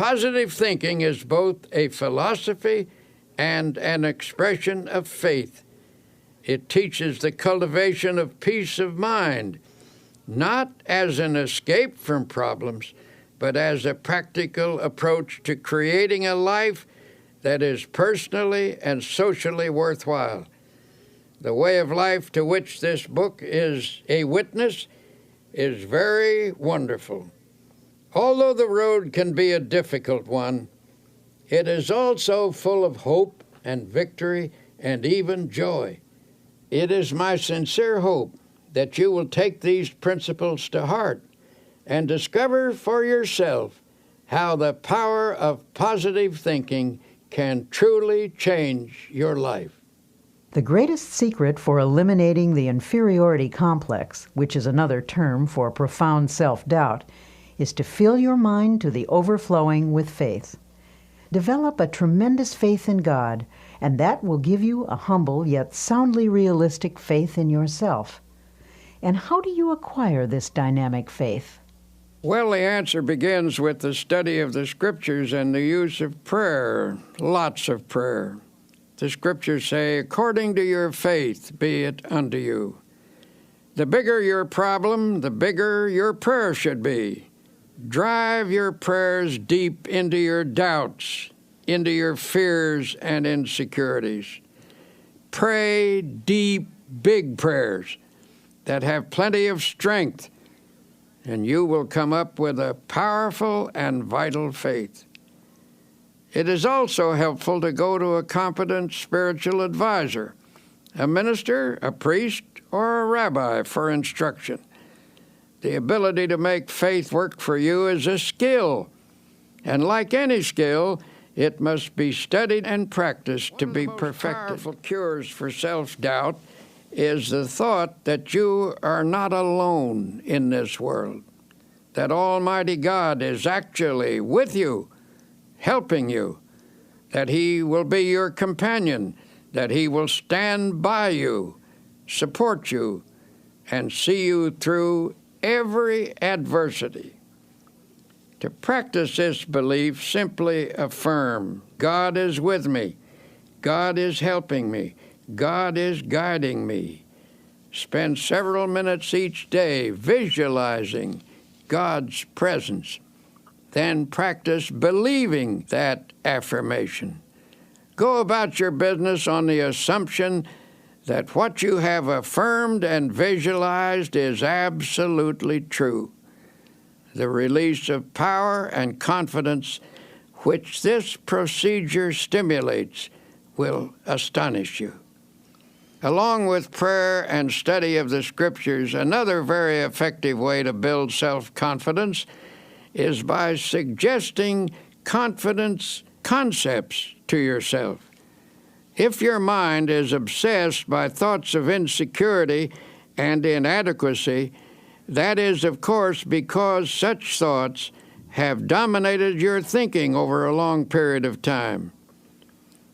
Positive thinking is both a philosophy and an expression of faith. It teaches the cultivation of peace of mind, not as an escape from problems, but as a practical approach to creating a life that is personally and socially worthwhile. The way of life to which this book is a witness is very wonderful. Although the road can be a difficult one, it is also full of hope and victory and even joy. It is my sincere hope that you will take these principles to heart and discover for yourself how the power of positive thinking can truly change your life. The greatest secret for eliminating the inferiority complex, which is another term for profound self-doubt, is to fill your mind to the overflowing with faith. Develop a tremendous faith in God, and that will give you a humble yet soundly realistic faith in yourself. And how do you acquire this dynamic faith? Well, the answer begins with the study of the Scriptures and the use of prayer, lots of prayer. The Scriptures say, according to your faith be it unto you. The bigger your problem, the bigger your prayer should be. Drive your prayers deep into your doubts, into your fears and insecurities. Pray deep, big prayers that have plenty of strength, and you will come up with a powerful and vital faith. It is also helpful to go to a competent spiritual advisor, a minister, a priest, or a rabbi for instruction. The ability to make faith work for you is a skill, and like any skill, it must be studied and practiced to be perfected. One of the most powerful cures for self-doubt is the thought that you are not alone in this world, that Almighty God is actually with you, helping you, that He will be your companion, that He will stand by you, support you, and see you through every adversity. To practice this belief, simply affirm, God is with me, God is helping me, God is guiding me. Spend several minutes each day visualizing God's presence. Then practice believing that affirmation. Go about your business on the assumption that what you have affirmed and visualized is absolutely true. The release of power and confidence which this procedure stimulates will astonish you. Along with prayer and study of the Scriptures, another very effective way to build self-confidence is by suggesting confidence concepts to yourself. If your mind is obsessed by thoughts of insecurity and inadequacy, that is, of course, because such thoughts have dominated your thinking over a long period of time.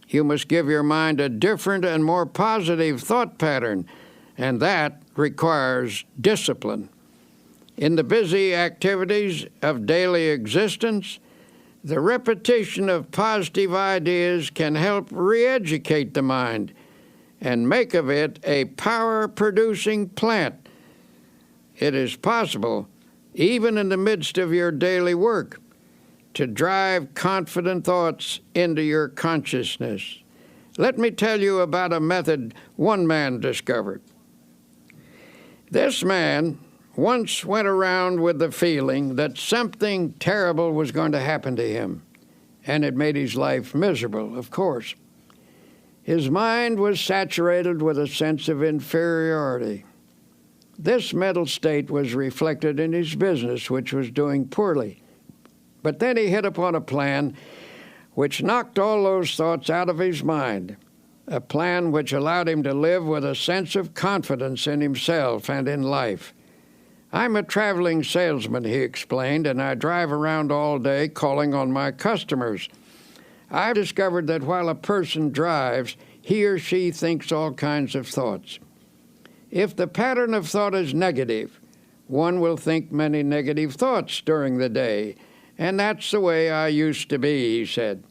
You must give your mind a different and more positive thought pattern, and that requires discipline. In the busy activities of daily existence, the repetition of positive ideas can help re-educate the mind and make of it a power-producing plant. It is possible, even in the midst of your daily work, to drive confident thoughts into your consciousness. Let me tell you about a method one man discovered. This man once went around with the feeling that something terrible was going to happen to him, and it made his life miserable, of course. His mind was saturated with a sense of inferiority. This mental state was reflected in his business, which was doing poorly. But then he hit upon a plan which knocked all those thoughts out of his mind, a plan which allowed him to live with a sense of confidence in himself and in life. I'm a traveling salesman, he explained, and I drive around all day calling on my customers. I've discovered that while a person drives, he or she thinks all kinds of thoughts. If the pattern of thought is negative, one will think many negative thoughts during the day, And that's the way I used to be, he said.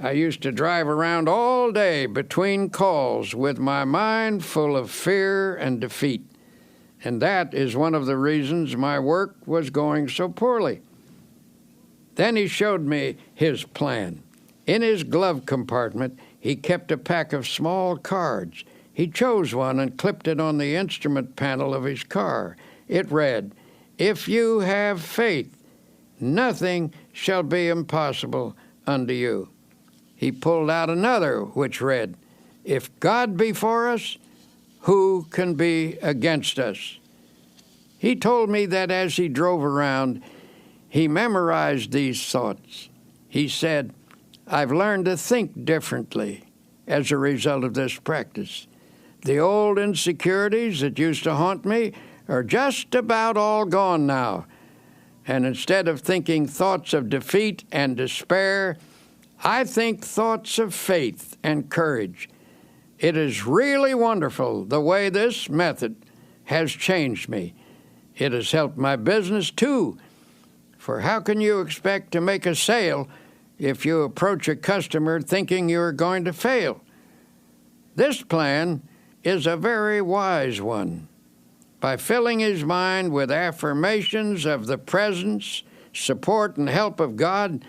I used to drive around all day between calls with my mind full of fear and defeat. And that is one of the reasons my work was going so poorly. Then he showed me his plan. In his glove compartment, he kept a pack of small cards. He chose one and clipped it on the instrument panel of his car. It read, "If you have faith, nothing shall be impossible unto you." He pulled out another which read, "If God be for us, who can be against us?" He told me that as he drove around, he memorized these thoughts. He said, "I've learned to think differently as a result of this practice. The old insecurities that used to haunt me are just about all gone now. And instead of thinking thoughts of defeat and despair, I think thoughts of faith and courage. It is really wonderful the way this method has changed me. It has helped my business too. For how can you expect to make a sale if you approach a customer thinking you're going to fail? This plan is a very wise one. By filling his mind with affirmations of the presence, support, and help of God,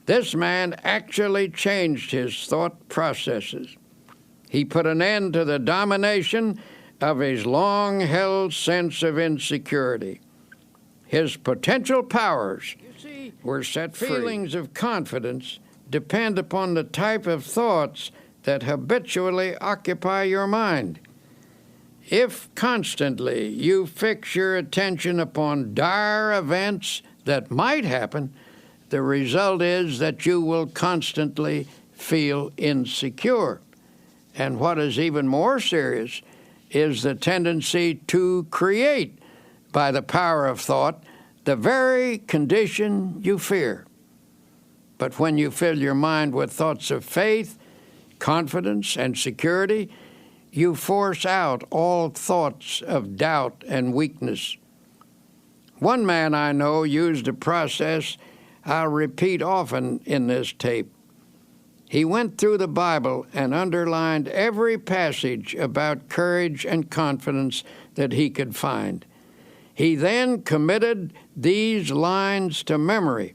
this man actually changed his thought processes. He put an end to the domination of his long-held sense of insecurity. His potential powers were set free. Feelings of confidence depend upon the type of thoughts that habitually occupy your mind. If constantly you fix your attention upon dire events that might happen, the result is that you will constantly feel insecure. And what is even more serious is the tendency to create, by the power of thought, the very condition you fear. But when you fill your mind with thoughts of faith, confidence, and security, you force out all thoughts of doubt and weakness. One man I know used a process I'll repeat often in this tape. He went through the Bible and underlined every passage about courage and confidence that he could find. He then committed these lines to memory,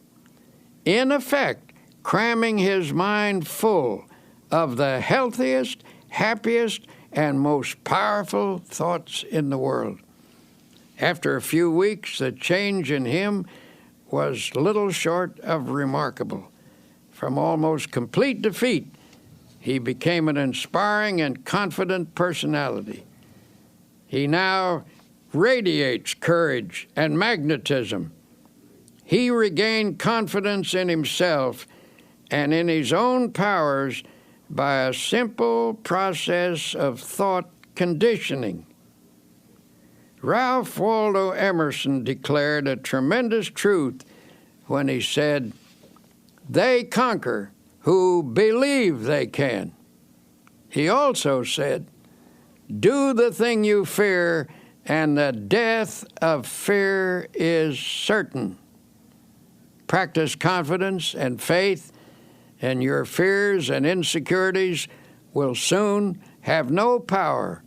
in effect, cramming his mind full of the healthiest, happiest, and most powerful thoughts in the world. After a few weeks, the change in him was little short of remarkable. From almost complete defeat, he became an inspiring and confident personality. He now radiates courage and magnetism. He regained confidence in himself and in his own powers by a simple process of thought conditioning. Ralph Waldo Emerson declared a tremendous truth when he said, "They conquer who believe they can." He also said, "Do the thing you fear, and the death of fear is certain." Practice confidence and faith, and your fears and insecurities will soon have no power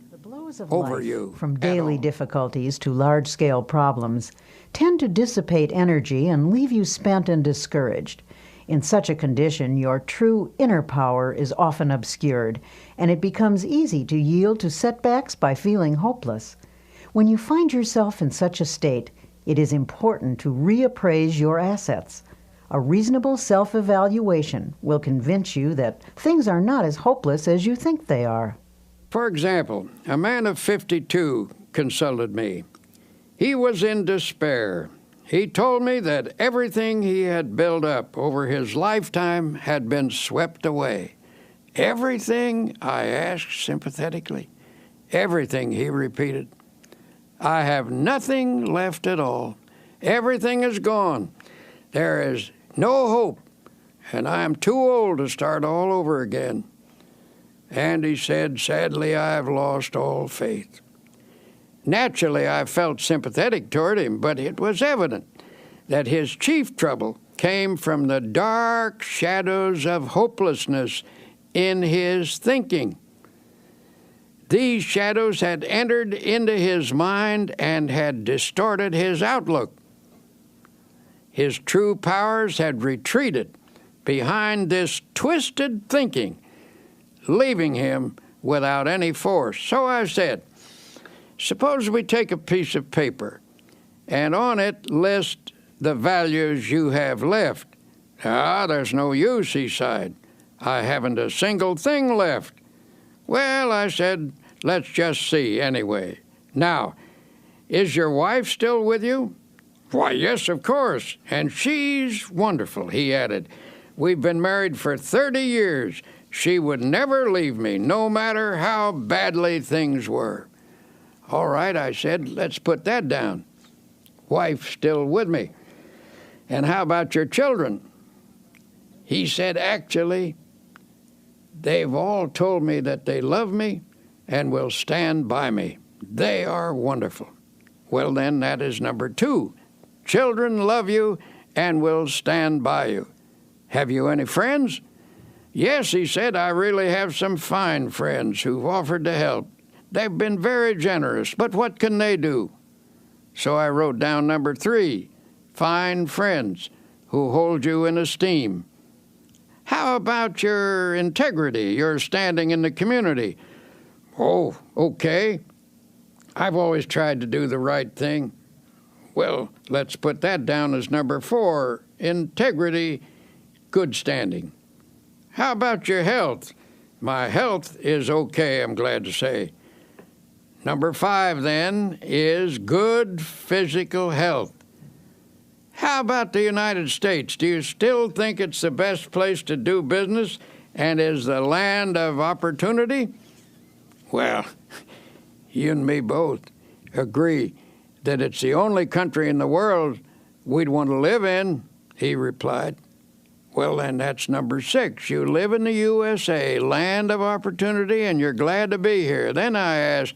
over you. From daily difficulties to large-scale problems, tend to dissipate energy and leave you spent and discouraged. In such a condition, your true inner power is often obscured, and it becomes easy to yield to setbacks by feeling hopeless. When you find yourself in such a state, it is important to reappraise your assets. A reasonable self-evaluation will convince you that things are not as hopeless as you think they are. For example, a man of 52 consulted me. He was in despair. He told me that everything he had built up over his lifetime had been swept away. "Everything?" I asked sympathetically. "Everything," he repeated. "I have nothing left at all. Everything is gone. There is no hope, and I am too old to start all over again." And he said, "Sadly, I have lost all faith." Naturally, I felt sympathetic toward him, but it was evident that his chief trouble came from the dark shadows of hopelessness in his thinking. These shadows had entered into his mind and had distorted his outlook. His true powers had retreated behind this twisted thinking, leaving him without any force. So I said, suppose we take a piece of paper and on it list the values you have left. Ah, there's no use, he sighed. I haven't a single thing left. Well, I said, let's just see anyway. Now, is your wife still with you? Why, yes, of course, and she's wonderful, he added. We've been married for 30 years. She would never leave me, no matter how badly things were. All right, I said, let's put that down. Wife still with me. And how about your children? He said, actually, they've all told me that they love me and will stand by me. They are wonderful. Well, then, that is number 2. Children love you and will stand by you. Have you any friends? Yes, he said, I really have some fine friends who've offered to help. They've been very generous, but what can they do? So I wrote down number 3, fine friends who hold you in esteem. How about your integrity, your standing in the community? Oh, okay. I've always tried to do the right thing. Well, let's put that down as number 4, integrity, good standing. How about your health? My health is okay, I'm glad to say. Number 5, then, is good physical health. How about the United States? Do you still think it's the best place to do business and is the land of opportunity? Well, you and me both agree that it's the only country in the world we'd want to live in, he replied. Well, then that's number 6. You live in the USA, land of opportunity, and you're glad to be here. Then I asked,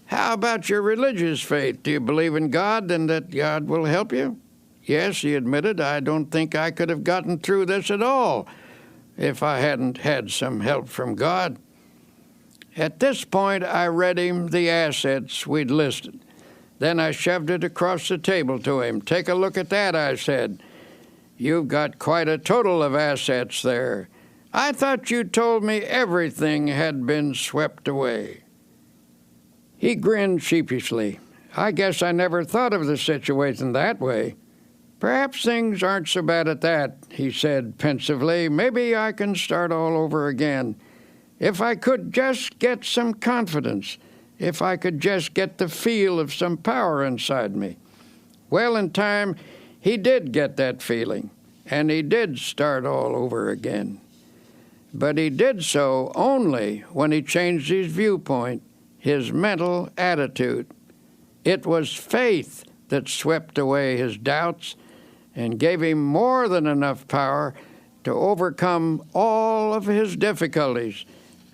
how about your religious faith? Do you believe in God and that God will help you? Yes, he admitted, I don't think I could have gotten through this at all if I hadn't had some help from God. At this point, I read him the assets we'd listed. Then I shoved it across the table to him. Take a look at that, I said. You've got quite a total of assets there. I thought you told me everything had been swept away. He grinned sheepishly. I guess I never thought of the situation that way. Perhaps things aren't so bad at that, he said pensively. Maybe I can start all over again. If I could just get some confidence, if I could just get the feel of some power inside me. Well, in time, he did get that feeling, and he did start all over again. But he did so only when he changed his viewpoint, his mental attitude. It was faith that swept away his doubts and gave him more than enough power to overcome all of his difficulties.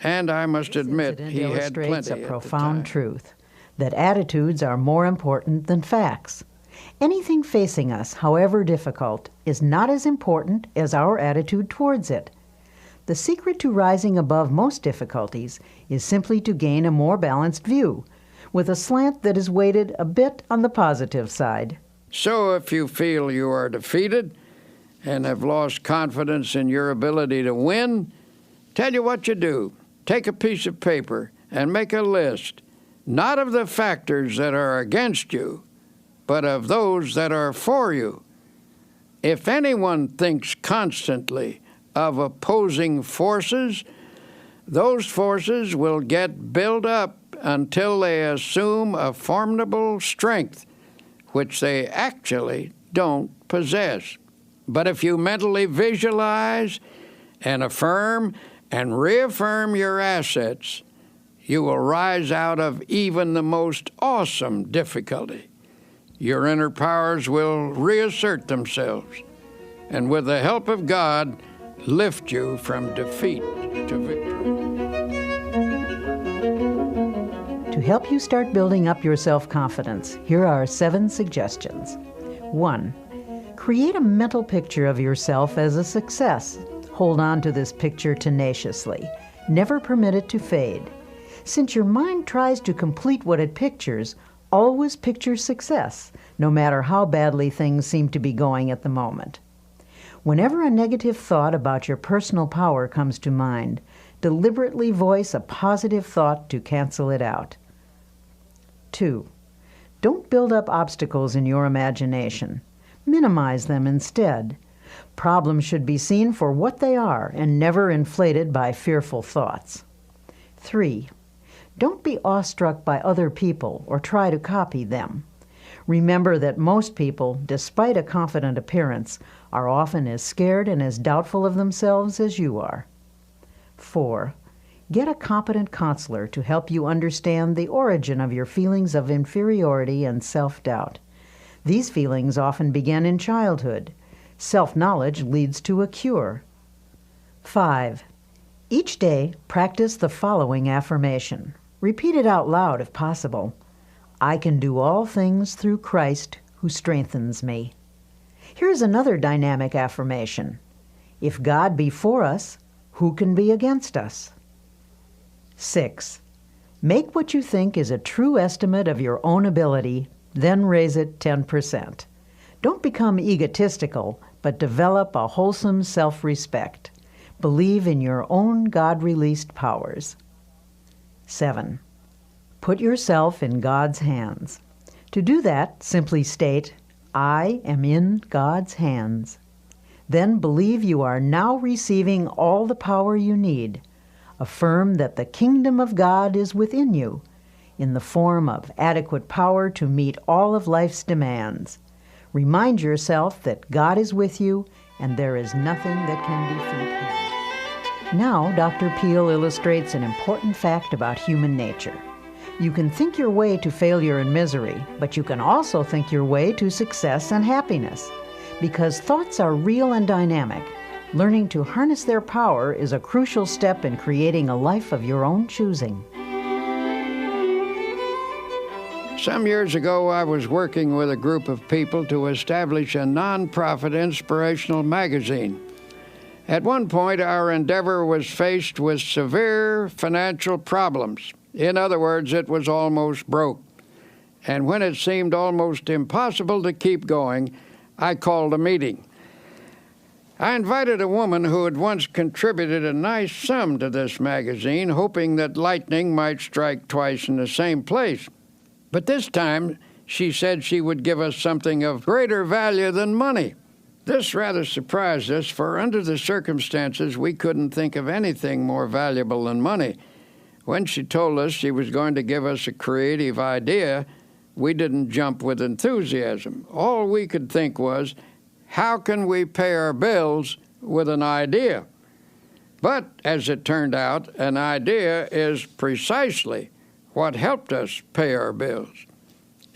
And I must admit, he had plenty at the time. A profound truth, that attitudes are more important than facts. Anything facing us, however difficult, is not as important as our attitude towards it. The secret to rising above most difficulties is simply to gain a more balanced view, with a slant that is weighted a bit on the positive side. So if you feel you are defeated and have lost confidence in your ability to win, tell you what you do. Take a piece of paper and make a list, not of the factors that are against you, but of those that are for you. If anyone thinks constantly of opposing forces, those forces will get built up until they assume a formidable strength, which they actually don't possess. But if you mentally visualize and affirm and reaffirm your assets, you will rise out of even the most awesome difficulty. Your inner powers will reassert themselves, and with the help of God, lift you from defeat to victory. To help you start building up your self-confidence, here are 7 suggestions. 1. Create a mental picture of yourself as a success. Hold on to this picture tenaciously. Never permit it to fade. Since your mind tries to complete what it pictures, always picture success, no matter how badly things seem to be going at the moment. Whenever a negative thought about your personal power comes to mind, deliberately voice a positive thought to cancel it out. 2. Don't build up obstacles in your imagination. Minimize them instead. Problems should be seen for what they are and never inflated by fearful thoughts. 3. Don't be awestruck by other people or try to copy them. Remember that most people, despite a confident appearance, are often as scared and as doubtful of themselves as you are. 4. Get a competent counselor to help you understand the origin of your feelings of inferiority and self-doubt. These feelings often begin in childhood. Self-knowledge leads to a cure. 5. Each day, practice the following affirmation. Repeat it out loud if possible. I can do all things through Christ who strengthens me. Here's another dynamic affirmation. If God be for us, who can be against us? 6. Make what you think is a true estimate of your own ability, then raise it 10%. Don't become egotistical, but develop a wholesome self-respect. Believe in your own God-released powers. 7. Put yourself in God's hands. To do that, simply state, I am in God's hands. Then believe you are now receiving all the power you need. Affirm that the kingdom of God is within you, in the form of adequate power to meet all of life's demands. Remind yourself that God is with you and there is nothing that can defeat him. Now, Dr. Peale illustrates an important fact about human nature. You can think your way to failure and misery, but you can also think your way to success and happiness. Because thoughts are real and dynamic, learning to harness their power is a crucial step in creating a life of your own choosing. Some years ago, I was working with a group of people to establish a nonprofit inspirational magazine. At one point, our endeavor was faced with severe financial problems. In other words, it was almost broke. And when it seemed almost impossible to keep going, I called a meeting. I invited a woman who had once contributed a nice sum to this magazine, hoping that lightning might strike twice in the same place. But this time, she said she would give us something of greater value than money. This rather surprised us, for under the circumstances, we couldn't think of anything more valuable than money. When she told us she was going to give us a creative idea, we didn't jump with enthusiasm. All we could think was, how can we pay our bills with an idea? But, as it turned out, an idea is precisely what helped us pay our bills.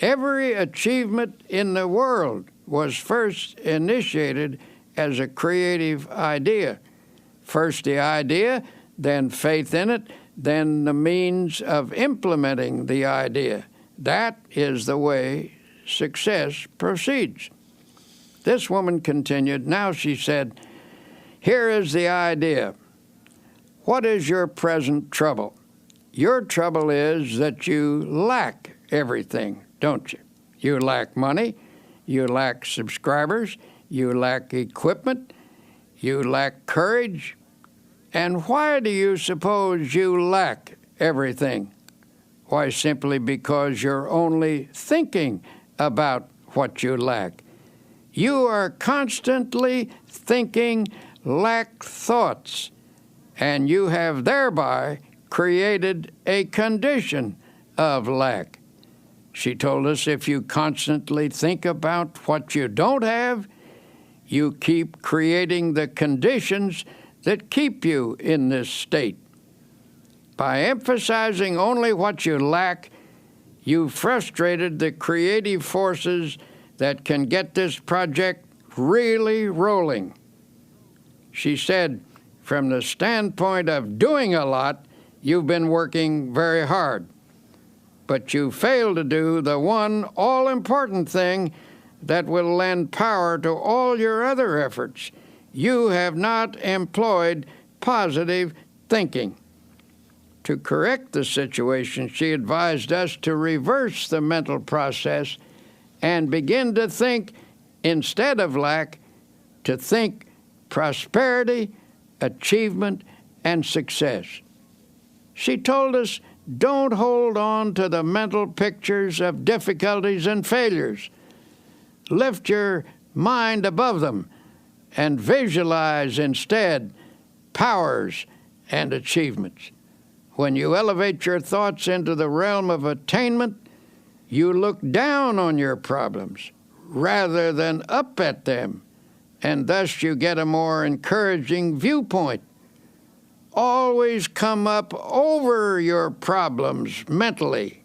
Every achievement in the world was first initiated as a creative idea. First the idea, then faith in it, then the means of implementing the idea. That is the way success proceeds. This woman continued. Now she said, here is the idea. What is your present trouble? Your trouble is that you lack everything, don't you? You lack money, you lack subscribers, you lack equipment, you lack courage. And why do you suppose you lack everything? Why, simply because you're only thinking about what you lack. You are constantly thinking lack thoughts, and you have thereby created a condition of lack. She told us if you constantly think about what you don't have, you keep creating the conditions that keep you in this state. By emphasizing only what you lack, you've frustrated the creative forces that can get this project really rolling. She said, from the standpoint of doing a lot, you've been working very hard, but you failed to do the one all-important thing that will lend power to all your other efforts. You have not employed positive thinking. To correct the situation, she advised us to reverse the mental process and begin to think, instead of lack, to think prosperity, achievement, and success. She told us, don't hold on to the mental pictures of difficulties and failures. Lift your mind above them and visualize instead powers and achievements. When you elevate your thoughts into the realm of attainment, you look down on your problems rather than up at them, and thus you get a more encouraging viewpoint. Always come up over your problems mentally.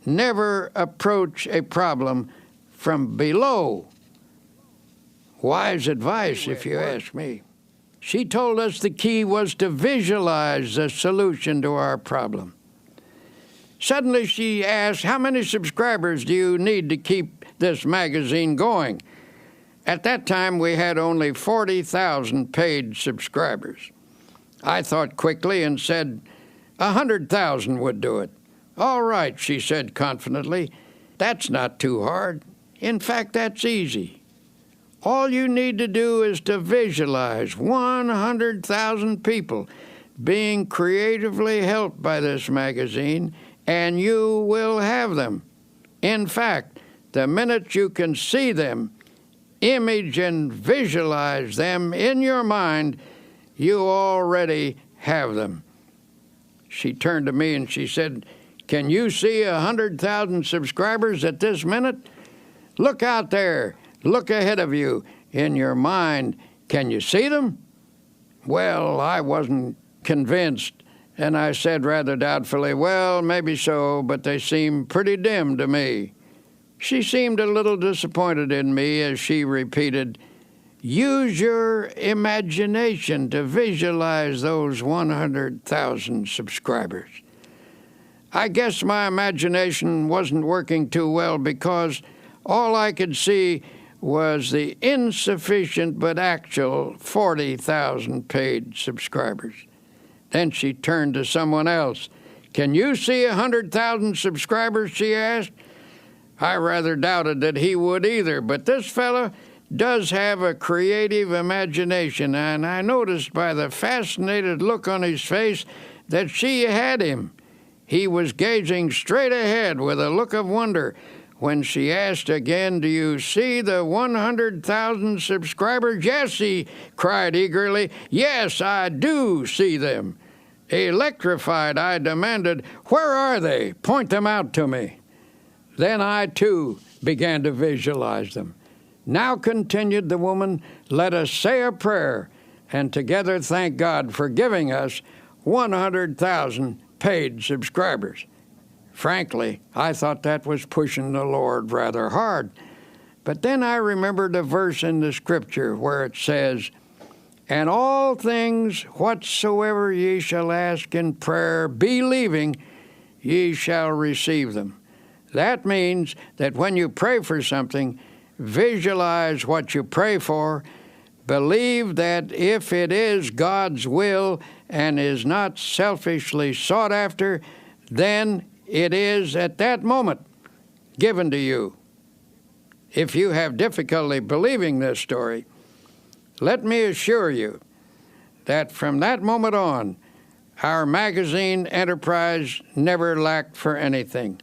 Never approach a problem from below. Wise advice, if you ask me. She told us the key was to visualize the solution to our problem. Suddenly she asked, how many subscribers do you need to keep this magazine going? At that time, we had only 40,000 paid subscribers. I thought quickly and said 100,000 would do it. All right, she said confidently. That's not too hard. In fact, that's easy. All you need to do is to visualize 100,000 people being creatively helped by this magazine, and you will have them. In fact, the minute you can see them, image and visualize them in your mind, you already have them. She turned to me and she said, can you see 100,000 subscribers at this minute? Look out there. Look ahead of you in your mind. Can you see them? Well, I wasn't convinced, and I said rather doubtfully, well, maybe so, but they seem pretty dim to me. She seemed a little disappointed in me as she repeated, use your imagination to visualize those 100,000 subscribers. I guess my imagination wasn't working too well because all I could see was the insufficient but actual 40,000 paid subscribers. Then she turned to someone else. Can you see 100,000 subscribers, she asked. I rather doubted that he would either, but this fellow does have a creative imagination, and I noticed by the fascinated look on his face that she had him. He was gazing straight ahead with a look of wonder. When she asked again, do you see the 100,000 subscribers? Yes, he cried eagerly. Yes, I do see them. Electrified, I demanded, where are they? Point them out to me. Then I, too, began to visualize them. Now, continued the woman, let us say a prayer and together thank God for giving us 100,000 paid subscribers. Frankly, I thought that was pushing the Lord rather hard. But then I remembered a verse in the Scripture where it says, and all things whatsoever ye shall ask in prayer, believing, ye shall receive them. That means that when you pray for something, visualize what you pray for, believe that if it is God's will and is not selfishly sought after, then it is at that moment given to you. If you have difficulty believing this story, let me assure you that from that moment on, our magazine enterprise never lacked for anything.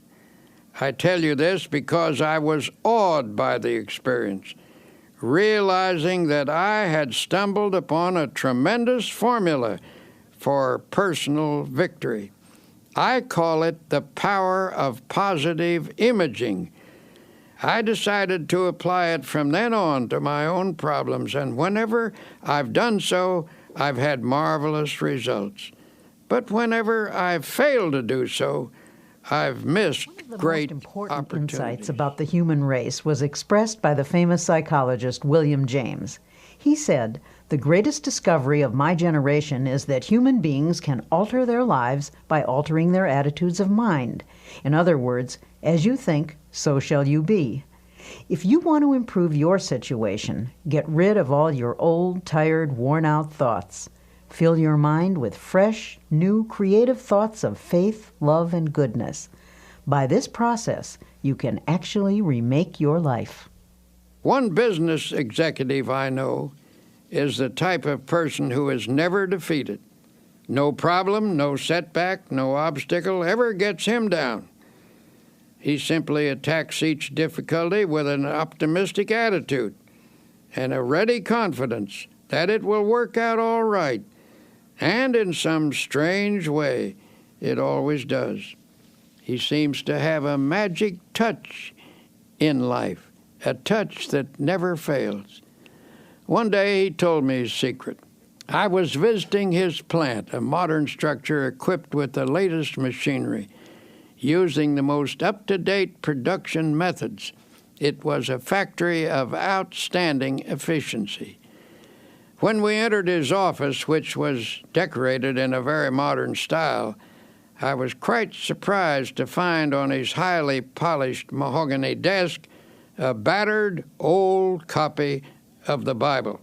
I tell you this because I was awed by the experience, realizing that I had stumbled upon a tremendous formula for personal victory. I call it the power of positive imaging. I decided to apply it from then on to my own problems, and whenever I've done so, I've had marvelous results. But whenever I've failed to do so, I've missed great opportunities. One of the most important insights about the human race was expressed by the famous psychologist William James. He said, the greatest discovery of my generation is that human beings can alter their lives by altering their attitudes of mind. In other words, as you think, so shall you be. If you want to improve your situation, get rid of all your old, tired, worn-out thoughts. Fill your mind with fresh, new, creative thoughts of faith, love, and goodness. By this process, you can actually remake your life. One business executive I know is the type of person who is never defeated. No problem, no setback, no obstacle ever gets him down. He simply attacks each difficulty with an optimistic attitude and a ready confidence that it will work out all right. And in some strange way, it always does. He seems to have a magic touch in life, a touch that never fails. One day he told me his secret. I was visiting his plant, a modern structure equipped with the latest machinery, using the most up-to-date production methods. It was a factory of outstanding efficiency. When we entered his office, which was decorated in a very modern style, I was quite surprised to find on his highly polished mahogany desk a battered old copy of the Bible.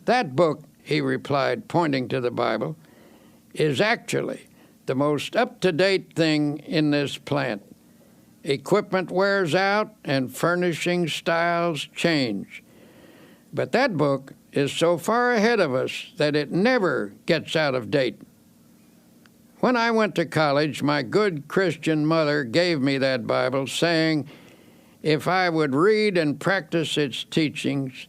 That book, he replied, pointing to the Bible, is actually the most up-to-date thing in this plant. Equipment wears out and furnishing styles change. But that book is so far ahead of us that it never gets out of date. When I went to college, my good Christian mother gave me that Bible, saying if I would read and practice its teachings,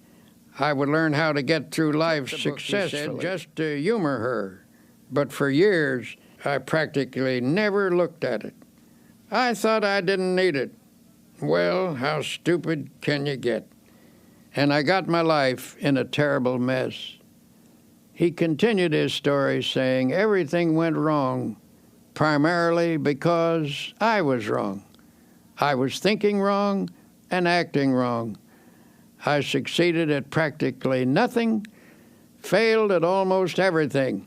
I would learn how to get through life successfully, just to humor her. But for years, I practically never looked at it. I thought I didn't need it. Well, how stupid can you get? And I got my life in a terrible mess. He continued his story saying everything went wrong, primarily because I was wrong. I was thinking wrong and acting wrong. I succeeded at practically nothing, failed at almost everything.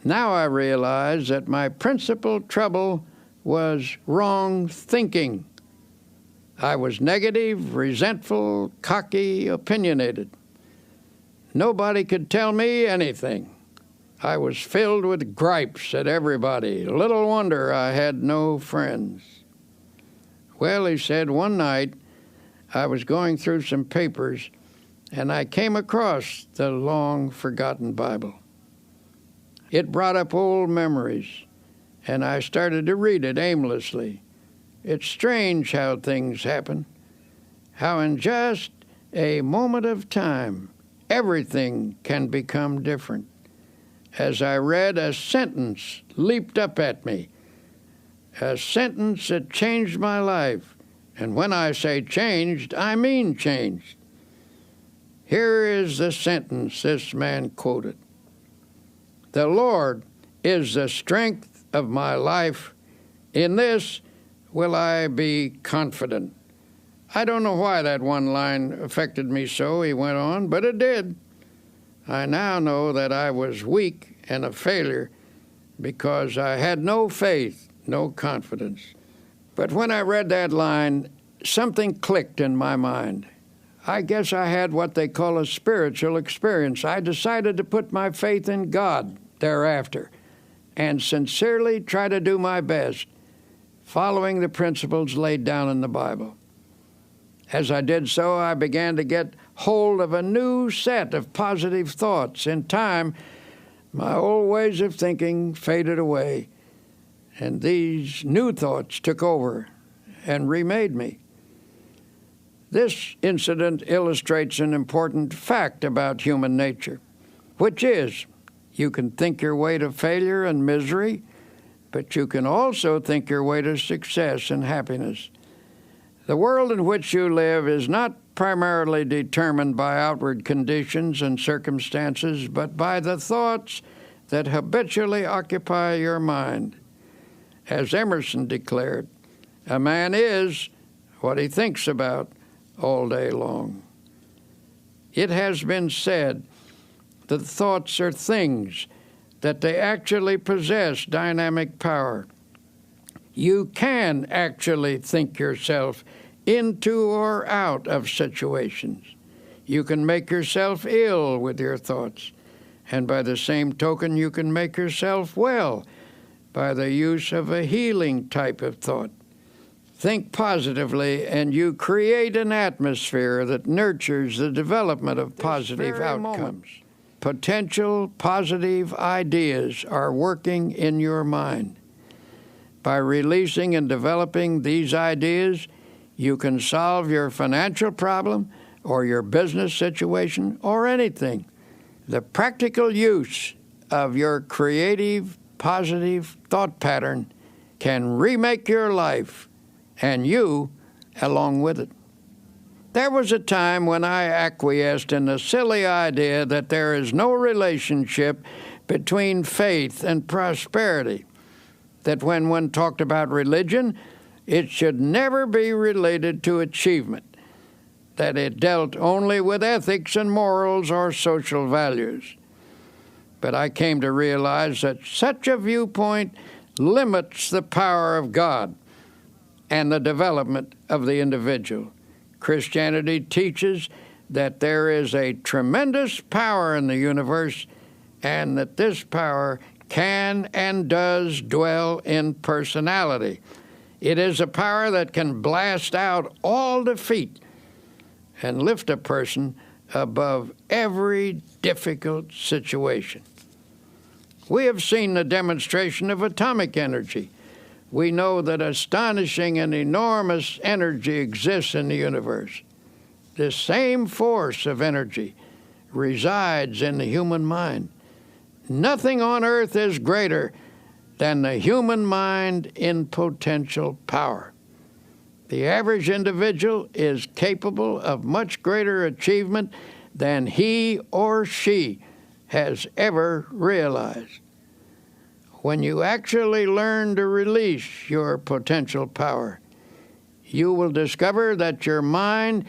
Now I realize that my principal trouble was wrong thinking. I was negative, resentful, cocky, opinionated. Nobody could tell me anything. I was filled with gripes at everybody. Little wonder I had no friends. Well, he said, one night I was going through some papers and I came across the long-forgotten Bible. It brought up old memories, and I started to read it aimlessly. It's strange how things happen, how in just a moment of time, everything can become different. As I read, a sentence leaped up at me, a sentence that changed my life. And when I say changed, I mean changed. Here is the sentence this man quoted. The Lord is the strength of my life. In this will I be confident. I don't know why that one line affected me so, he went on, but it did. I now know that I was weak and a failure because I had no faith, no confidence. But when I read that line, something clicked in my mind. I guess I had what they call a spiritual experience. I decided to put my faith in God thereafter and sincerely try to do my best, following the principles laid down in the Bible. As I did so, I began to get hold of a new set of positive thoughts. In time, my old ways of thinking faded away, and these new thoughts took over and remade me. This incident illustrates an important fact about human nature, which is you can think your way to failure and misery, but you can also think your way to success and happiness. The world in which you live is not primarily determined by outward conditions and circumstances, but by the thoughts that habitually occupy your mind. As Emerson declared, a man is what he thinks about all day long. It has been said that thoughts are things, that they actually possess dynamic power. You can actually think yourself into or out of situations. You can make yourself ill with your thoughts, and by the same token, you can make yourself well by the use of a healing type of thought. Think positively, and you create an atmosphere that nurtures the development of positive outcomes. Potential positive ideas are working in your mind. By releasing and developing these ideas, you can solve your financial problem or your business situation or anything. The practical use of your creative, positive thought pattern can remake your life, and you along with it. There was a time when I acquiesced in the silly idea that there is no relationship between faith and prosperity, that when one talked about religion, it should never be related to achievement, that it dealt only with ethics and morals or social values. But I came to realize that such a viewpoint limits the power of God and the development of the individual. Christianity teaches that there is a tremendous power in the universe, and that this power can and does dwell in personality. It is a power that can blast out all defeat and lift a person above every difficult situation. We have seen the demonstration of atomic energy. We know that astonishing and enormous energy exists in the universe. This same force of energy resides in the human mind. Nothing on earth is greater than the human mind in potential power. The average individual is capable of much greater achievement than he or she has ever realized. When you actually learn to release your potential power, you will discover that your mind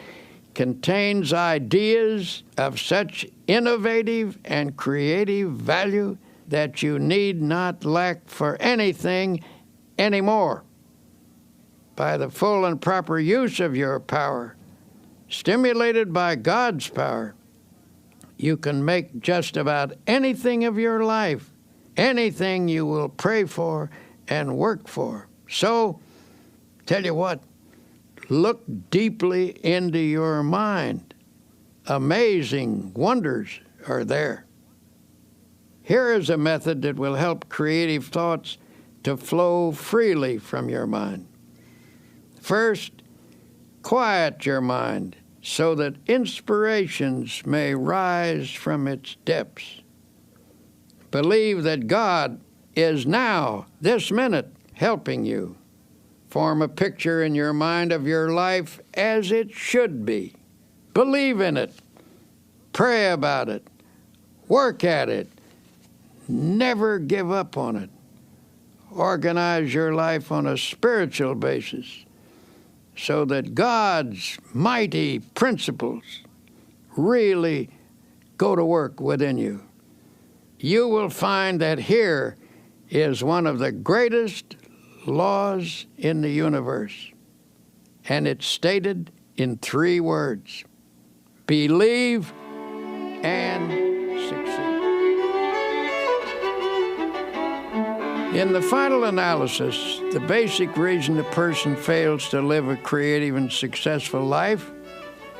contains ideas of such innovative and creative value that you need not lack for anything anymore. By the full and proper use of your power, stimulated by God's power, you can make just about anything of your life, anything you will pray for and work for. So, tell you what, look deeply into your mind. Amazing wonders are there. Here is a method that will help creative thoughts to flow freely from your mind. First, quiet your mind so that inspirations may rise from its depths. Believe that God is now, this minute, helping you. Form a picture in your mind of your life as it should be. Believe in it. Pray about it. Work at it. Never give up on it. Organize your life on a spiritual basis so that God's mighty principles really go to work within you. You will find that here is one of the greatest laws in the universe, and it's stated in 3 words: believe and succeed. In the final analysis, the basic reason a person fails to live a creative and successful life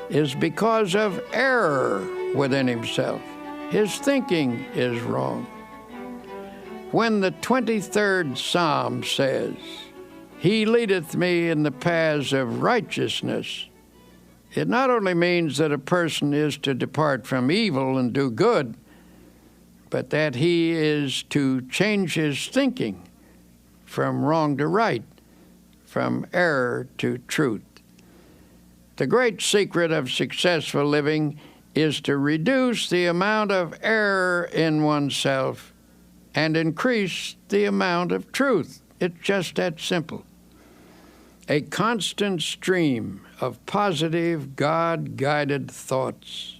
is because of error within himself. His thinking is wrong. When the 23rd Psalm says, "He leadeth me in the paths of righteousness," it not only means that a person is to depart from evil and do good, but that he is to change his thinking from wrong to right, from error to truth. The great secret of successful living is to reduce the amount of error in oneself and increase the amount of truth. It's just that simple. A constant stream of positive, God-guided thoughts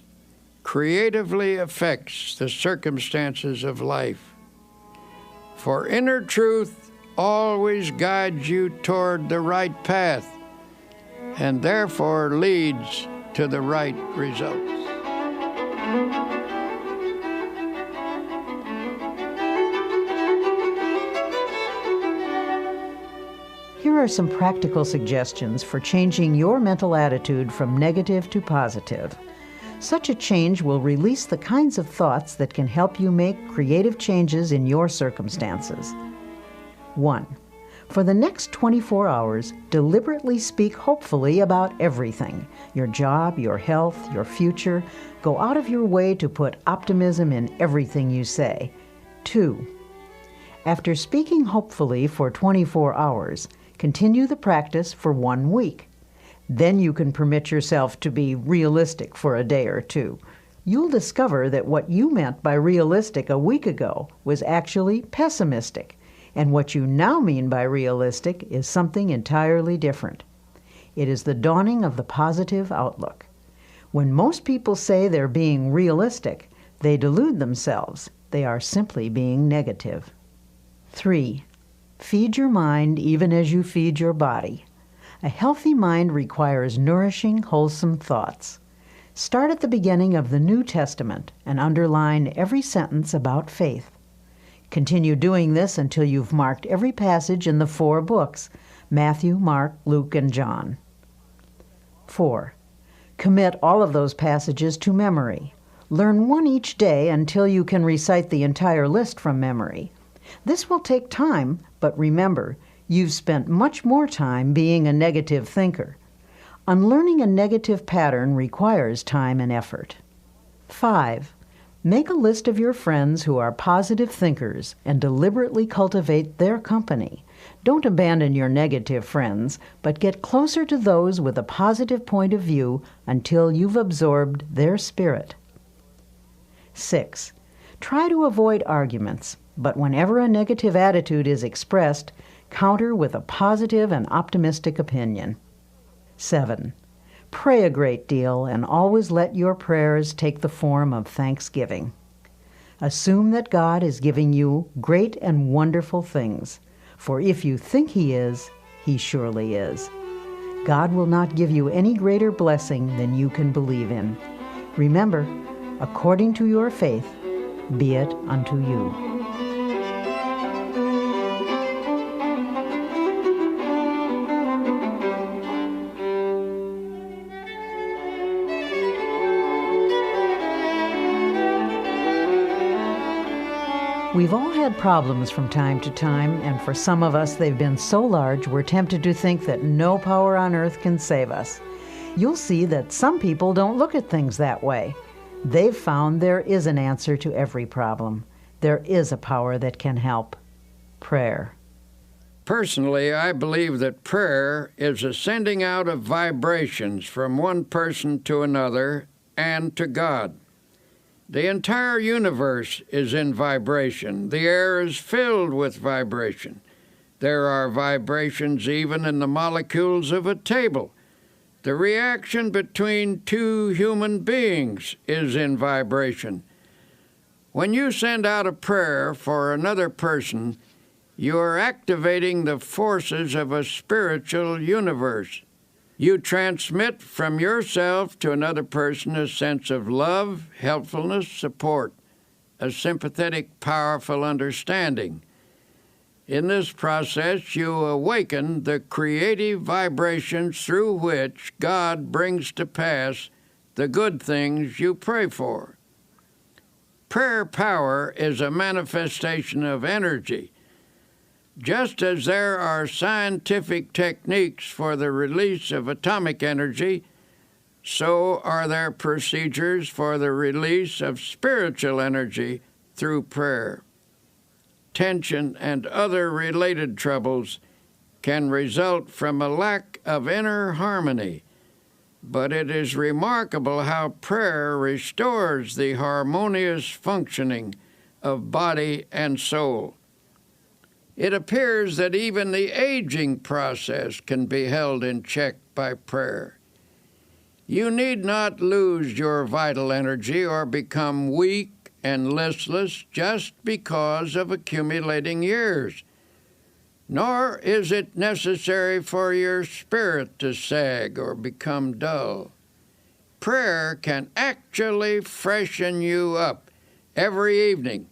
creatively affects the circumstances of life. For inner truth always guides you toward the right path, and therefore leads to the right results. Here are some practical suggestions for changing your mental attitude from negative to positive. Such a change will release the kinds of thoughts that can help you make creative changes in your circumstances. 1. For the next 24 hours, deliberately speak hopefully about everything: your job, your health, your future. Go out of your way to put optimism in everything you say. 2. After speaking hopefully for 24 hours, continue the practice for 1 week. Then you can permit yourself to be realistic for a day or two. You'll discover that what you meant by realistic a week ago was actually pessimistic, and what you now mean by realistic is something entirely different. It is the dawning of the positive outlook. When most people say they're being realistic, they delude themselves. They are simply being negative. 3. Feed your mind even as you feed your body. A healthy mind requires nourishing, wholesome thoughts. Start at the beginning of the New Testament and underline every sentence about faith. Continue doing this until you've marked every passage in the 4 books: Matthew, Mark, Luke, and John. 4. Commit all of those passages to memory. Learn one each day until you can recite the entire list from memory. This will take time, but remember, you've spent much more time being a negative thinker. Unlearning a negative pattern requires time and effort. 5. Make a list of your friends who are positive thinkers and deliberately cultivate their company. Don't abandon your negative friends, but get closer to those with a positive point of view until you've absorbed their spirit. 6. Try to avoid arguments, but whenever a negative attitude is expressed, counter with a positive and optimistic opinion. 7. Pray a great deal and always let your prayers take the form of thanksgiving. Assume that God is giving you great and wonderful things, for if you think He is, He surely is. God will not give you any greater blessing than you can believe in. Remember, according to your faith, be it unto you. We've all had problems from time to time, and for some of us they've been so large we're tempted to think that no power on earth can save us. You'll see that some people don't look at things that way. They've found there is an answer to every problem. There is a power that can help: prayer. Personally, I believe that prayer is a sending out of vibrations from one person to another and to God. The entire universe is in vibration. The air is filled with vibration. There are vibrations even in the molecules of a table. The reaction between two human beings is in vibration. When you send out a prayer for another person, you are activating the forces of a spiritual universe. You transmit from yourself to another person a sense of love, helpfulness, support, a sympathetic, powerful understanding. In this process, you awaken the creative vibrations through which God brings to pass the good things you pray for. Prayer power is a manifestation of energy. Just as there are scientific techniques for the release of atomic energy, so are there procedures for the release of spiritual energy through prayer. Tension and other related troubles can result from a lack of inner harmony, but it is remarkable how prayer restores the harmonious functioning of body and soul. It appears that even the aging process can be held in check by prayer. You need not lose your vital energy or become weak and listless just because of accumulating years. nor is it necessary for your spirit to sag or become dull. Prayer can actually freshen you up every evening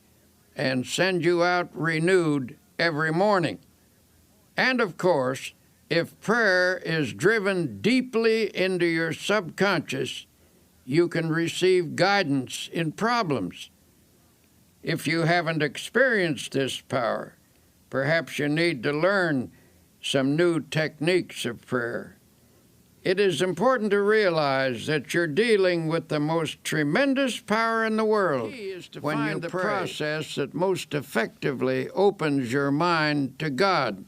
and send you out renewed every morning. And of course, if prayer is driven deeply into your subconscious, you can receive guidance in problems. If you haven't experienced this power, perhaps you need to learn some new techniques of prayer. It is important to realize that you're dealing with the most tremendous power in the world when you pray. The process that most effectively opens your mind to God.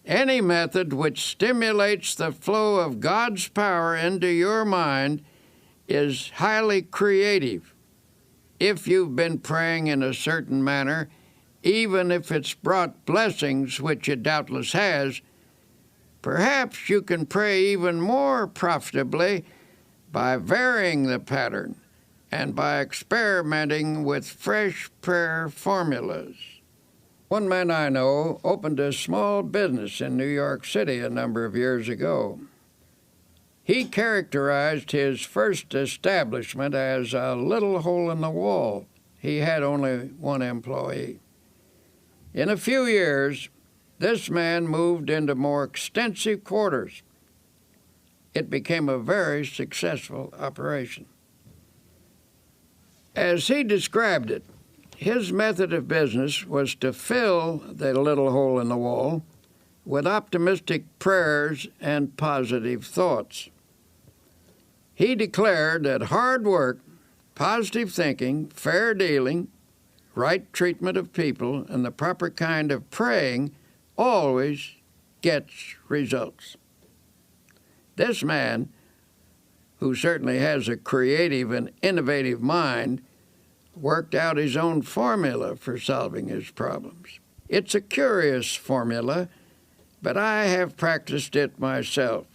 Any method which stimulates the flow of God's power into your mind is highly creative. If you've been praying in a certain manner, even if it's brought blessings, which it doubtless has, perhaps you can pray even more profitably by varying the pattern and by experimenting with fresh prayer formulas. One man I know opened a small business in New York City a number of years ago. He characterized his first establishment as a little hole in the wall. He had only one employee. In a few years, this man moved into more extensive quarters. It became a very successful operation. As he described it, his method of business was to fill the little hole in the wall with optimistic prayers and positive thoughts. He declared that hard work, positive thinking, fair dealing, right treatment of people, and the proper kind of praying always gets results. This man, who certainly has a creative and innovative mind, worked out his own formula for solving his problems. It's a curious formula, but I have practiced it myself,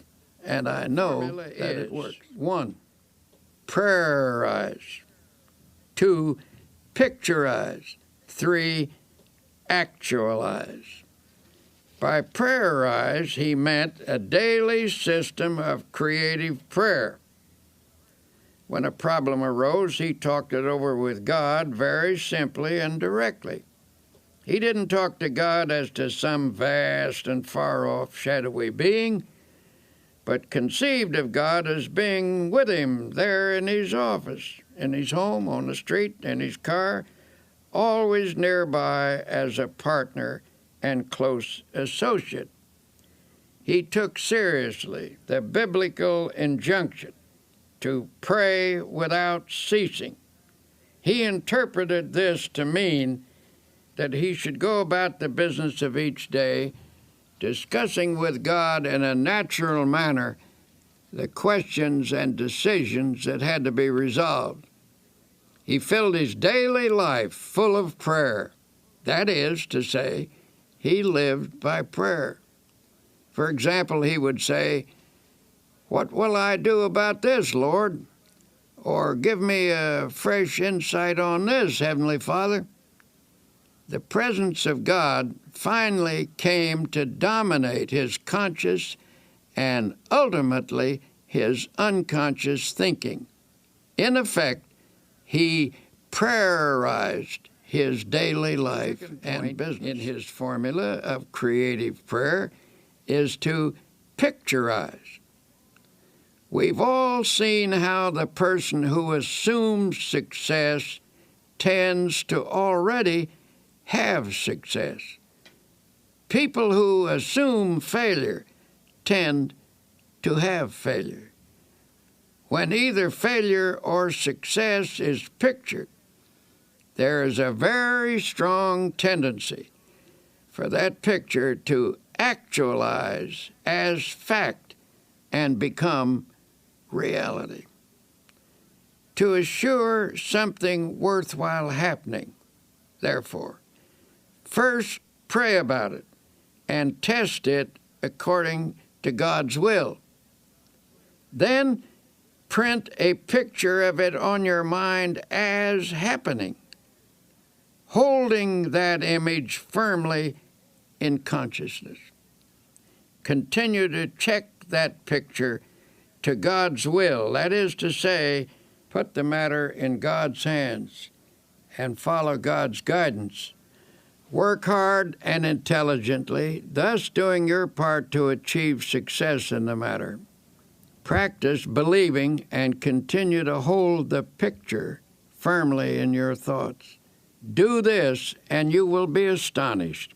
and I know that it works. 1. Prayerize. 2. Picturize. 3. Actualize. By prayerize, he meant a daily system of creative prayer. When a problem arose, he talked it over with God very simply and directly. He didn't talk to God as to some vast and far-off shadowy being, but conceived of God as being with him there in his office, in his home, on the street, in his car, always nearby as a partner and close associate. He took seriously the biblical injunction to pray without ceasing. He interpreted this to mean that he should go about the business of each day, discussing with God in a natural manner the questions and decisions that had to be resolved. He filled his daily life full of prayer. That is to say, he lived by prayer. For example, he would say, "What will I do about this, Lord?" Or, "Give me a fresh insight on this, Heavenly Father." The presence of God finally came to dominate his conscious and ultimately his unconscious thinking. In effect, he prayerized his daily life and business. In his formula of creative prayer is to picturize. We've all seen how the person who assumes success tends to already have success. People who assume failure tend to have failure. When either failure or success is pictured, there is a very strong tendency for that picture to actualize as fact and become reality. To assure something worthwhile happening, therefore, first pray about it and test it according to God's will. Then print a picture of it on your mind as happening, holding that image firmly in consciousness. Continue to check that picture to God's will. That is to say, put the matter in God's hands and follow God's guidance. Work hard and intelligently, thus doing your part to achieve success in the matter. Practice believing and continue to hold the picture firmly in your thoughts. Do this, and you will be astonished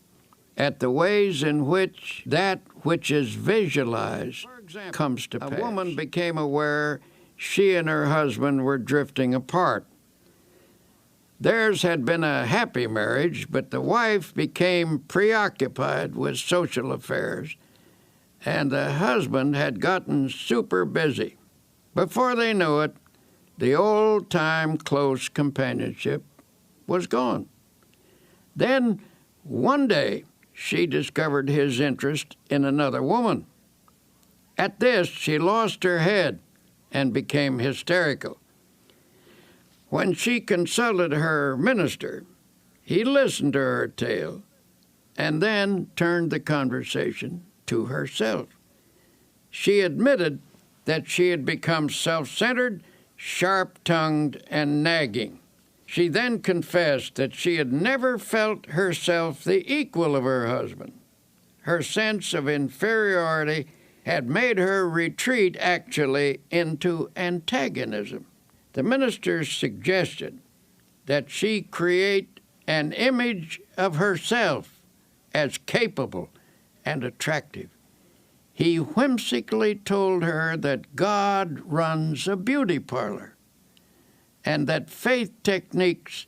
at the ways in which that which is visualized comes to pass. A woman became aware she and her husband were drifting apart. Theirs had been a happy marriage, but the wife became preoccupied with social affairs, and the husband had gotten super busy. Before they knew it, the old-time close companionship was gone. Then, one day, she discovered his interest in another woman. At this, she lost her head and became hysterical. When she consulted her minister, he listened to her tale and then turned the conversation to herself. She admitted that she had become self-centered, sharp-tongued, and nagging. She then confessed that she had never felt herself the equal of her husband. Her sense of inferiority had made her retreat actually into antagonism. The minister suggested that she create an image of herself as capable and attractive. He whimsically told her that God runs a beauty parlor and that faith techniques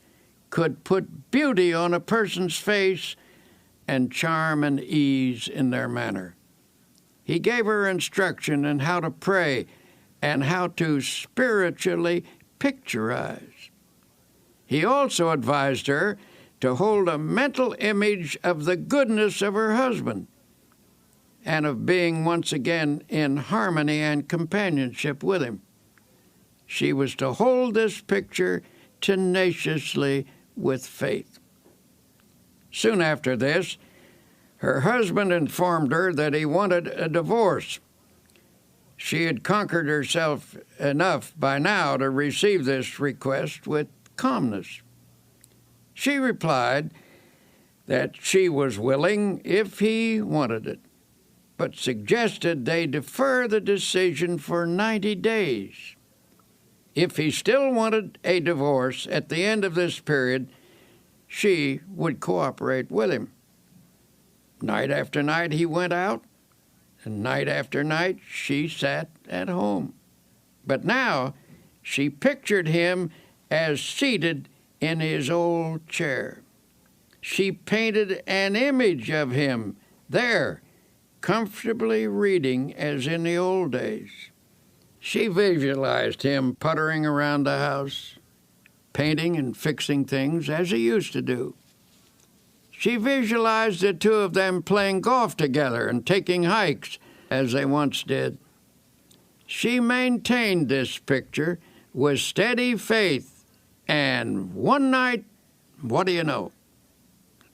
could put beauty on a person's face and charm and ease in their manner. He gave her instruction in how to pray and how to spiritually picturize. He also advised her to hold a mental image of the goodness of her husband and of being once again in harmony and companionship with him. She was to hold this picture tenaciously with faith. Soon after this, her husband informed her that he wanted a divorce. She had conquered herself enough by now to receive this request with calmness. She replied that she was willing if he wanted it, but suggested they defer the decision for 90 days. If he still wanted a divorce at the end of this period, she would cooperate with him. Night after night he went out, and night after night she sat at home. But now she pictured him as seated in his old chair. She painted an image of him there, comfortably reading as in the old days. She visualized him puttering around the house, painting and fixing things as he used to do. She visualized the two of them playing golf together and taking hikes as they once did. She maintained this picture with steady faith, and one night, what do you know?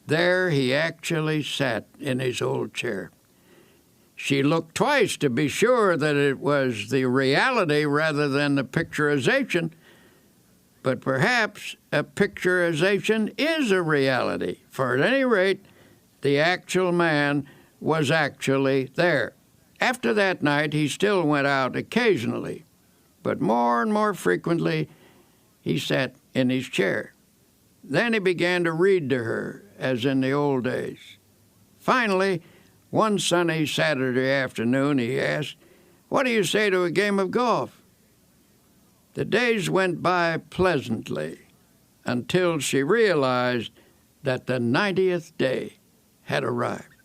There he actually sat in his old chair. She looked twice to be sure that it was the reality rather than the picturization, but perhaps a picturization is a reality, for at any rate, the actual man was actually there. After that night, he still went out occasionally, but more and more frequently, he sat in his chair. Then he began to read to her, as in the old days. Finally, one sunny Saturday afternoon, he asked, "What do you say to a game of golf?" The days went by pleasantly until she realized that the 90th day had arrived.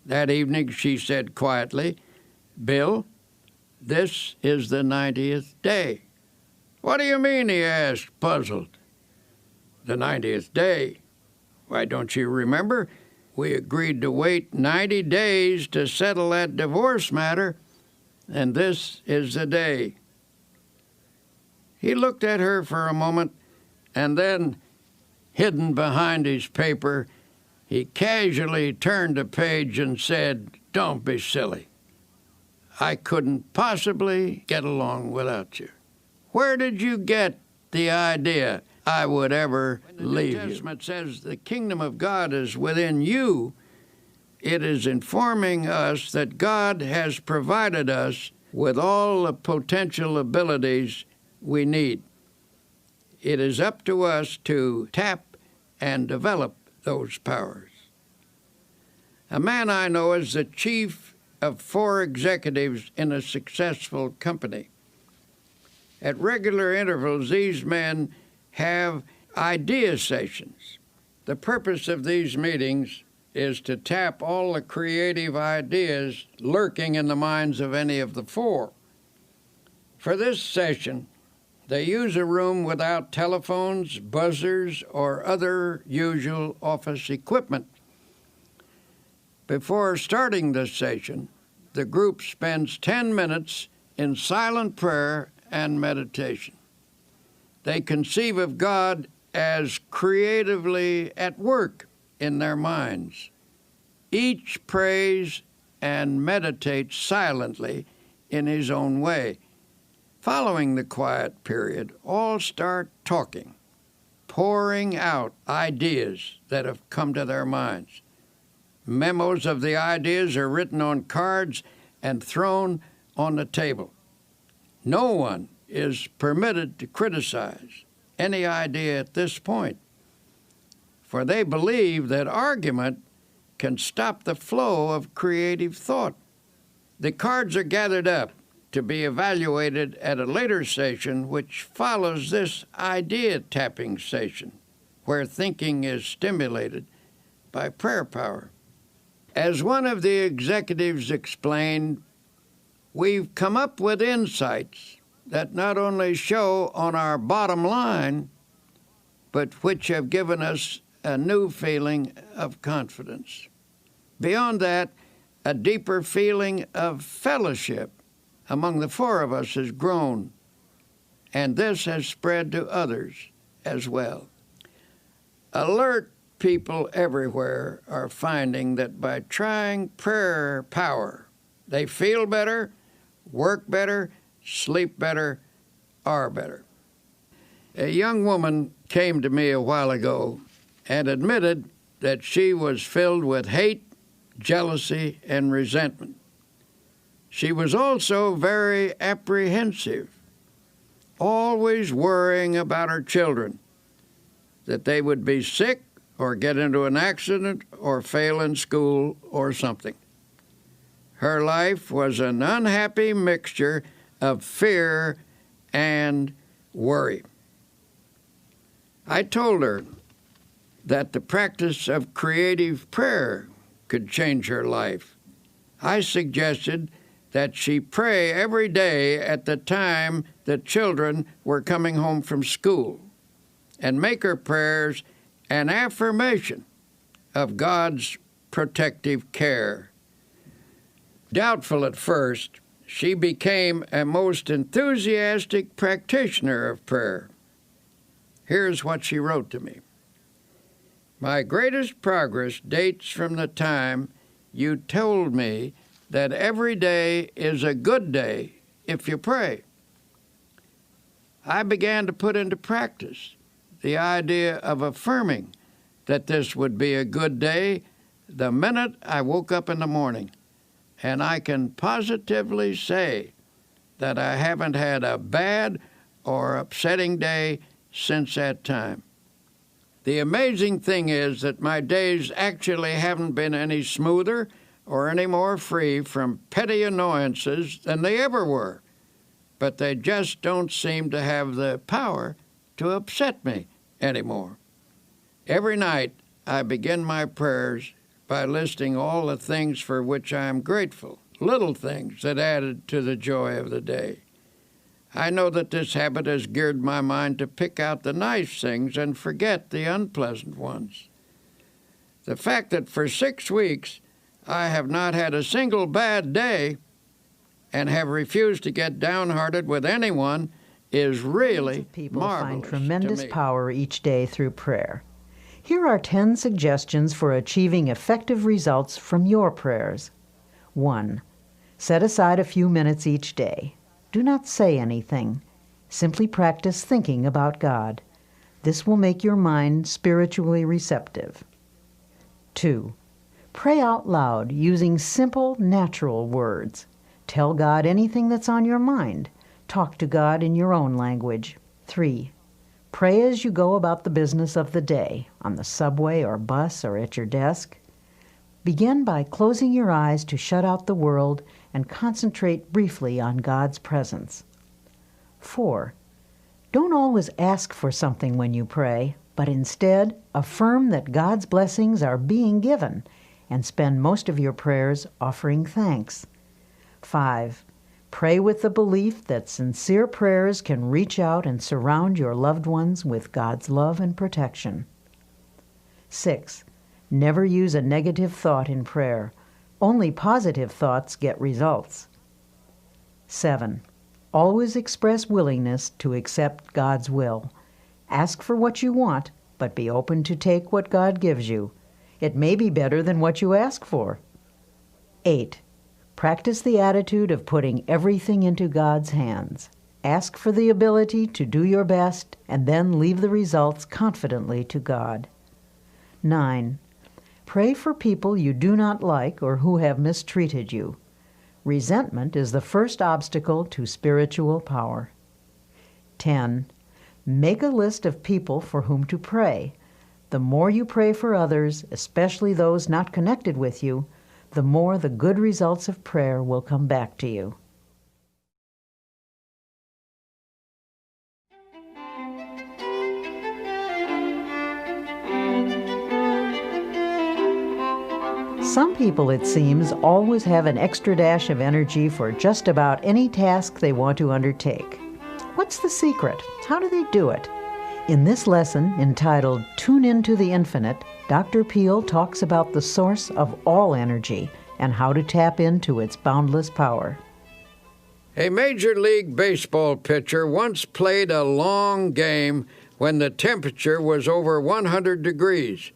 That evening she said quietly, "Bill, this is the 90th day." "What do you mean?" he asked, puzzled. "The 90th day. Why, don't you remember? We agreed to wait 90 days to settle that divorce matter, and this is the day." He looked at her for a moment, and then, hidden behind his paper, He casually turned a page and said, "Don't be silly. I couldn't possibly get along without you. Where did you get the idea I would ever leave you?" The New Testament says the kingdom of God is within you. It is informing us that God has provided us with all the potential abilities we need. It is up to us to tap and develop those powers. A man I know is the chief of 4 executives in a successful company. At regular intervals, these men have idea sessions. The purpose of these meetings is to tap all the creative ideas lurking in the minds of any of the 4. For this session, they use a room without telephones, buzzers, or other usual office equipment. Before starting this session, the group spends 10 minutes in silent prayer and meditation. They conceive of God as creatively at work in their minds. Each prays and meditates silently in his own way. Following the quiet period, all start talking, pouring out ideas that have come to their minds. Memos of the ideas are written on cards and thrown on the table. No one is permitted to criticize any idea at this point, for they believe that argument can stop the flow of creative thought. The cards are gathered up to be evaluated at a later session, which follows this idea-tapping session, where thinking is stimulated by prayer power. As one of the executives explained, we've come up with insights that not only show on our bottom line, but which have given us a new feeling of confidence. Beyond that, a deeper feeling of fellowship among the 4 of us has grown, and this has spread to others as well. Alert people everywhere are finding that by trying prayer power, they feel better, work better, sleep better, are better. A young woman came to me a while ago and admitted that she was filled with hate, jealousy, and resentment. She was also very apprehensive, always worrying about her children, that they would be sick or get into an accident or fail in school or something. Her life was an unhappy mixture of fear and worry. I told her that the practice of creative prayer could change her life. I suggested that she pray every day at the time the children were coming home from school and make her prayers an affirmation of God's protective care. Doubtful at first, she became a most enthusiastic practitioner of prayer. Here's what she wrote to me. My greatest progress dates from the time you told me that every day is a good day if you pray. I began to put into practice the idea of affirming that this would be a good day the minute I woke up in the morning, and I can positively say that I haven't had a bad or upsetting day since that time. The amazing thing is that my days actually haven't been any smoother or any more free from petty annoyances than they ever were, but they just don't seem to have the power to upset me anymore. Every night I begin my prayers by listing all the things for which I am grateful, little things that added to the joy of the day. I know that this habit has geared my mind to pick out the nice things and forget the unpleasant ones. The fact that for 6 weeks I have not had a single bad day and have refused to get downhearted with anyone is really people marvelous find tremendous to me. Power each day through prayer. Here are 10 suggestions for achieving effective results from your prayers. 1. Set aside a few minutes each day. Do not say anything. Simply practice thinking about God. This will make your mind spiritually receptive. 2. Pray out loud using simple, natural words. Tell God anything that's on your mind. Talk to God in your own language. 3. Pray as you go about the business of the day, on the subway or bus or at your desk. Begin by closing your eyes to shut out the world and concentrate briefly on God's presence. 4. Don't always ask for something when you pray, but instead affirm that God's blessings are being given and spend most of your prayers offering thanks. 5. Pray with the belief that sincere prayers can reach out and surround your loved ones with God's love and protection. 6. Never use a negative thought in prayer. Only positive thoughts get results. 7. Always express willingness to accept God's will. Ask for what you want, but be open to take what God gives you. It may be better than what you ask for. 8. Practice the attitude of putting everything into God's hands. Ask for the ability to do your best and then leave the results confidently to God. 9. Pray for people you do not like or who have mistreated you. Resentment is the first obstacle to spiritual power. 10. Make a list of people for whom to pray. The more you pray for others, especially those not connected with you, the more the good results of prayer will come back to you. Some people, it seems, always have an extra dash of energy for just about any task they want to undertake. What's the secret? How do they do it? In this lesson, entitled Tune Into the Infinite, Dr. Peale talks about the source of all energy and how to tap into its boundless power. A Major League Baseball pitcher once played a long game when the temperature was over 100 degrees.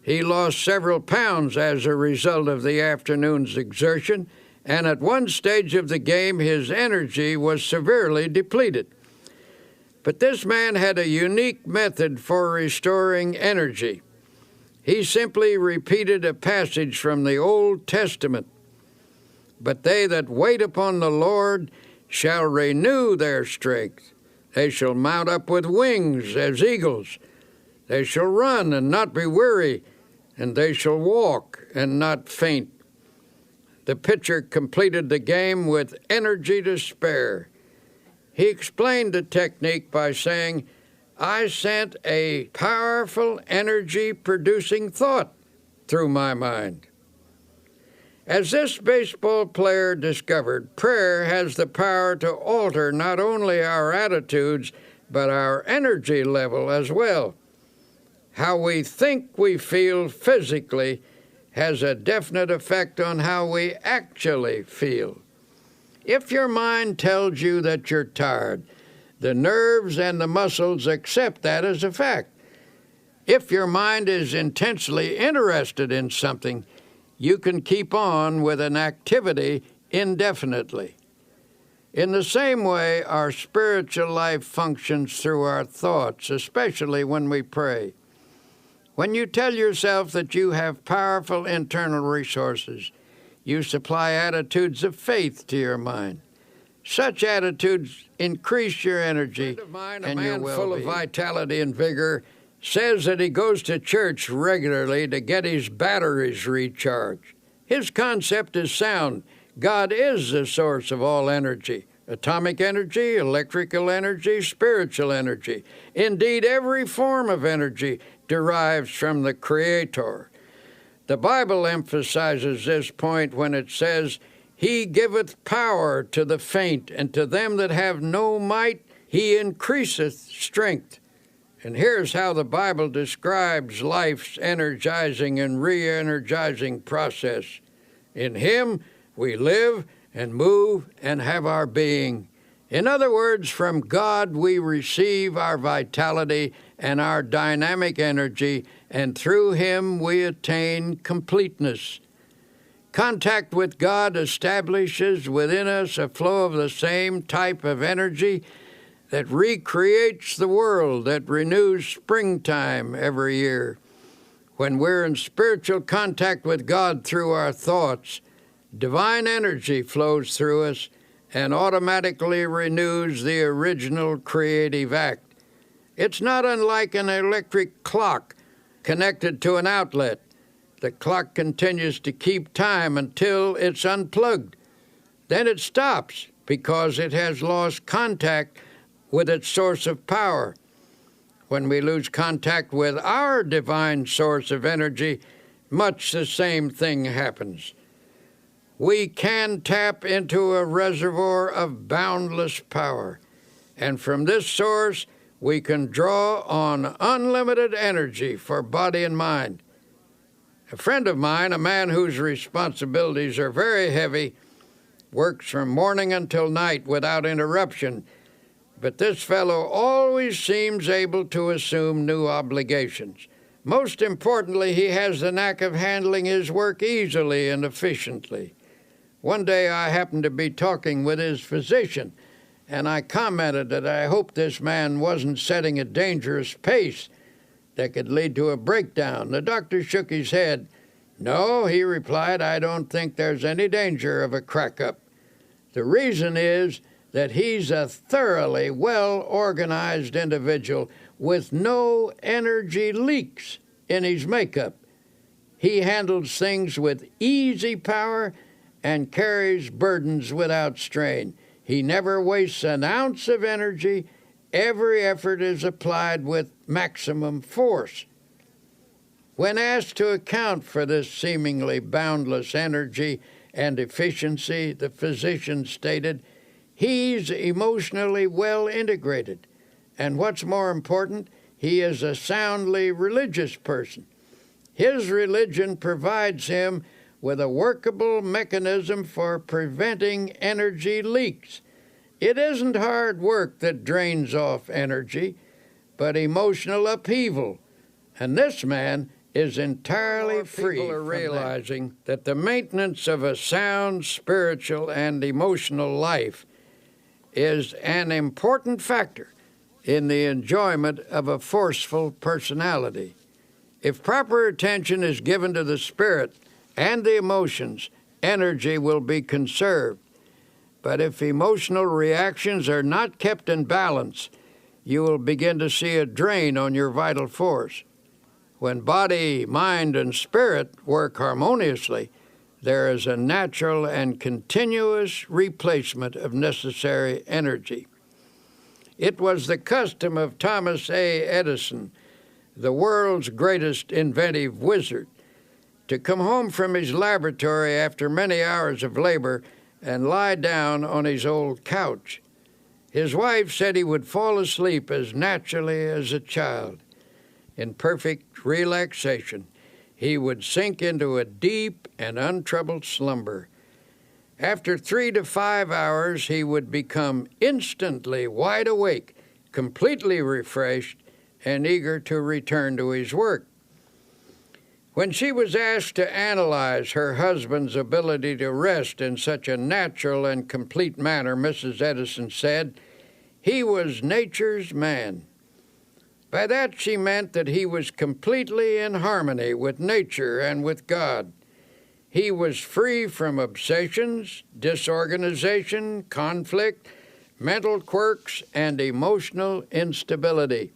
He lost several pounds as a result of the afternoon's exertion, and at one stage of the game his energy was severely depleted. But this man had a unique method for restoring energy. He simply repeated a passage from the Old Testament. But they that wait upon the Lord shall renew their strength. They shall mount up with wings as eagles. They shall run and not be weary, and they shall walk and not faint. The pitcher completed the game with energy to spare. He explained the technique by saying, I sent a powerful energy-producing thought through my mind. As this baseball player discovered, prayer has the power to alter not only our attitudes, but our energy level as well. How we think we feel physically has a definite effect on how we actually feel. If your mind tells you that you're tired, the nerves and the muscles accept that as a fact. If your mind is intensely interested in something, you can keep on with an activity indefinitely. In the same way, our spiritual life functions through our thoughts, especially when we pray. When you tell yourself that you have powerful internal resources, you supply attitudes of faith to your mind. Such attitudes increase your energy and your well-being. A man full of vitality and vigor says that he goes to church regularly to get his batteries recharged. His concept is sound. God is the source of all energy. Atomic energy, electrical energy, spiritual energy. Indeed, every form of energy derives from the Creator. The Bible emphasizes this point when it says, He giveth power to the faint, and to them that have no might He increaseth strength. And here's how the Bible describes life's energizing and re-energizing process. In Him we live and move and have our being, In other words, from God we receive our vitality and our dynamic energy, and through Him we attain completeness. Contact with God establishes within us a flow of the same type of energy that recreates the world, that renews springtime every year. When we're in spiritual contact with God through our thoughts, divine energy flows through us and automatically renews the original creative act. It's not unlike an electric clock connected to an outlet. The clock continues to keep time until it's unplugged. Then it stops because it has lost contact with its source of power. When we lose contact with our divine source of energy, much the same thing happens. We can tap into a reservoir of boundless power, and from this source we can draw on unlimited energy for body and mind. A friend of mine, a man whose responsibilities are very heavy, works from morning until night without interruption, but this fellow always seems able to assume new obligations. Most importantly, he has the knack of handling his work easily and efficiently. One day I happened to be talking with his physician, and I commented that I hoped this man wasn't setting a dangerous pace that could lead to a breakdown. The doctor shook his head. "No," he replied, "I don't think there's any danger of a crack-up. The reason is that he's a thoroughly well-organized individual with no energy leaks in his makeup. He handles things with easy power and carries burdens without strain. He never wastes an ounce of energy. Every effort is applied with maximum force." When asked to account for this seemingly boundless energy and efficiency, the physician stated, "He's emotionally well integrated, and what's more important, he is a soundly religious person. His religion provides him with a workable mechanism for preventing energy leaks. It isn't hard work that drains off energy, but emotional upheaval, and this man is entirely free. People are realizing that the maintenance of a sound spiritual and emotional life is an important factor in the enjoyment of a forceful personality. If proper attention is given to the spirit and the emotions, energy will be conserved. But if emotional reactions are not kept in balance, you will begin to see a drain on your vital force. When body, mind, and spirit work harmoniously, there is a natural and continuous replacement of necessary energy. It was the custom of Thomas A. Edison, the world's greatest inventive wizard, to come home from his laboratory after many hours of labor and lie down on his old couch. His wife said he would fall asleep as naturally as a child. In perfect relaxation, he would sink into a deep and untroubled slumber. After 3 to 5 hours, he would become instantly wide awake, completely refreshed, and eager to return to his work. When she was asked to analyze her husband's ability to rest in such a natural and complete manner, Mrs. Edison said, "He was nature's man." By that she meant that he was completely in harmony with nature and with God. He was free from obsessions, disorganization, conflict, mental quirks, and emotional instability.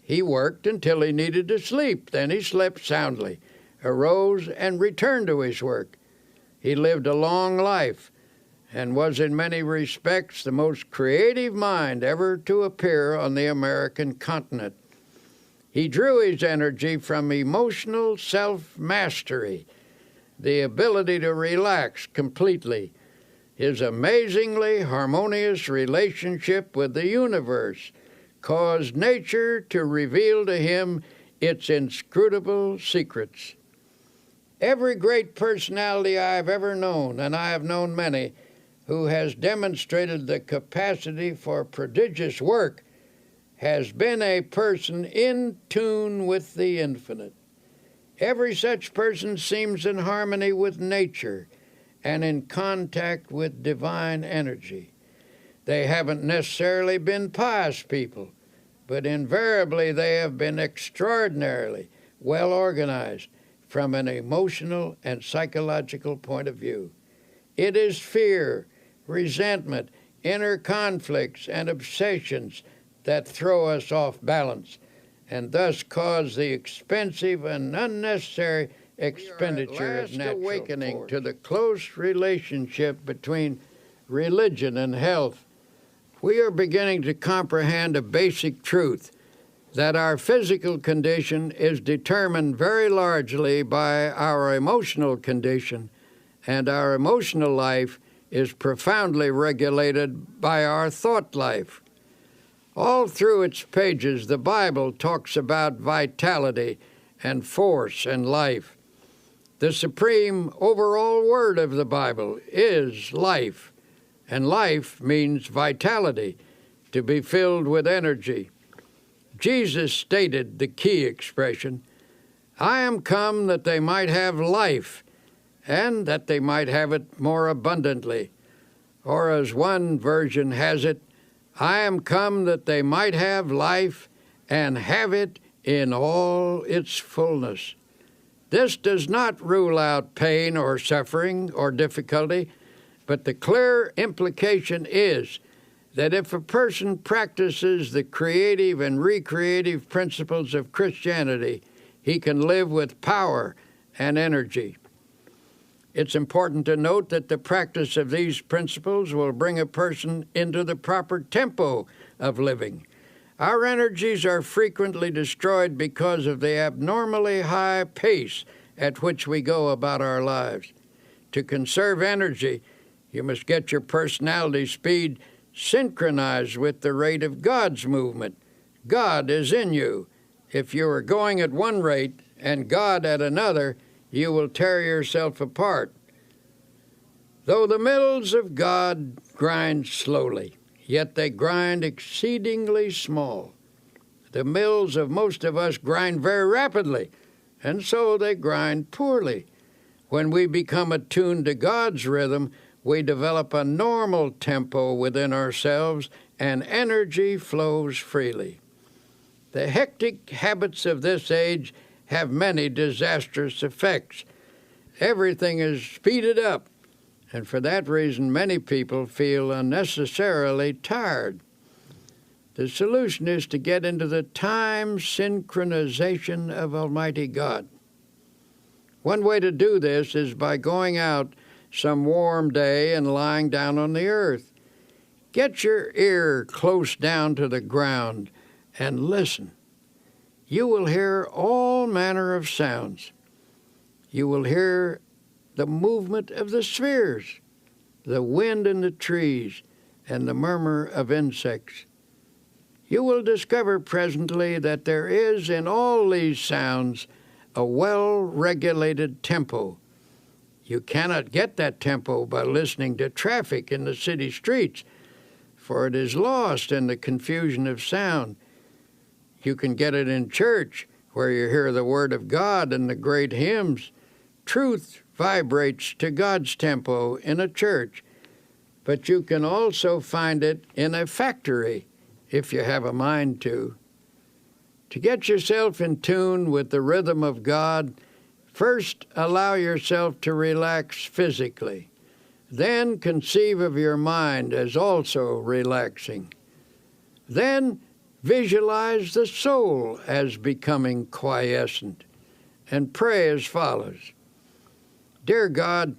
He worked until he needed to sleep. Then he slept soundly, arose, and returned to his work. He lived a long life and was in many respects the most creative mind ever to appear on the American continent. He drew his energy from emotional self-mastery, the ability to relax completely, his amazingly harmonious relationship with the universe, caused nature to reveal to him its inscrutable secrets. Every great personality I have ever known, and I have known many, who has demonstrated the capacity for prodigious work, has been a person in tune with the infinite. Every such person seems in harmony with nature and in contact with divine energy. They haven't necessarily been pious people, but invariably they have been extraordinarily well organized from an emotional and psychological point of view. It is fear, resentment, inner conflicts, and obsessions that throw us off balance and thus cause the expensive and unnecessary expenditure of natural awakening force. To the close relationship between religion and health, we are beginning to comprehend a basic truth, that our physical condition is determined very largely by our emotional condition, and our emotional life is profoundly regulated by our thought life. All through its pages, the Bible talks about vitality and force and life. The supreme overall word of the Bible is life, and life means vitality, to be filled with energy. Jesus stated the key expression, "I am come that they might have life, and that they might have it more abundantly." Or as one version has it, "I am come that they might have life and have it in all its fullness." This does not rule out pain or suffering or difficulty, but the clear implication is that if a person practices the creative and recreative principles of Christianity, he can live with power and energy. It's important to note that the practice of these principles will bring a person into the proper tempo of living. Our energies are frequently destroyed because of the abnormally high pace at which we go about our lives. To conserve energy, you must get your personality speed synchronized with the rate of God's movement. God is in you. If you are going at one rate and God at another, you will tear yourself apart. Though the mills of God grind slowly, yet they grind exceedingly small. The mills of most of us grind very rapidly, and so they grind poorly. When we become attuned to God's rhythm, we develop a normal tempo within ourselves, and energy flows freely. The hectic habits of this age have many disastrous effects. Everything is speeded up, and for that reason many people feel unnecessarily tired. The solution is to get into the time synchronization of Almighty God. One way to do this is by going out some warm day and lying down on the earth. Get your ear close down to the ground and listen. You will hear all manner of sounds. You will hear the movement of the spheres, the wind in the trees, and the murmur of insects. You will discover presently that there is in all these sounds a well-regulated tempo. You cannot get that tempo by listening to traffic in the city streets, for it is lost in the confusion of sound. You can get it in church, where you hear the Word of God and the great hymns. Truth vibrates to God's tempo in a church, but you can also find it in a factory, if you have a mind to. To get yourself in tune with the rhythm of God, first allow yourself to relax physically. Then conceive of your mind as also relaxing. Then visualize the soul as becoming quiescent, and pray as follows. Dear God,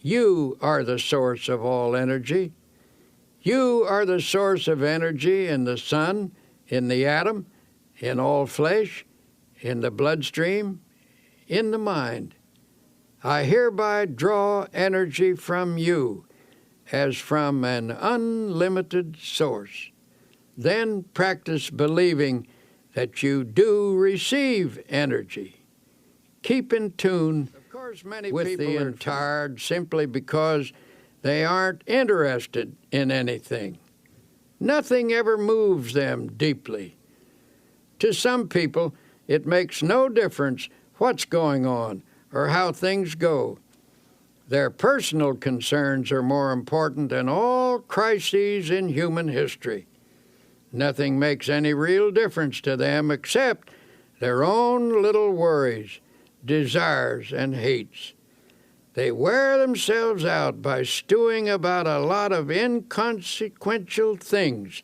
you are the source of all energy. You are the source of energy in the sun, in the atom, in all flesh, in the bloodstream, in the mind. I hereby draw energy from you as from an unlimited source. Then practice believing that you do receive energy. Keep in tune with the tired simply because They aren't interested in anything. Nothing ever moves them deeply. To some people, it makes no difference what's going on or how things go. Their personal concerns are more important than all crises in human history. Nothing makes any real difference to them except their own little worries, desires, and hates. They wear themselves out by stewing about a lot of inconsequential things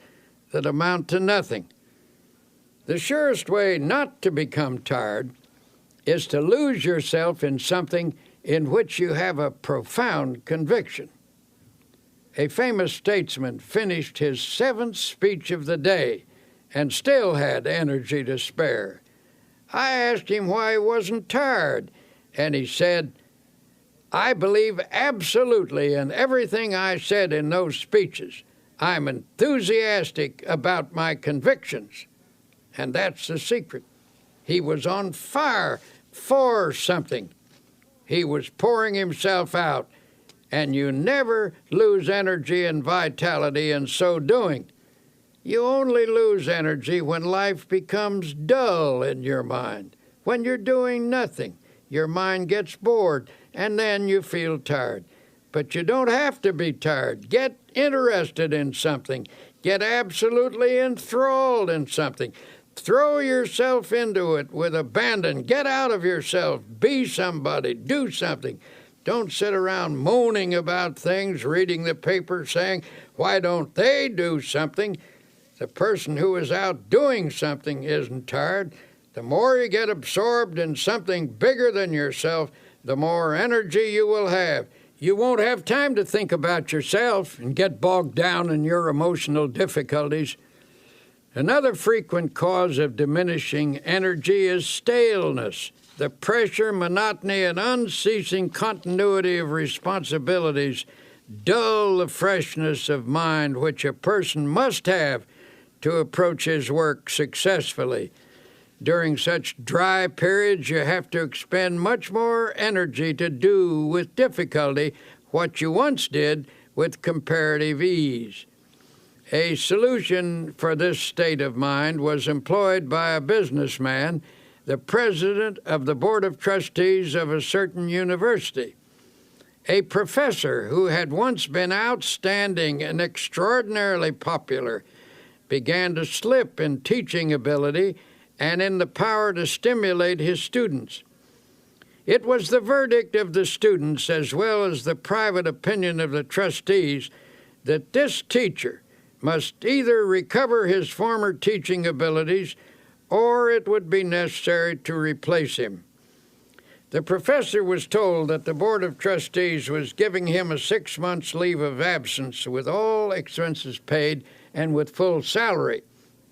that amount to nothing. The surest way not to become tired is to lose yourself in something in which you have a profound conviction. A famous statesman finished his 7th speech of the day and still had energy to spare. I asked him why he wasn't tired, and he said, "I believe absolutely in everything I said in those speeches. I'm enthusiastic about my convictions." And that's the secret. He was on fire for something. He was pouring himself out, and you never lose energy and vitality in so doing. You only lose energy when life becomes dull in your mind. When you're doing nothing, your mind gets bored, and then you feel tired. But you don't have to be tired. Get interested in something. Get absolutely enthralled in something. Throw yourself into it with abandon. Get out of yourself. Be somebody. Do something. Don't sit around moaning about things, reading the paper, saying, "Why don't they do something?" The person who is out doing something isn't tired. The more you get absorbed in something bigger than yourself, the more energy you will have. You won't have time to think about yourself and get bogged down in your emotional difficulties. Another frequent cause of diminishing energy is staleness. The pressure, monotony, and unceasing continuity of responsibilities dull the freshness of mind which a person must have to approach his work successfully. During such dry periods, you have to expend much more energy to do with difficulty what you once did with comparative ease. A solution for this state of mind was employed by a businessman, the president of the board of trustees of a certain university. A professor who had once been outstanding and extraordinarily popular began to slip in teaching ability and in the power to stimulate his students. It was the verdict of the students, as well as the private opinion of the trustees, that this teacher must either recover his former teaching abilities or it would be necessary to replace him. The professor was told that the Board of Trustees was giving him a 6 months leave of absence with all expenses paid and with full salary.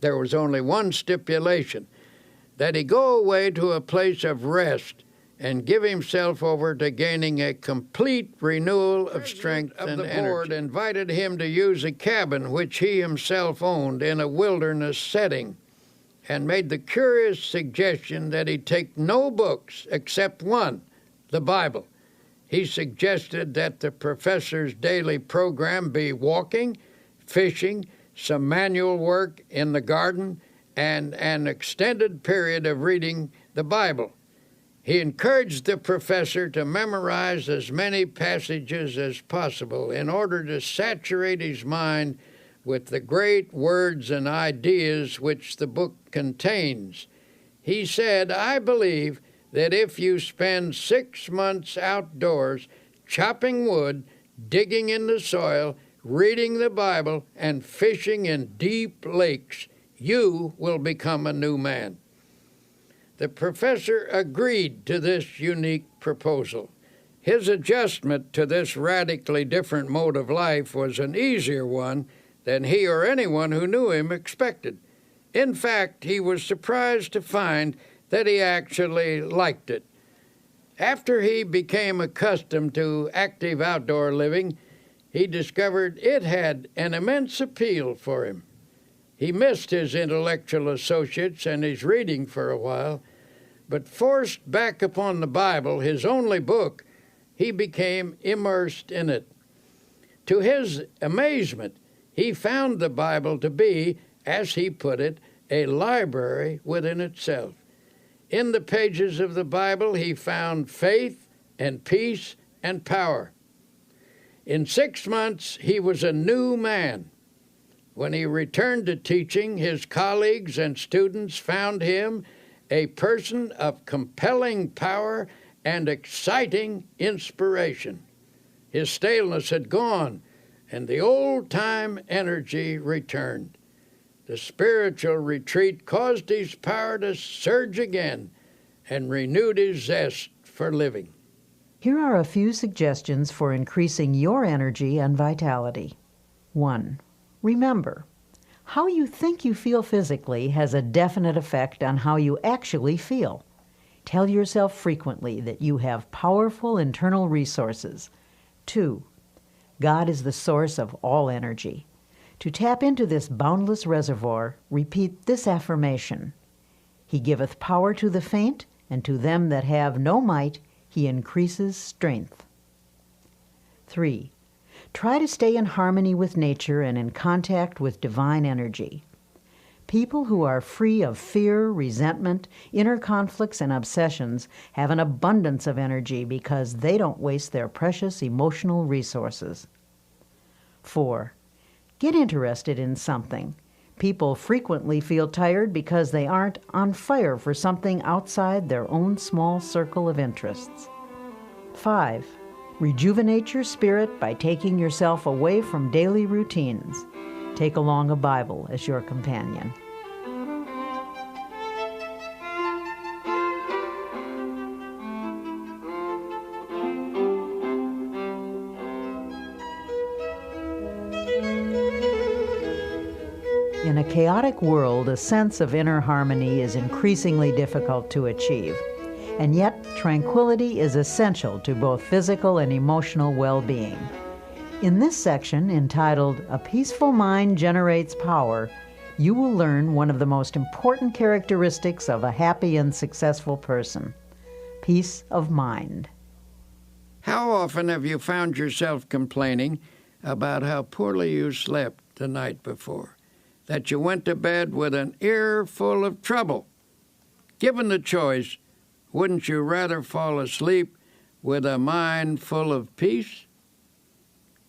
There was only one stipulation, that he go away to a place of rest and give himself over to gaining a complete renewal of strength and energy. The board invited him to use a cabin which he himself owned in a wilderness setting and made the curious suggestion that he take no books except one, the Bible. He suggested that the professor's daily program be walking, fishing, some manual work in the garden, and an extended period of reading the Bible. He encouraged the professor to memorize as many passages as possible in order to saturate his mind with the great words and ideas which the book contains. He said, "I believe that if you spend 6 months outdoors chopping wood, digging in the soil, reading the Bible, and fishing in deep lakes, you will become a new man." The professor agreed to this unique proposal. His adjustment to this radically different mode of life was an easier one than he or anyone who knew him expected. In fact, he was surprised to find that he actually liked it. After he became accustomed to active outdoor living, he discovered it had an immense appeal for him. He missed his intellectual associates and his reading for a while, but forced back upon the Bible, his only book, he became immersed in it. To his amazement, he found the Bible to be, as he put it, a library within itself. In the pages of the Bible, he found faith and peace and power. In 6 months, he was a new man. When he returned to teaching, his colleagues and students found him a person of compelling power and exciting inspiration. His staleness had gone, and the old-time energy returned. The spiritual retreat caused his power to surge again and renewed his zest for living. Here are a few suggestions for increasing your energy and vitality. 1. Remember, how you think you feel physically has a definite effect on how you actually feel. Tell yourself frequently that you have powerful internal resources. 2. God is the source of all energy. To tap into this boundless reservoir, repeat this affirmation: He giveth power to the faint, and to them that have no might, He increases strength. 3. Try to stay in harmony with nature and in contact with divine energy. People who are free of fear, resentment, inner conflicts, and obsessions have an abundance of energy because they don't waste their precious emotional resources. 4. Get interested in something. People frequently feel tired because they aren't on fire for something outside their own small circle of interests. 5. Rejuvenate your spirit by taking yourself away from daily routines. Take along a Bible as your companion. In a chaotic world, a sense of inner harmony is increasingly difficult to achieve. And yet, tranquility is essential to both physical and emotional well-being. In this section, entitled "A Peaceful Mind Generates Power," you will learn one of the most important characteristics of a happy and successful person: peace of mind. How often have you found yourself complaining about how poorly you slept the night before, that you went to bed with an ear full of trouble? Given the choice, wouldn't you rather fall asleep with a mind full of peace?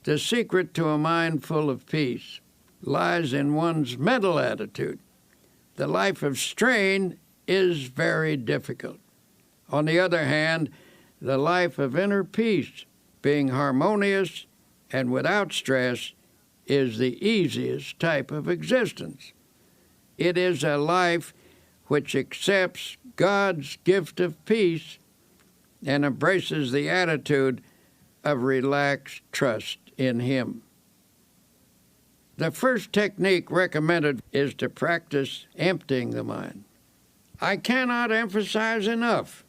The secret to a mind full of peace lies in one's mental attitude. The life of strain is very difficult. On the other hand, the life of inner peace, being harmonious and without stress, is the easiest type of existence. It is a life which accepts God's gift of peace and embraces the attitude of relaxed trust in Him. The first technique recommended is to practice emptying the mind. I cannot emphasize enough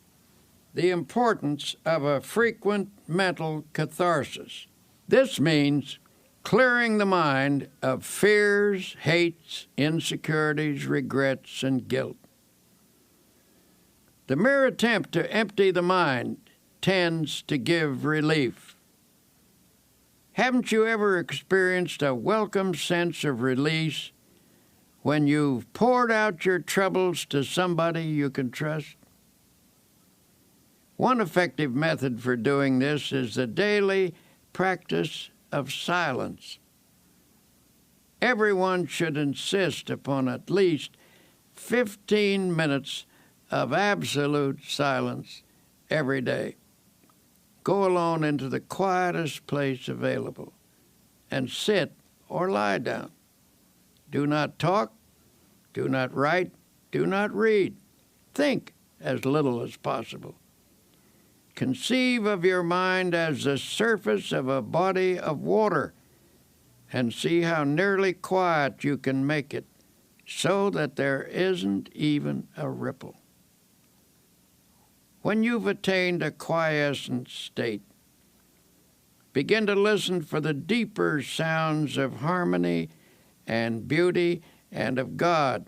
the importance of a frequent mental catharsis. This means clearing the mind of fears, hates, insecurities, regrets, and guilt. The mere attempt to empty the mind tends to give relief. Haven't you ever experienced a welcome sense of release when you've poured out your troubles to somebody you can trust? One effective method for doing this is the daily practice of silence. Everyone should insist upon at least 15 minutes of absolute silence every day. Go alone into the quietest place available and sit or lie down. Do not talk, do not write, do not read. Think as little as possible. Conceive of your mind as the surface of a body of water and see how nearly quiet you can make it so that there isn't even a ripple. When you've attained a quiescent state, begin to listen for the deeper sounds of harmony and beauty and of God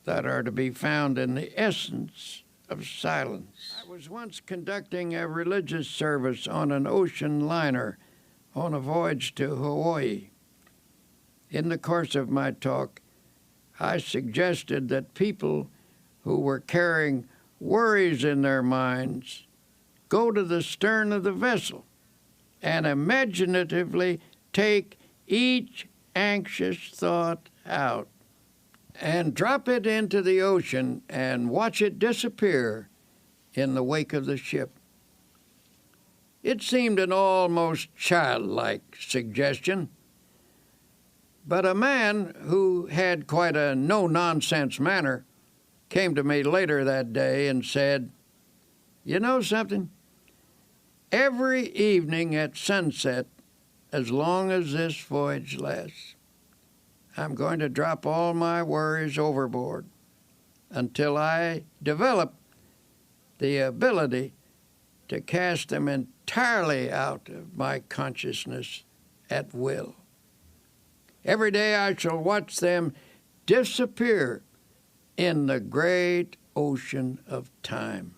that are to be found in the essence of silence. I was once conducting a religious service on an ocean liner on a voyage to Hawaii. In the course of my talk, I suggested that people who were carrying worries in their minds go to the stern of the vessel and imaginatively take each anxious thought out and drop it into the ocean and watch it disappear in the wake of the ship. It seemed an almost childlike suggestion, but a man who had quite a no-nonsense manner came to me later that day and said, "You know something? Every evening at sunset, as long as this voyage lasts, I'm going to drop all my worries overboard until I develop the ability to cast them entirely out of my consciousness at will. Every day I shall watch them disappear in the great ocean of time."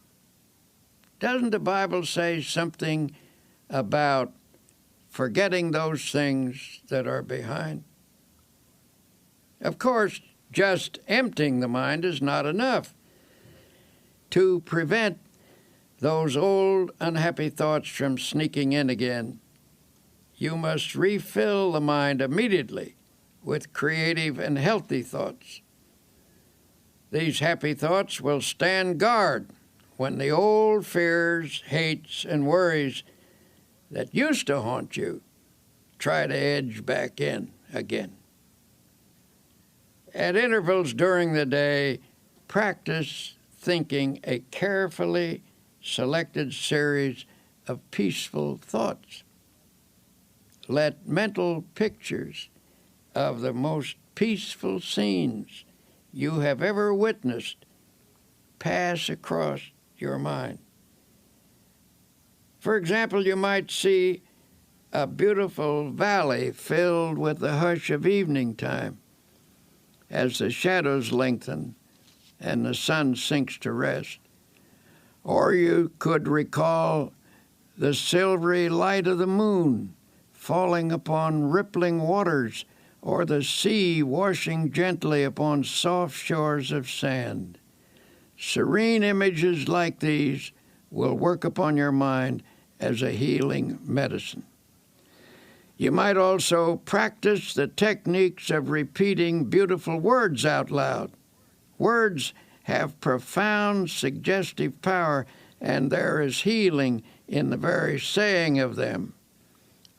Doesn't the Bible say something about forgetting those things that are behind? Of course, just emptying the mind is not enough. To prevent those old unhappy thoughts from sneaking in again, you must refill the mind immediately with creative and healthy thoughts. These happy thoughts will stand guard when the old fears, hates, and worries that used to haunt you try to edge back in again. At intervals during the day, practice thinking a carefully selected series of peaceful thoughts. Let mental pictures of the most peaceful scenes you have ever witnessed pass across your mind. For example, you might see a beautiful valley filled with the hush of evening time as the shadows lengthen and the sun sinks to rest. Or you could recall the silvery light of the moon falling upon rippling waters, or the sea washing gently upon soft shores of sand. Serene images like these will work upon your mind as a healing medicine. You might also practice the techniques of repeating beautiful words out loud. Words have profound suggestive power, and there is healing in the very saying of them.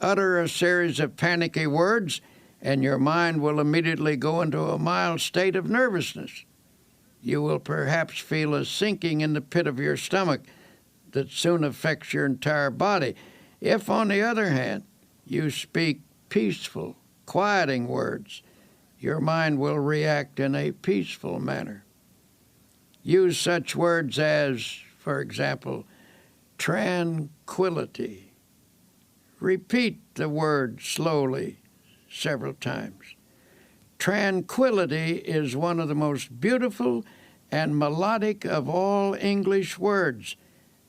Utter a series of panicky words, and your mind will immediately go into a mild state of nervousness. You will perhaps feel a sinking in the pit of your stomach that soon affects your entire body. If, on the other hand, you speak peaceful, quieting words, your mind will react in a peaceful manner. Use such words as, for example, tranquility. Repeat the word slowly several times. Tranquility is one of the most beautiful and melodic of all English words,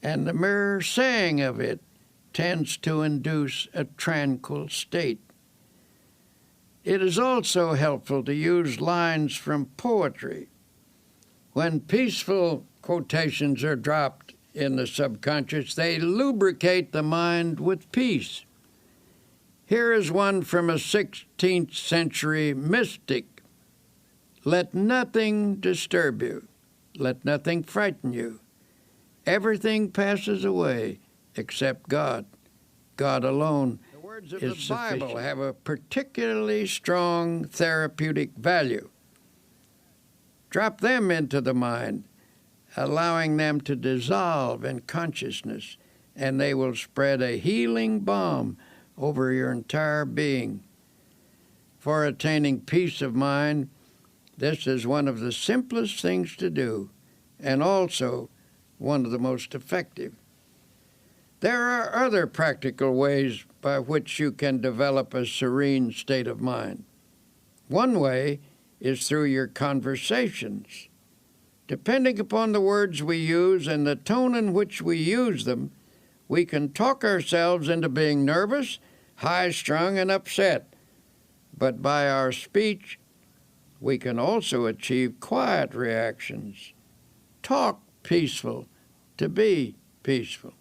and the mere saying of it tends to induce a tranquil state. It is also helpful to use lines from poetry. When peaceful quotations are dropped in the subconscious, they lubricate the mind with peace. Here is one from a 16th century mystic. "Let nothing disturb you. Let nothing frighten you. Everything passes away except God. God alone is sufficient." The words of the Bible have a particularly strong therapeutic value. Drop them into the mind, allowing them to dissolve in consciousness, and they will spread a healing balm over your entire being. For attaining peace of mind, this is one of the simplest things to do, and also one of the most effective. There are other practical ways by which you can develop a serene state of mind. One way is through your conversations. Depending upon the words we use and the tone in which we use them, we can talk ourselves into being nervous high-strung and upset. But by our speech, we can also achieve quiet reactions. Talk peaceful to be peaceful.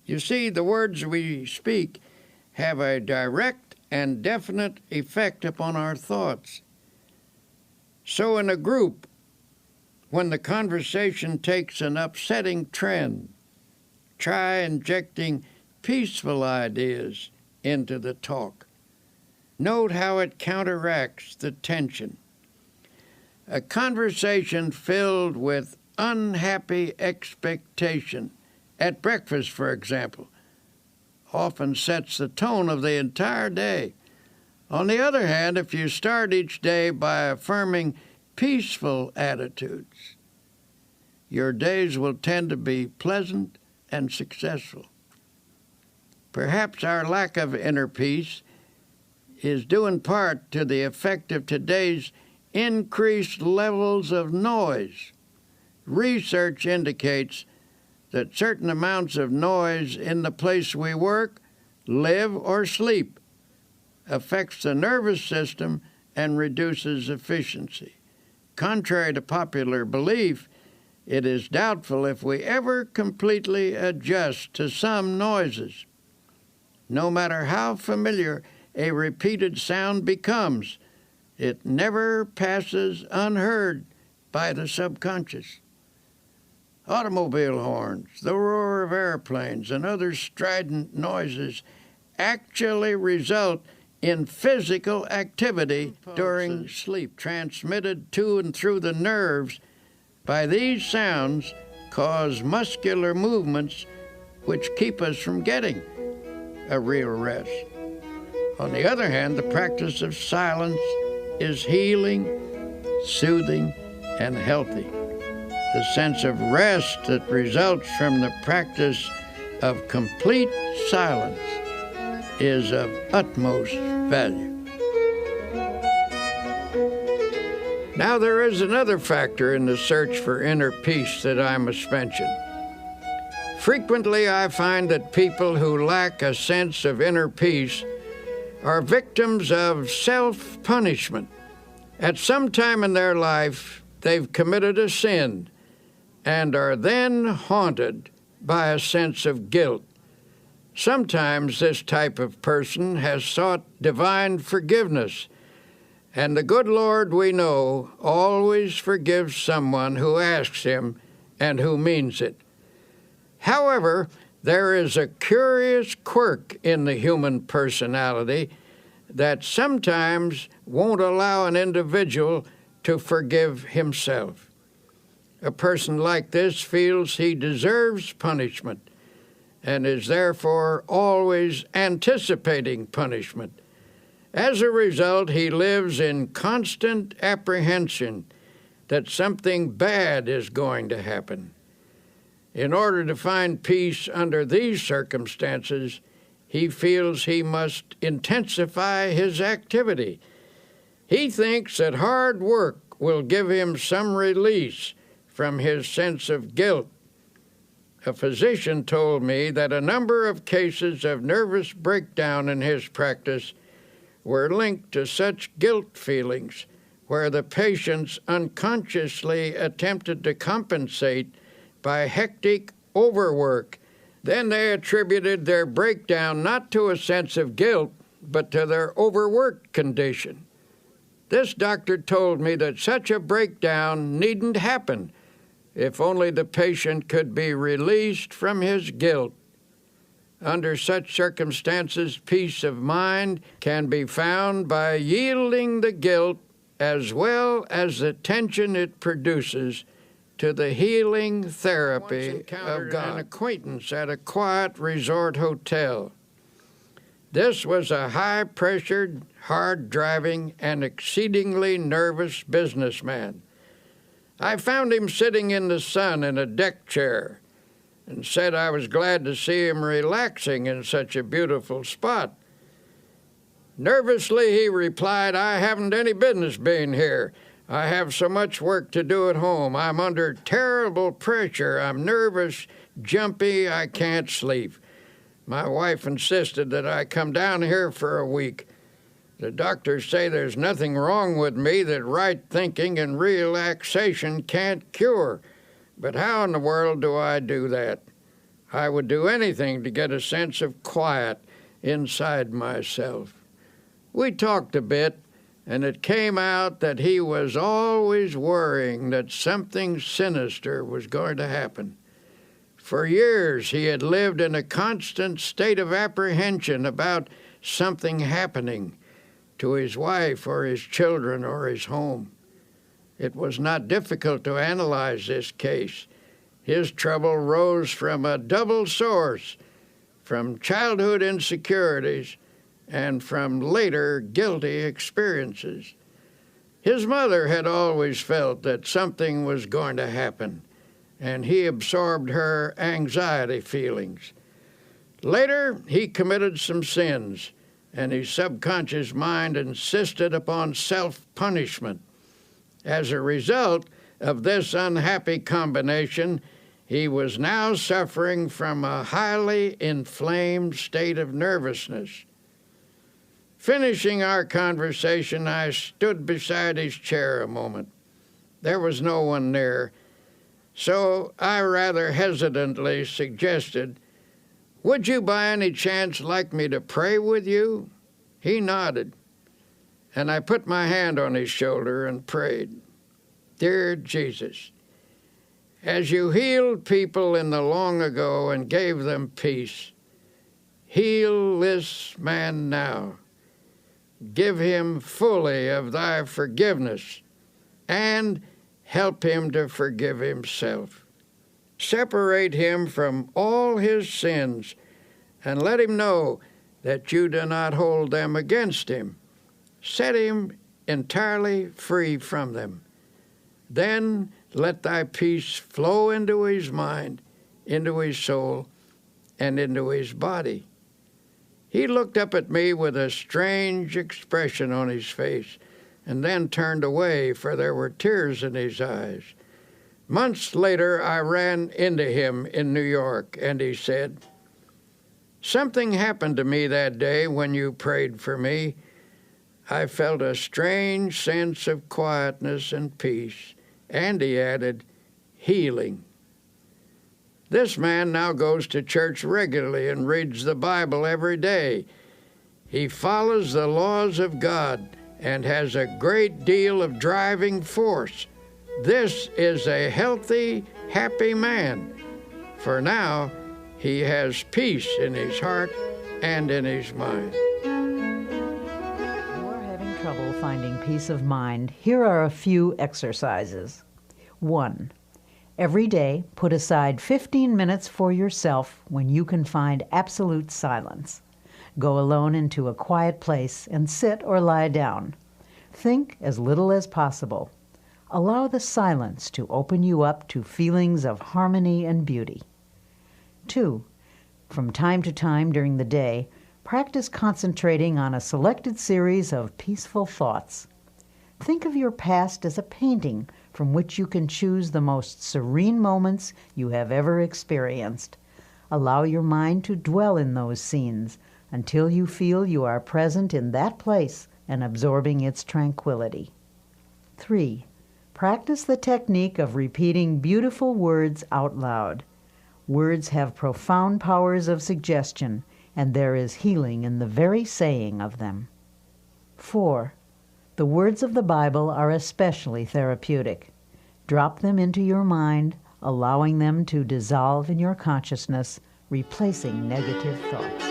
You see, the words we speak have a direct and definite effect upon our thoughts. So in a group, when the conversation takes an upsetting trend, try injecting peaceful ideas into the talk. Note how it counteracts the tension. A conversation filled with unhappy expectation, at breakfast, for example, often sets the tone of the entire day. On the other hand, if you start each day by affirming peaceful attitudes, your days will tend to be pleasant and successful. Perhaps our lack of inner peace is due in part to the effect of today's increased levels of noise. Research indicates that certain amounts of noise in the place we work, live, or sleep affects the nervous system and reduces efficiency. Contrary to popular belief, it is doubtful if we ever completely adjust to some noises. No matter how familiar a repeated sound becomes, it never passes unheard by the subconscious. Automobile horns, the roar of airplanes, and other strident noises actually result in physical activity during sleep, transmitted to and through the nerves by these sounds, cause muscular movements which keep us from getting a real rest. On the other hand, the practice of silence is healing, soothing, and healthy. The sense of rest that results from the practice of complete silence is of utmost value. Now, there is another factor in the search for inner peace that I must mention. Frequently, I find that people who lack a sense of inner peace are victims of self-punishment. At some time in their life, they've committed a sin and are then haunted by a sense of guilt. Sometimes this type of person has sought divine forgiveness, and the good Lord, we know, always forgives someone who asks him and who means it. However, there is a curious quirk in the human personality that sometimes won't allow an individual to forgive himself. A person like this feels he deserves punishment and is therefore always anticipating punishment. As a result, he lives in constant apprehension that something bad is going to happen. In order to find peace under these circumstances, he feels he must intensify his activity. He thinks that hard work will give him some release from his sense of guilt. A physician told me that a number of cases of nervous breakdown in his practice were linked to such guilt feelings, where the patients unconsciously attempted to compensate by hectic overwork. Then they attributed their breakdown not to a sense of guilt, but to their overworked condition. This doctor told me that such a breakdown needn't happen if only the patient could be released from his guilt. Under such circumstances, peace of mind can be found by yielding the guilt as well as the tension it produces to the healing therapy of God. An acquaintance at a quiet resort hotel. This was a high-pressured, hard-driving, and exceedingly nervous businessman. I found him sitting in the sun in a deck chair and said I was glad to see him relaxing in such a beautiful spot. Nervously, he replied, "I haven't any business being here. I have so much work to do at home. I'm under terrible pressure. I'm nervous, jumpy, I can't sleep. My wife insisted that I come down here for a week. The doctors say there's nothing wrong with me that right thinking and relaxation can't cure. But how in the world do I do that? I would do anything to get a sense of quiet inside myself. We talked a bit, and it came out that he was always worrying that something sinister was going to happen. For years, he had lived in a constant state of apprehension about something happening to his wife or his children or his home. It was not difficult to analyze this case. His trouble rose from a double source, from childhood insecurities and from later guilty experiences. His mother had always felt that something was going to happen, and he absorbed her anxiety feelings. Later, he committed some sins, and his subconscious mind insisted upon self-punishment. As a result of this unhappy combination, he was now suffering from a highly inflamed state of nervousness. Finishing our conversation, I stood beside his chair a moment. There was no one near, so I rather hesitantly suggested, "Would you by any chance like me to pray with you?" He nodded, and I put my hand on his shoulder and prayed. Dear Jesus, as you healed people in the long ago and gave them peace, heal this man now. Give him fully of thy forgiveness, and help him to forgive himself. Separate him from all his sins, and let him know that you do not hold them against him. Set him entirely free from them. Then let thy peace flow into his mind, into his soul, and into his body. He looked up at me with a strange expression on his face, and then turned away, for there were tears in his eyes. Months later, I ran into him in New York, and he said, "Something happened to me that day when you prayed for me. I felt a strange sense of quietness and peace," and he added, "healing." This man now goes to church regularly and reads the Bible every day. He follows the laws of God and has a great deal of driving force. This is a healthy, happy man, for now he has peace in his heart and in his mind. If you're having trouble finding peace of mind, here are a few exercises. 1. Every day, put aside 15 minutes for yourself when you can find absolute silence. Go alone into a quiet place and sit or lie down. Think as little as possible. Allow the silence to open you up to feelings of harmony and beauty. 2. From time to time during the day, practice concentrating on a selected series of peaceful thoughts. Think of your past as a painting from which you can choose the most serene moments you have ever experienced. Allow your mind to dwell in those scenes until you feel you are present in that place and absorbing its tranquility. 3. Practice the technique of repeating beautiful words out loud. Words have profound powers of suggestion, and there is healing in the very saying of them. 4. The words of the Bible are especially therapeutic. Drop them into your mind, allowing them to dissolve in your consciousness, replacing negative thoughts.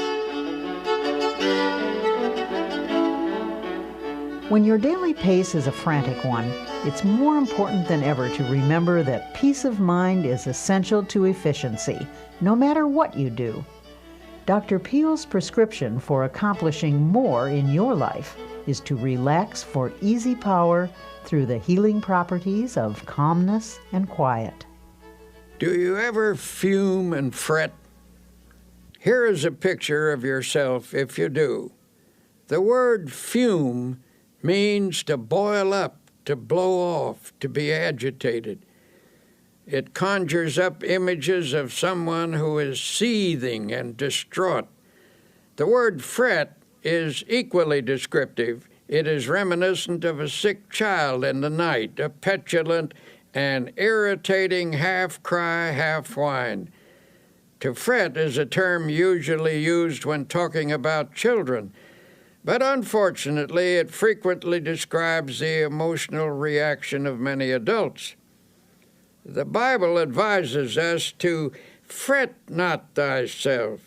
When your daily pace is a frantic one, it's more important than ever to remember that peace of mind is essential to efficiency, no matter what you do. Dr. Peale's prescription for accomplishing more in your life is to relax for easy power through the healing properties of calmness and quiet. Do you ever fume and fret? Here is a picture of yourself if you do. The word fume means to boil up, to blow off, to be agitated. It conjures up images of someone who is seething and distraught. The word fret is equally descriptive. It is reminiscent of a sick child in the night, a petulant and irritating half-cry, half-whine. To fret is a term usually used when talking about children, but unfortunately it frequently describes the emotional reaction of many adults. The Bible advises us to fret not thyself.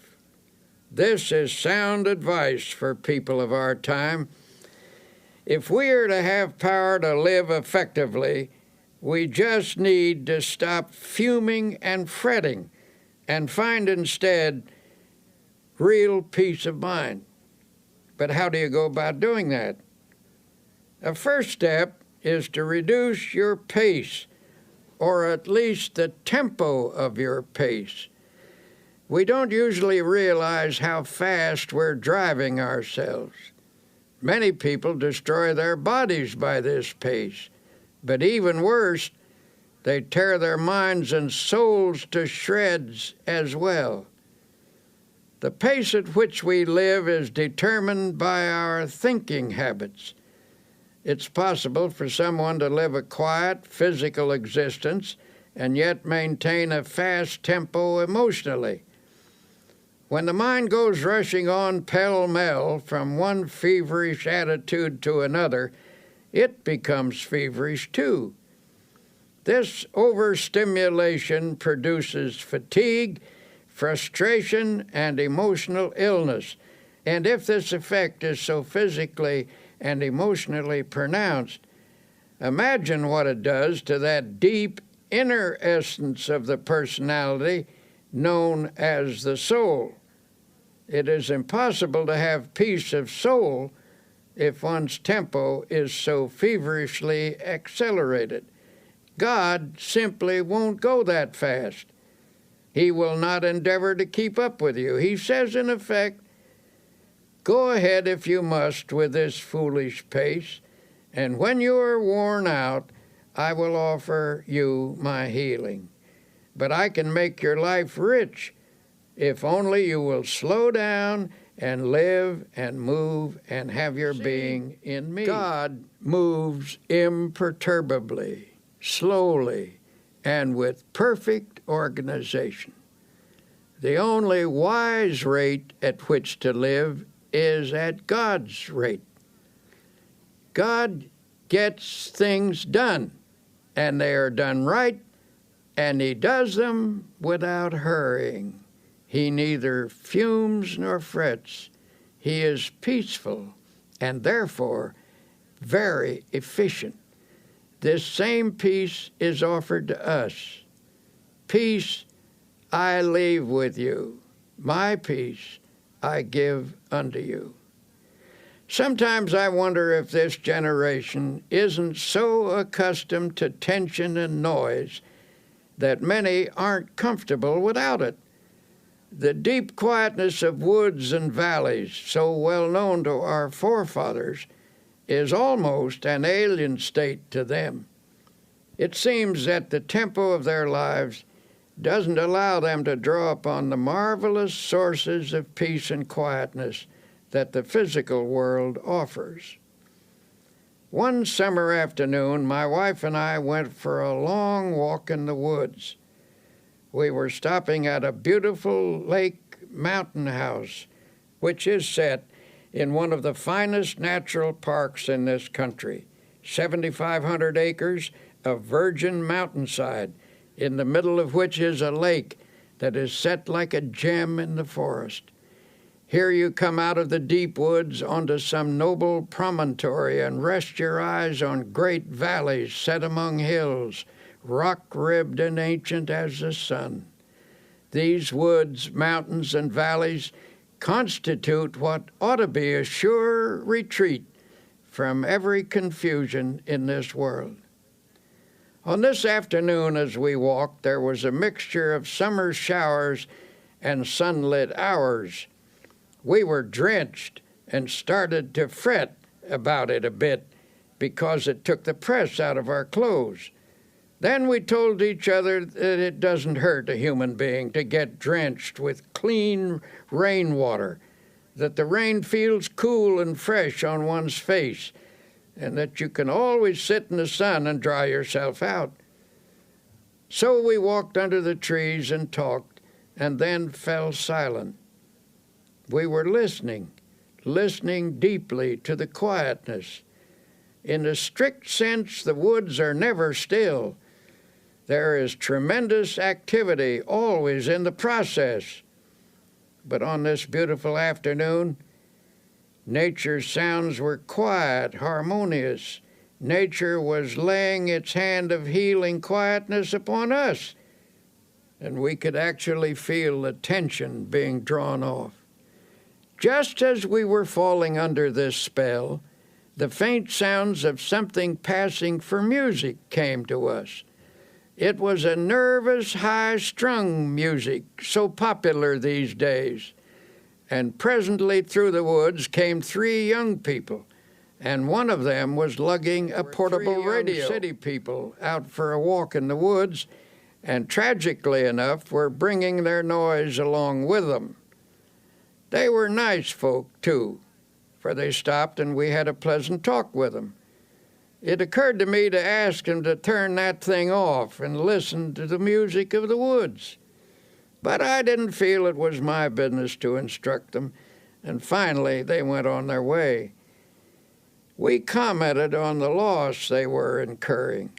This is sound advice for people of our time. If we are to have power to live effectively, we just need to stop fuming and fretting and find instead real peace of mind. But how do you go about doing that? A first step is to reduce your pace, or at least the tempo of your pace. We don't usually realize how fast we're driving ourselves. Many people destroy their bodies by this pace, but even worse, they tear their minds and souls to shreds as well. The pace at which we live is determined by our thinking habits. It's possible for someone to live a quiet, physical existence and yet maintain a fast tempo emotionally. When the mind goes rushing on pell-mell from one feverish attitude to another, it becomes feverish too. This overstimulation produces fatigue, frustration, and emotional illness. And if this effect is so physically and emotionally pronounced, imagine what it does to that deep inner essence of the personality known as the soul. It is impossible to have peace of soul if one's tempo is so feverishly accelerated. God simply won't go that fast. He will not endeavor to keep up with you. He says, in effect, go ahead if you must with this foolish pace, and when you are worn out, I will offer you my healing. But I can make your life rich if only you will slow down and live and move and have your being in me. God moves imperturbably, slowly, and with perfect organization. The only wise rate at which to live is at God's rate. God gets things done, and they are done right, and He does them without hurrying. He neither fumes nor frets. He is peaceful and therefore very efficient. This same peace is offered to us. Peace I leave with you. My peace I give unto you. Sometimes I wonder if this generation isn't so accustomed to tension and noise that many aren't comfortable without it. The deep quietness of woods and valleys, so well known to our forefathers, is almost an alien state to them. It seems that the tempo of their lives doesn't allow them to draw upon the marvelous sources of peace and quietness that the physical world offers. One summer afternoon, my wife and I went for a long walk in the woods. We were stopping at a beautiful lake mountain house, which is set in one of the finest natural parks in this country, 7,500 acres of virgin mountainside, in the middle of which is a lake that is set like a gem in the forest. Here you come out of the deep woods onto some noble promontory and rest your eyes on great valleys set among hills, rock-ribbed and ancient as the sun. These woods, mountains, and valleys constitute what ought to be a sure retreat from every confusion in this world. On this afternoon as we walked, there was a mixture of summer showers and sunlit hours. We were drenched and started to fret about it a bit because it took the press out of our clothes. Then we told each other that it doesn't hurt a human being to get drenched with clean rainwater, that the rain feels cool and fresh on one's face, and that you can always sit in the sun and dry yourself out. So we walked under the trees and talked, and then fell silent. We were listening deeply to the quietness. In the strict sense, the woods are never still. There is tremendous activity always in the process. But on this beautiful afternoon, nature's sounds were quiet, harmonious. Nature was laying its hand of healing quietness upon us, and we could actually feel the tension being drawn off. Just as we were falling under this spell, the faint sounds of something passing for music came to us. It was a nervous, high-strung music, so popular these days. And presently through the woods came 3 young people, and one of them was lugging a portable radio. City people out for a walk in the woods, and tragically enough were bringing their noise along with them. They were nice folk, too, for they stopped and we had a pleasant talk with them. It occurred to me to ask them to turn that thing off and listen to the music of the woods. But I didn't feel it was my business to instruct them, and finally they went on their way. We commented on the loss they were incurring,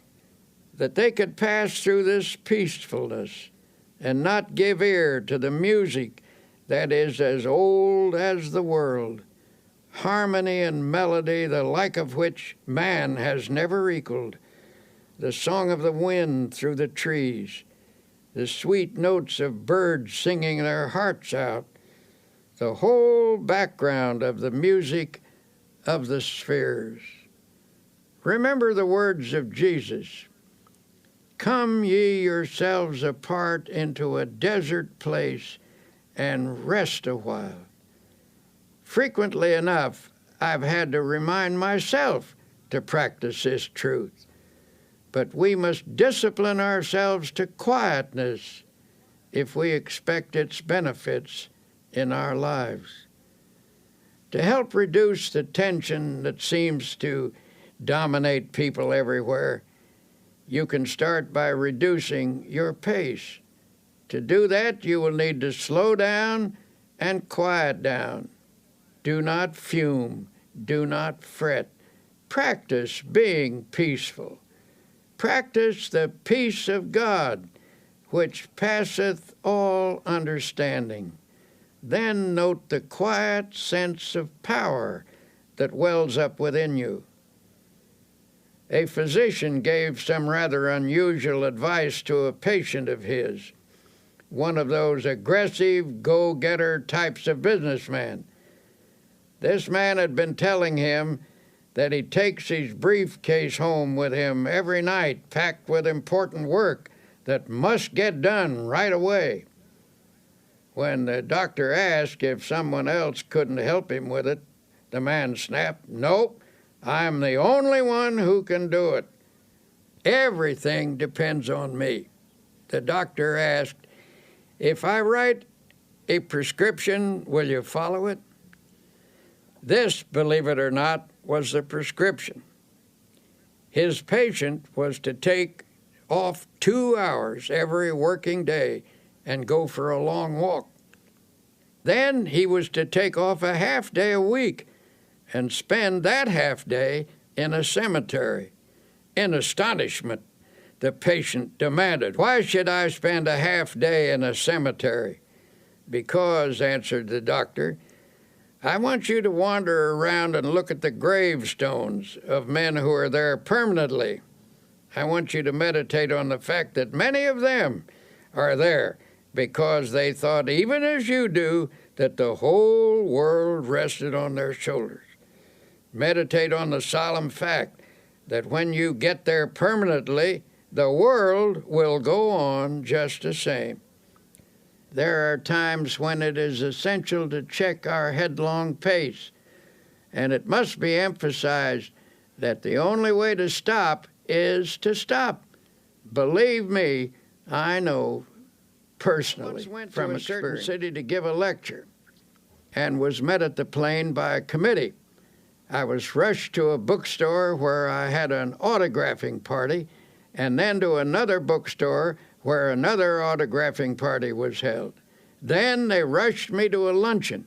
that they could pass through this peacefulness and not give ear to the music that is as old as the world, harmony and melody the like of which man has never equaled, the song of the wind through the trees, the sweet notes of birds singing their hearts out, the whole background of the music of the spheres. Remember the words of Jesus, "Come ye yourselves apart into a desert place and rest a while." Frequently enough, I've had to remind myself to practice this truth. But we must discipline ourselves to quietness if we expect its benefits in our lives. To help reduce the tension that seems to dominate people everywhere, you can start by reducing your pace. To do that, you will need to slow down and quiet down. Do not fume. Do not fret. Practice being peaceful. Practice the peace of God, which passeth all understanding. Then note the quiet sense of power that wells up within you. A physician gave some rather unusual advice to a patient of his, one of those aggressive, go-getter types of businessman. This man had been telling him that he takes his briefcase home with him every night, packed with important work that must get done right away. When the doctor asked if someone else couldn't help him with it, the man snapped, "Nope, I'm the only one who can do it. Everything depends on me." The doctor asked, "If I write a prescription, will you follow it?" This, believe it or not, was the prescription. His patient was to take off 2 hours every working day and go for a long walk. Then he was to take off a half day a week and spend that half day in a cemetery. In astonishment, the patient demanded, "Why should I spend a half day in a cemetery?" "Because," answered the doctor, "I want you to wander around and look at the gravestones of men who are there permanently. I want you to meditate on the fact that many of them are there because they thought, even as you do, that the whole world rested on their shoulders. Meditate on the solemn fact that when you get there permanently, the world will go on just the same. There are times when it is essential to check our headlong pace, and it must be emphasized that the only way to stop is to stop. Believe me, I know personally from a certain city to give a lecture and was met at the plane by a committee. I was rushed to a bookstore where I had an autographing party, and then to another bookstore where another autographing party was held. Then they rushed me to a luncheon.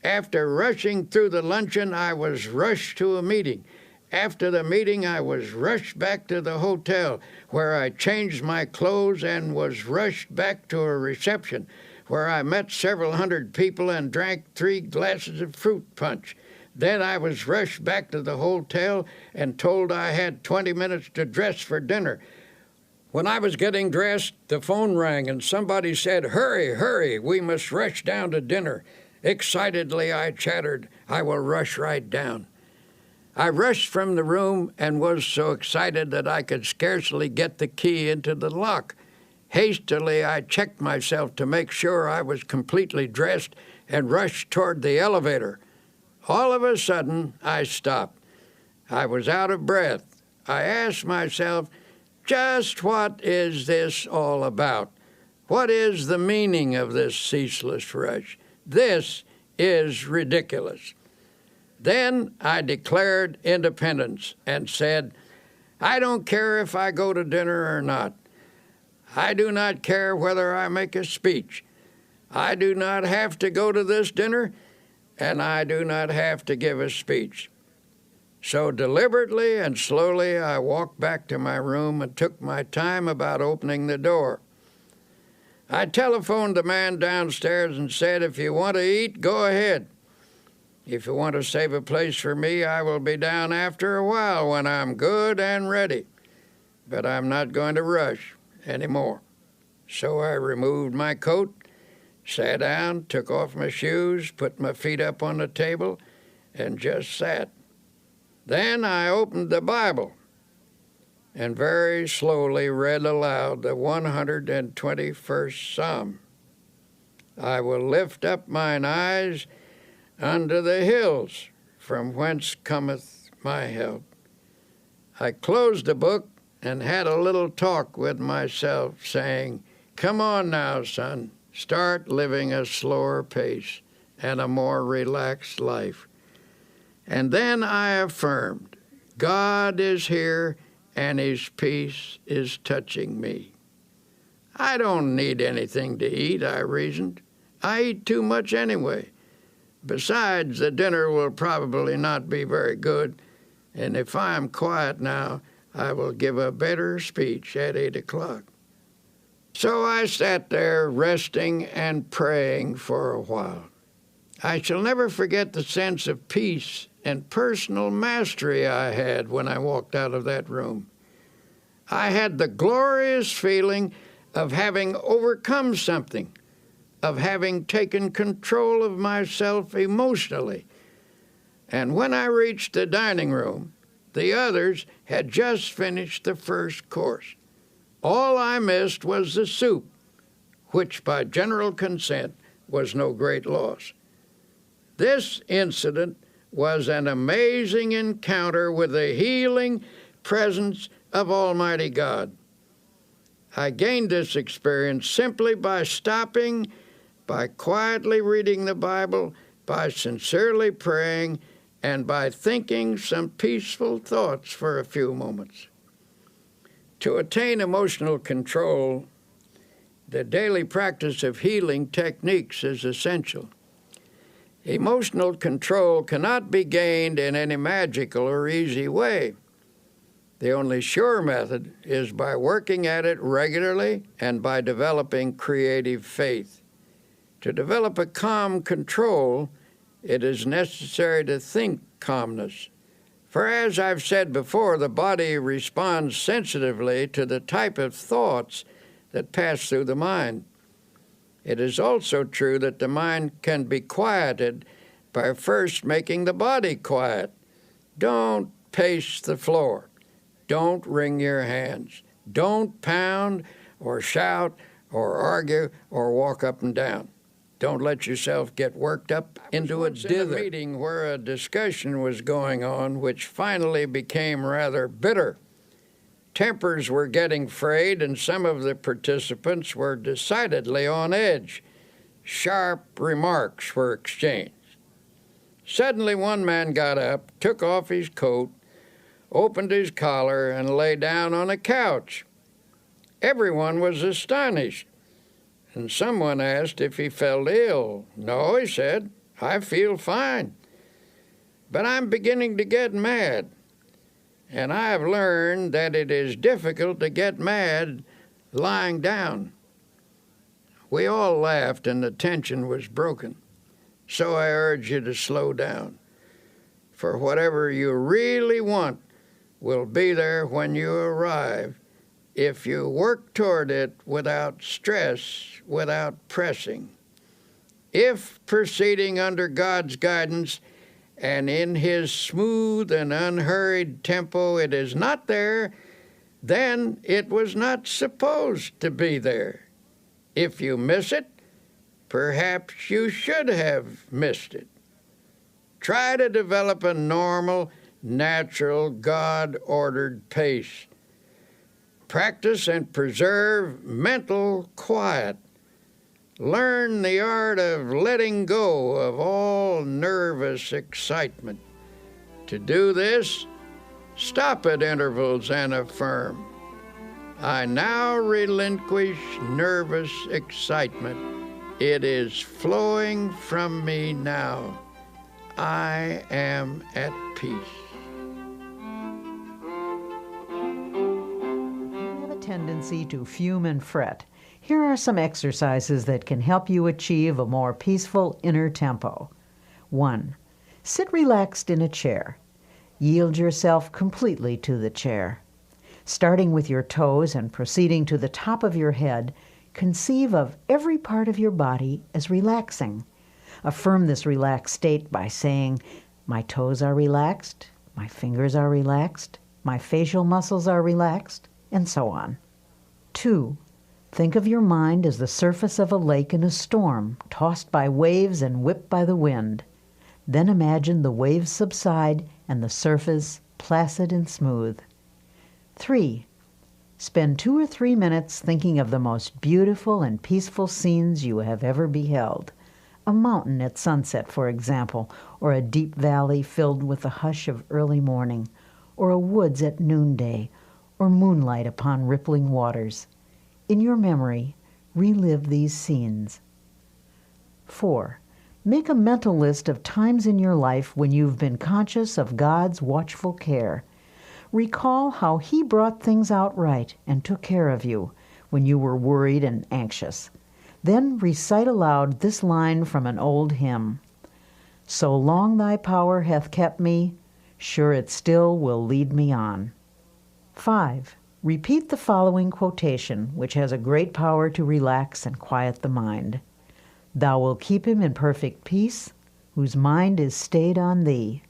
After rushing through the luncheon, I was rushed to a meeting. After the meeting, I was rushed back to the hotel, where I changed my clothes and was rushed back to a reception, where I met several hundred people and drank 3 glasses of fruit punch. Then I was rushed back to the hotel and told I had 20 minutes to dress for dinner. When I was getting dressed, the phone rang and somebody said, "Hurry, hurry, we must rush down to dinner." Excitedly, I chattered, "I will rush right down." I rushed from the room and was so excited that I could scarcely get the key into the lock. Hastily, I checked myself to make sure I was completely dressed and rushed toward the elevator. All of a sudden, I stopped. I was out of breath. I asked myself, just what is this all about? What is the meaning of this ceaseless rush? This is ridiculous. Then I declared independence and said, I don't care if I go to dinner or not. I do not care whether I make a speech. I do not have to go to this dinner, and I do not have to give a speech. So deliberately and slowly I walked back to my room and took my time about opening the door. I telephoned the man downstairs and said, if you want to eat, go ahead. If you want to save a place for me, I will be down after a while when I'm good and ready. But I'm not going to rush anymore. So I removed my coat, sat down, took off my shoes, put my feet up on the table, and just sat. Then I opened the Bible and very slowly read aloud the 121st Psalm. I will lift up mine eyes unto the hills, from whence cometh my help. I closed the book and had a little talk with myself, saying, come on now, son, start living a slower pace and a more relaxed life. And then I affirmed, God is here and his peace is touching me. I don't need anything to eat, I reasoned. I eat too much anyway. Besides, the dinner will probably not be very good, and if I am quiet now, I will give a better speech at 8 o'clock. So I sat there resting and praying for a while. I shall never forget the sense of peace and personal mastery I had when I walked out of that room. I had the glorious feeling of having overcome something, of having taken control of myself emotionally. And when I reached the dining room, the others had just finished the first course. All I missed was the soup, which by general consent was no great loss. This incident was an amazing encounter with the healing presence of Almighty God. I gained this experience simply by stopping, by quietly reading the Bible, by sincerely praying, and by thinking some peaceful thoughts for a few moments. To attain emotional control, the daily practice of healing techniques is essential. Emotional control cannot be gained in any magical or easy way. The only sure method is by working at it regularly and by developing creative faith. To develop a calm control, it is necessary to think calmness. For as I've said before, the body responds sensitively to the type of thoughts that pass through the mind. It is also true that the mind can be quieted by first making the body quiet. Don't pace the floor. Don't wring your hands. Don't pound or shout or argue or walk up and down. Don't let yourself get worked up into a dither. In a meeting where a discussion was going on which finally became rather bitter. Tempers were getting frayed, and some of the participants were decidedly on edge. Sharp remarks were exchanged. Suddenly one man got up, took off his coat, opened his collar, and lay down on a couch. Everyone was astonished, and someone asked if he felt ill. "No," he said, "I feel fine. But I'm beginning to get mad. And I have learned that it is difficult to get mad lying down." We all laughed, and the tension was broken. So I urge you to slow down. For whatever you really want will be there when you arrive, if you work toward it without stress, without pressing. If, proceeding under God's guidance and in His smooth and unhurried tempo, it is not there, then it was not supposed to be there. If you miss it, perhaps you should have missed it. Try to develop a normal, natural, God-ordered pace. Practice and preserve mental quiet. Learn the art of letting go of all nervous excitement. To do this, stop at intervals and affirm, "I now relinquish nervous excitement. It is flowing from me now. I am at peace." You have a tendency to fume and fret. Here are some exercises that can help you achieve a more peaceful inner tempo. 1. Sit relaxed in a chair. Yield yourself completely to the chair. Starting with your toes and proceeding to the top of your head, conceive of every part of your body as relaxing. Affirm this relaxed state by saying, "My toes are relaxed, my fingers are relaxed, my facial muscles are relaxed," and so on. 2. Think of your mind as the surface of a lake in a storm, tossed by waves and whipped by the wind. Then imagine the waves subside and the surface placid and smooth. 3. Spend 2 or 3 minutes thinking of the most beautiful and peaceful scenes you have ever beheld. A mountain at sunset, for example, or a deep valley filled with the hush of early morning, or a woods at noonday, or moonlight upon rippling waters. In your memory, relive these scenes. 4. Make a mental list of times in your life when you've been conscious of God's watchful care. Recall how He brought things out right and took care of you when you were worried and anxious. Then recite aloud this line from an old hymn: "So long thy power hath kept me, sure it still will lead me on." 5. Repeat the following quotation, which has a great power to relax and quiet the mind. "Thou wilt keep him in perfect peace, whose mind is stayed on thee."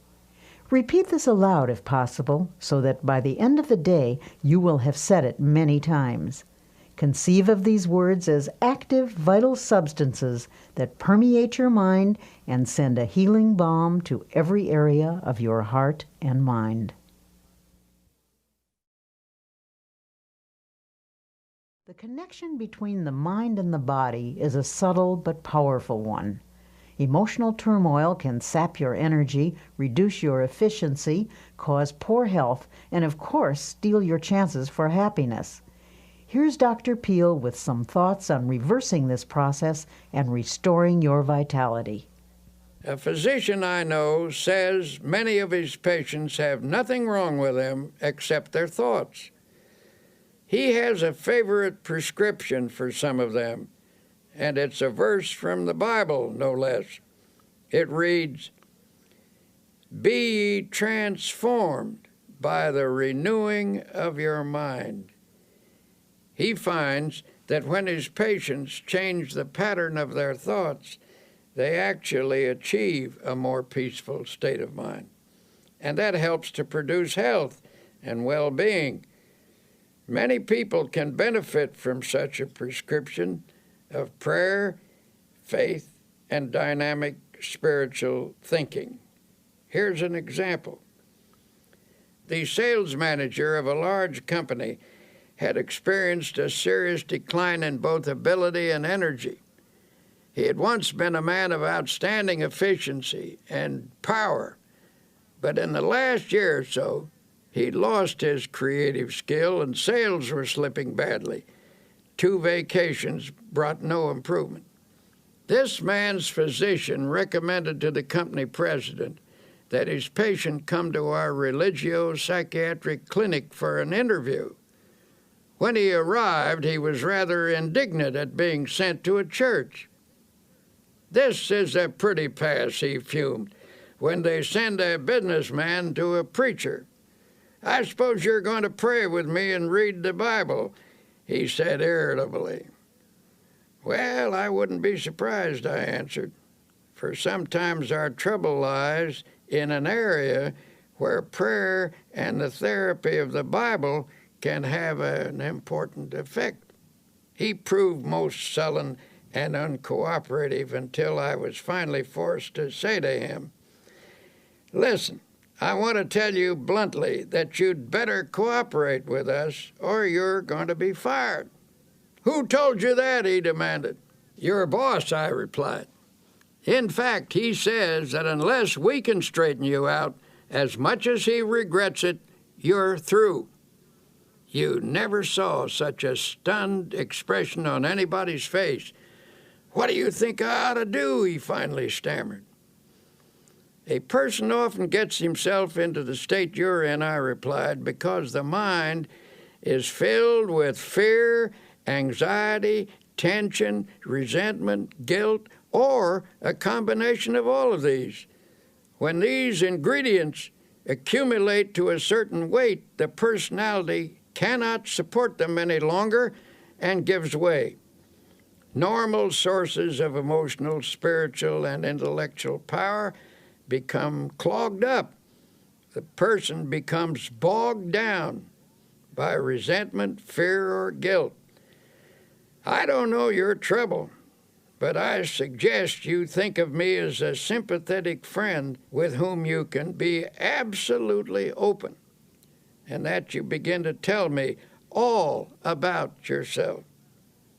Repeat this aloud if possible, so that by the end of the day you will have said it many times. Conceive of these words as active, vital substances that permeate your mind and send a healing balm to every area of your heart and mind. The connection between the mind and the body is a subtle but powerful one. Emotional turmoil can sap your energy, reduce your efficiency, cause poor health, and of course, steal your chances for happiness. Here's Dr. Peale with some thoughts on reversing this process and restoring your vitality. A physician I know says many of his patients have nothing wrong with them except their thoughts. He has a favorite prescription for some of them, and it's a verse from the Bible, no less. It reads, "Be ye transformed by the renewing of your mind." He finds that when his patients change the pattern of their thoughts, they actually achieve a more peaceful state of mind. And that helps to produce health and well-being. Many people can benefit from such a prescription of prayer, faith, and dynamic spiritual thinking. Here's an example. The sales manager of a large company had experienced a serious decline in both ability and energy. He had once been a man of outstanding efficiency and power, but in the last year or so, he'd lost his creative skill and sales were slipping badly. 2 vacations brought no improvement. This man's physician recommended to the company president that his patient come to our religio-psychiatric clinic for an interview. When he arrived, he was rather indignant at being sent to a church. "This is a pretty pass," he fumed, "when they send a businessman to a preacher. I suppose you're going to pray with me and read the Bible," he said irritably. "Well, I wouldn't be surprised," I answered, "for sometimes our trouble lies in an area where prayer and the therapy of the Bible can have an important effect." He proved most sullen and uncooperative until I was finally forced to say to him, "Listen, I want to tell you bluntly that you'd better cooperate with us or you're going to be fired." "Who told you that?" he demanded. "Your boss," I replied. "In fact, he says that unless we can straighten you out, as much as he regrets it, you're through." You never saw such a stunned expression on anybody's face. "What do you think I ought to do?" he finally stammered. "A person often gets himself into the state you're in," I replied, "because the mind is filled with fear, anxiety, tension, resentment, guilt, or a combination of all of these. When these ingredients accumulate to a certain weight, the personality cannot support them any longer and gives way. Normal sources of emotional, spiritual, and intellectual power become clogged up. The person becomes bogged down by resentment, fear, or guilt. I don't know your trouble, but I suggest you think of me as a sympathetic friend with whom you can be absolutely open, and that you begin to tell me all about yourself.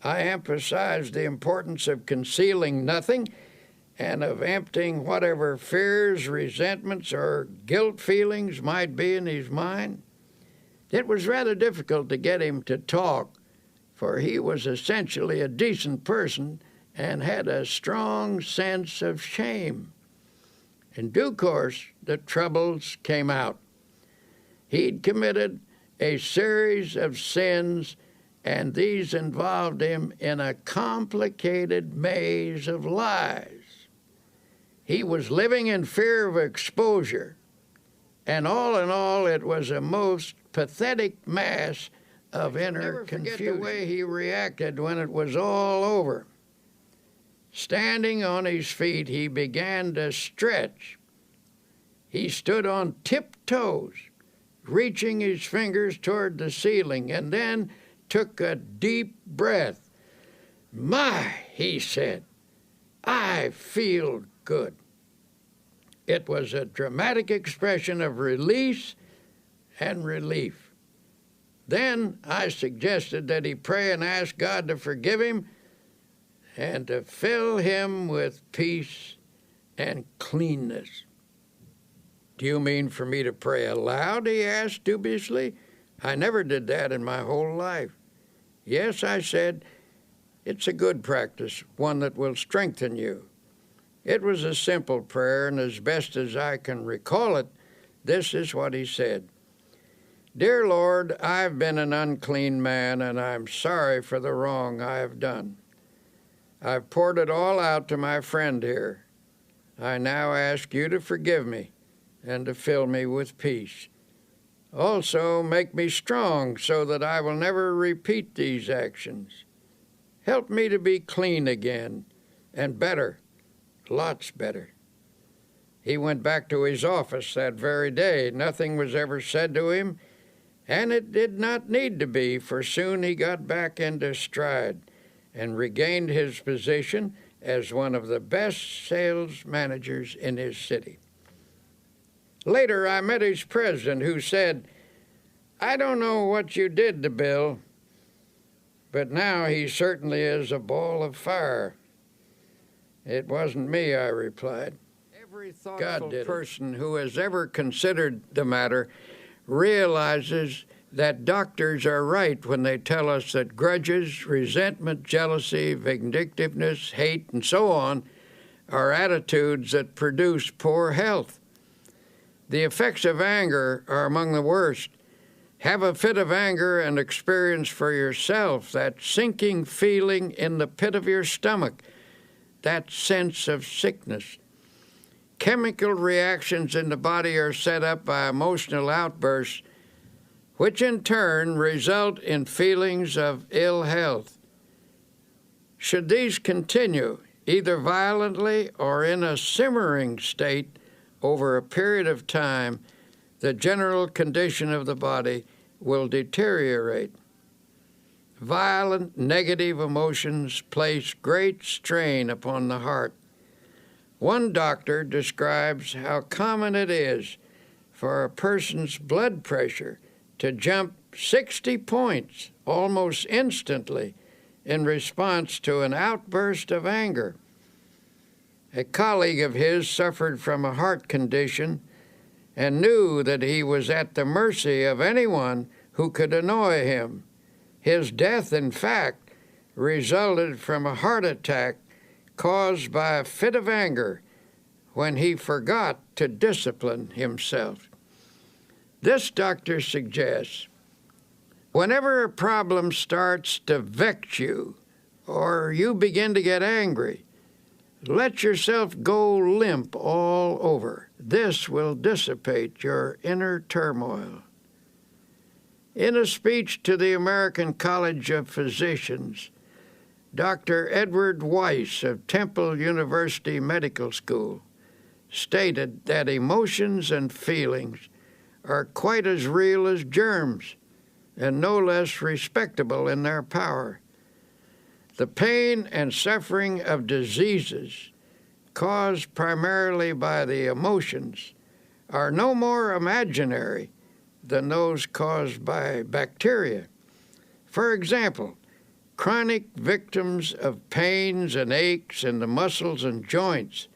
I emphasize the importance of concealing nothing and of emptying whatever fears, resentments, or guilt feelings might be in his mind." It was rather difficult to get him to talk, for he was essentially a decent person and had a strong sense of shame. In due course, the troubles came out. He'd committed a series of sins, and these involved him in a complicated maze of lies. He was living in fear of exposure, and all in all, it was a most pathetic mass of inner confusion. Never forget the way he reacted when it was all over. Standing on his feet, he began to stretch. He stood on tiptoes, reaching his fingers toward the ceiling, and then took a deep breath. "My," he said, "I feel good." It was a dramatic expression of release and relief. Then I suggested that he pray and ask God to forgive him and to fill him with peace and cleanness. "Do you mean for me to pray aloud?" he asked dubiously. "I never did that in my whole life." "Yes," I said, "it's a good practice, one that will strengthen you." It was a simple prayer, and as best as I can recall it, this is what he said. "Dear Lord, I've been an unclean man, and I'm sorry for the wrong I have done. I've poured it all out to my friend here. I now ask you to forgive me and to fill me with peace. Also, make me strong so that I will never repeat these actions. Help me to be clean again, and better, lots better." He went back to his office that very day. Nothing was ever said to him, and it did not need to be, for soon he got back into stride and regained his position as one of the best sales managers in his city. Later, I met his president, who said, "I don't know what you did to Bill, but now he certainly is a ball of fire." "It wasn't me," I replied. Every thoughtful person who has ever considered the matter realizes that doctors are right when they tell us that grudges, resentment, jealousy, vindictiveness, hate, and so on are attitudes that produce poor health. The effects of anger are among the worst. Have a fit of anger and experience for yourself that sinking feeling in the pit of your stomach, that sense of sickness. Chemical reactions in the body are set up by emotional outbursts, which in turn result in feelings of ill health. Should these continue, either violently or in a simmering state, over a period of time, the general condition of the body will deteriorate. Violent negative emotions place great strain upon the heart. One doctor describes how common it is for a person's blood pressure to jump 60 points almost instantly in response to an outburst of anger. A colleague of his suffered from a heart condition and knew that he was at the mercy of anyone who could annoy him. His death, in fact, resulted from a heart attack caused by a fit of anger when he forgot to discipline himself. This doctor suggests, whenever a problem starts to vex you or you begin to get angry, let yourself go limp all over. This will dissipate your inner turmoil. In a speech to the American College of Physicians, Dr. Edward Weiss of Temple University Medical School stated that emotions and feelings are quite as real as germs and no less respectable in their power. The pain and suffering of diseases caused primarily by the emotions are no more imaginary than those caused by bacteria. For example, chronic victims of pains and aches in the muscles and joints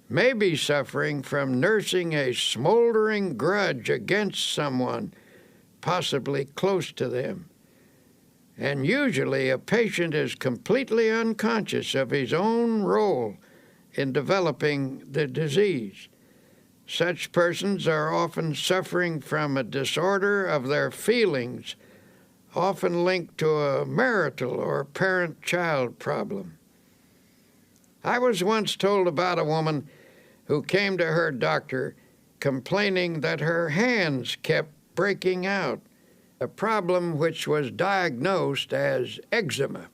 may be suffering from nursing a smoldering grudge against someone, possibly close to them. And usually a patient is completely unconscious of his own role in developing the disease. Such persons are often suffering from a disorder of their feelings, often linked to a marital or parent-child problem. I was once told about a woman who came to her doctor complaining that her hands kept breaking out, a problem which was diagnosed as eczema.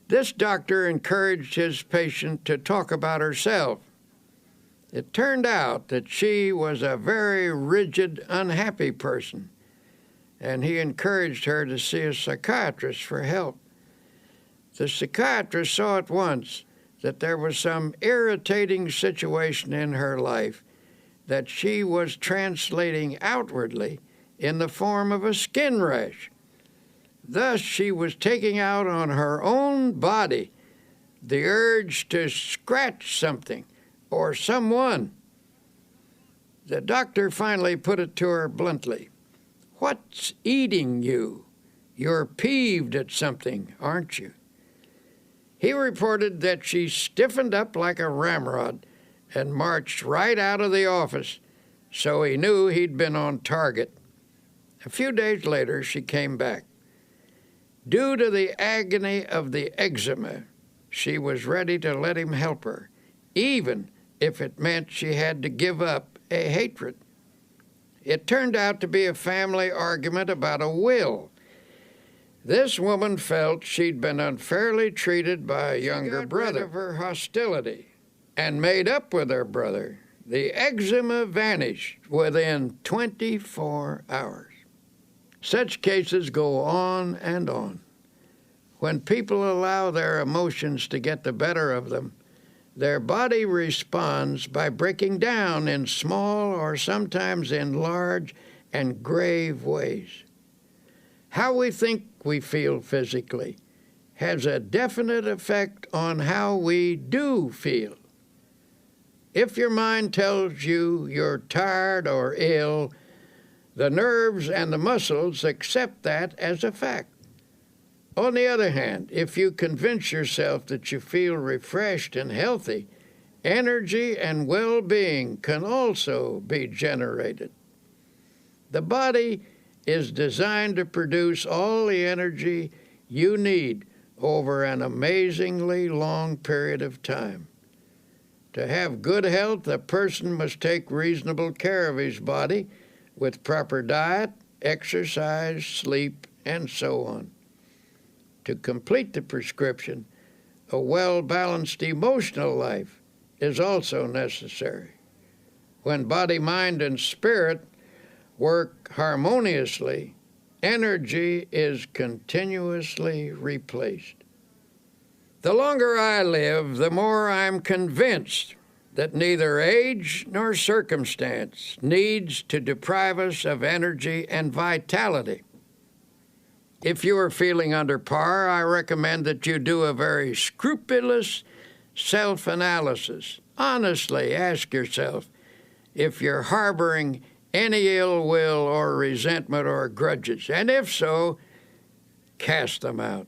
This doctor encouraged his patient to talk about herself. It turned out that she was a very rigid, unhappy person, and he encouraged her to see a psychiatrist for help. The psychiatrist saw at once that there was some irritating situation in her life that she was translating outwardly in the form of a skin rash. Thus, she was taking out on her own body the urge to scratch something or someone. The doctor finally put it to her bluntly. "What's eating you? You're peeved at something, aren't you?" He reported that she stiffened up like a ramrod and marched right out of the office, so he knew he'd been on target. A few days later, she came back. Due to the agony of the eczema, she was ready to let him help her, even if it meant she had to give up a hatred. It turned out to be a family argument about a will. This woman felt she'd been unfairly treated by a younger brother of her hostility and made up with her brother. The eczema vanished within 24 hours. Such cases go on and on. When people allow their emotions to get the better of them, their body responds by breaking down in small or sometimes in large and grave ways. How we think we feel physically has a definite effect on how we do feel. If your mind tells you you're tired or ill, the nerves and the muscles accept that as a fact. On the other hand, if you convince yourself that you feel refreshed and healthy, energy and well-being can also be generated. The body is designed to produce all the energy you need over an amazingly long period of time. To have good health, a person must take reasonable care of his body with proper diet, exercise, sleep, and so on. To complete the prescription, a well-balanced emotional life is also necessary. When body, mind, and spirit work harmoniously, energy is continuously replaced. The longer I live, the more I'm convinced that neither age nor circumstance needs to deprive us of energy and vitality. If you are feeling under par, I recommend that you do a very scrupulous self-analysis. Honestly ask yourself if you're harboring any ill will or resentment or grudges, and if so, cast them out.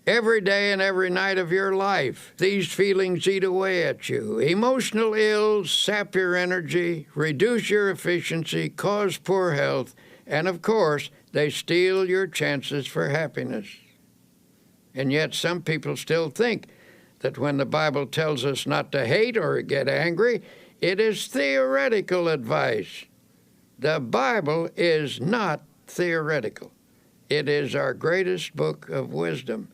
Every day and every night of your life, these feelings eat away at you. Emotional ills sap your energy, reduce your efficiency, cause poor health, and of course, they steal your chances for happiness. And yet some people still think that when the Bible tells us not to hate or get angry, it is theoretical advice. The Bible is not theoretical. It is our greatest book of wisdom.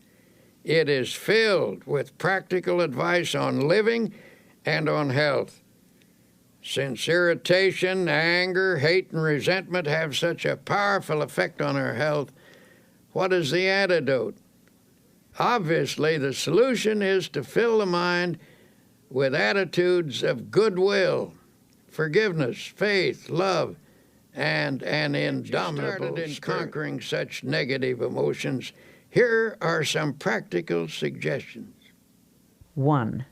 It is filled with practical advice on living and on health. Since irritation, anger, hate, and resentment have such a powerful effect on our health, what is the antidote? Obviously, the solution is to fill the mind with attitudes of goodwill, forgiveness, faith, love, and an indomitable spirit. Conquering such negative emotions, here are some practical suggestions. 1.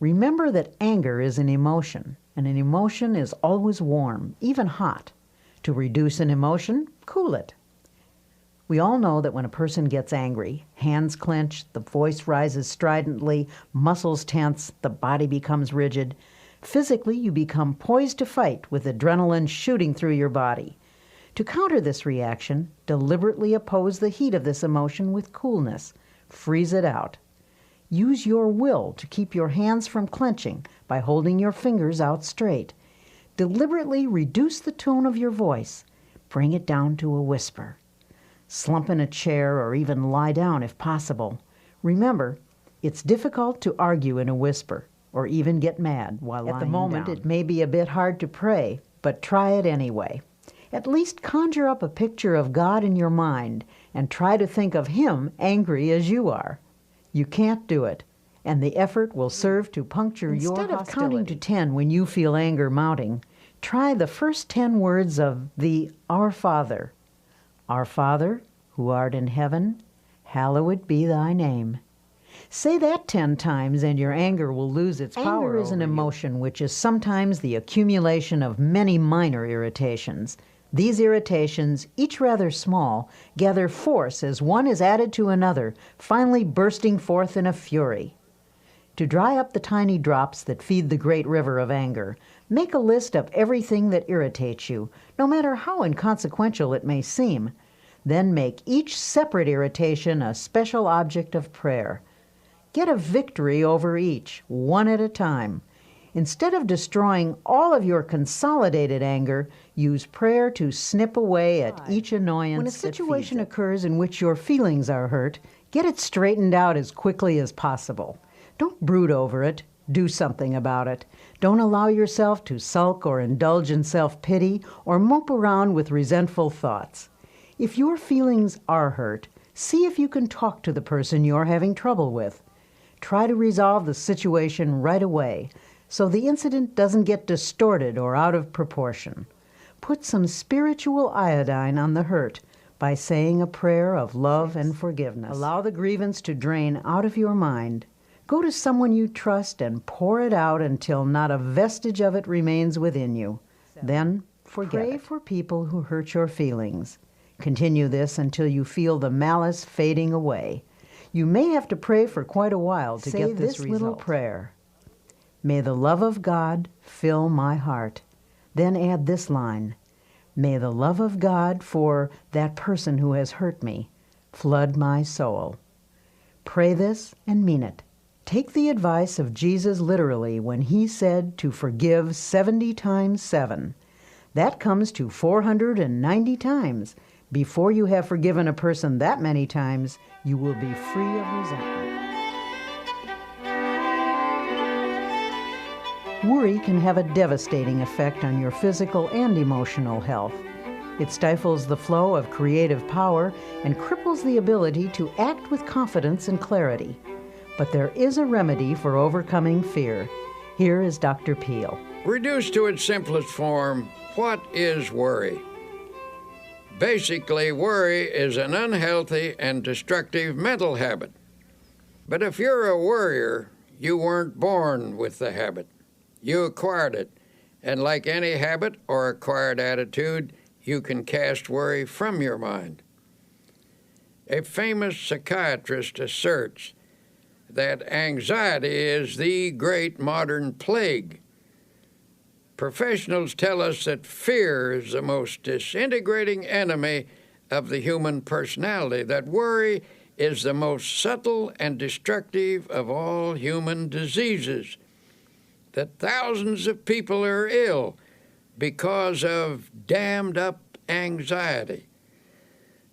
Remember that anger is an emotion, and an emotion is always warm, even hot. To reduce an emotion, cool it. We all know that when a person gets angry, hands clench, the voice rises stridently, muscles tense, the body becomes rigid. Physically, you become poised to fight with adrenaline shooting through your body. To counter this reaction, deliberately oppose the heat of this emotion with coolness. Freeze it out. Use your will to keep your hands from clenching by holding your fingers out straight. Deliberately reduce the tone of your voice. Bring it down to a whisper. Slump in a chair or even lie down if possible. Remember, it's difficult to argue in a whisper or even get mad while lying down. At the moment, it may be a bit hard to pray, but try it anyway. At least conjure up a picture of God in your mind and try to think of Him angry as you are. You can't do it, and the effort will serve to puncture your hostility. Instead of counting to 10 when you feel anger mounting, try the first 10 words of the Our Father. Our Father, who art in heaven, hallowed be thy name. Say that 10 times and your anger will lose its power. Anger is an emotion which is sometimes the accumulation of many minor irritations. These irritations, each rather small, gather force as one is added to another, finally bursting forth in a fury. To dry up the tiny drops that feed the great river of anger, make a list of everything that irritates you, no matter how inconsequential it may seem. Then make each separate irritation a special object of prayer. Get a victory over each, one at a time. Instead of destroying all of your consolidated anger, use prayer to snip away at each annoyance. When a situation occurs in which your feelings are hurt, get it straightened out as quickly as possible. Don't brood over it. Do something about it. Don't allow yourself to sulk or indulge in self-pity or mope around with resentful thoughts. If your feelings are hurt, see if you can talk to the person you're having trouble with. Try to resolve the situation right away so the incident doesn't get distorted or out of proportion. Put some spiritual iodine on the hurt by saying a prayer of love and forgiveness. Allow the grievance to drain out of your mind. Go to someone you trust and pour it out until not a vestige of it remains within you. Then forget it. Pray for people who hurt your feelings. Continue this until you feel the malice fading away. You may have to pray for quite a while to get this result. Say this little prayer. May the love of God fill my heart. Then add this line. May the love of God for that person who has hurt me flood my soul. Pray this and mean it. Take the advice of Jesus literally when he said to forgive 70 times 7. That comes to 490 times. Before you have forgiven a person that many times, you will be free of resentment. Worry can have a devastating effect on your physical and emotional health. It stifles the flow of creative power and cripples the ability to act with confidence and clarity. But there is a remedy for overcoming fear. Here is Dr. Peale. Reduced to its simplest form, what is worry? Basically, worry is an unhealthy and destructive mental habit. But if you're a worrier, you weren't born with the habit. You acquired it, and like any habit or acquired attitude, you can cast worry from your mind. A famous psychiatrist asserts that anxiety is the great modern plague. Professionals tell us that fear is the most disintegrating enemy of the human personality, that worry is the most subtle and destructive of all human diseases, that thousands of people are ill because of dammed-up anxiety.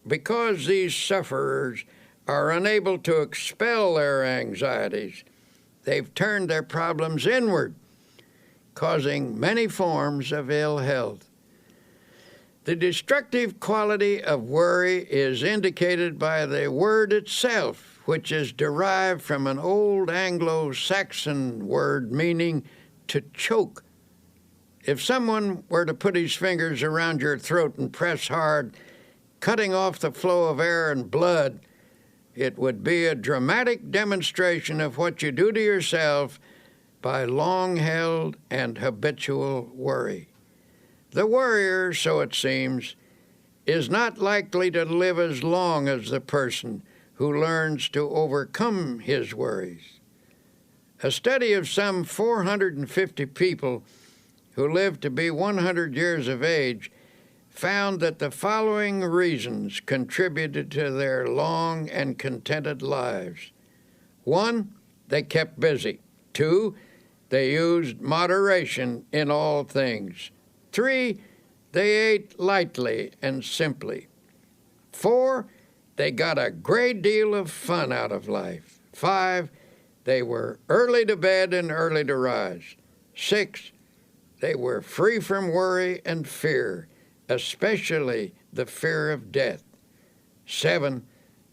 Because these sufferers are unable to expel their anxieties, they've turned their problems inward, causing many forms of ill health. The destructive quality of worry is indicated by the word itself, which is derived from an old Anglo-Saxon word meaning to choke. If someone were to put his fingers around your throat and press hard, cutting off the flow of air and blood, it would be a dramatic demonstration of what you do to yourself by long-held and habitual worry. The worrier, so it seems, is not likely to live as long as the person who learns to overcome his worries. A study of some 450 people who lived to be 100 years of age found that the following reasons contributed to their long and contented lives. 1, they kept busy. 2, they used moderation in all things. 3, they ate lightly and simply. 4, they got a great deal of fun out of life. 5, they were early to bed and early to rise. 6, they were free from worry and fear, especially the fear of death. 7,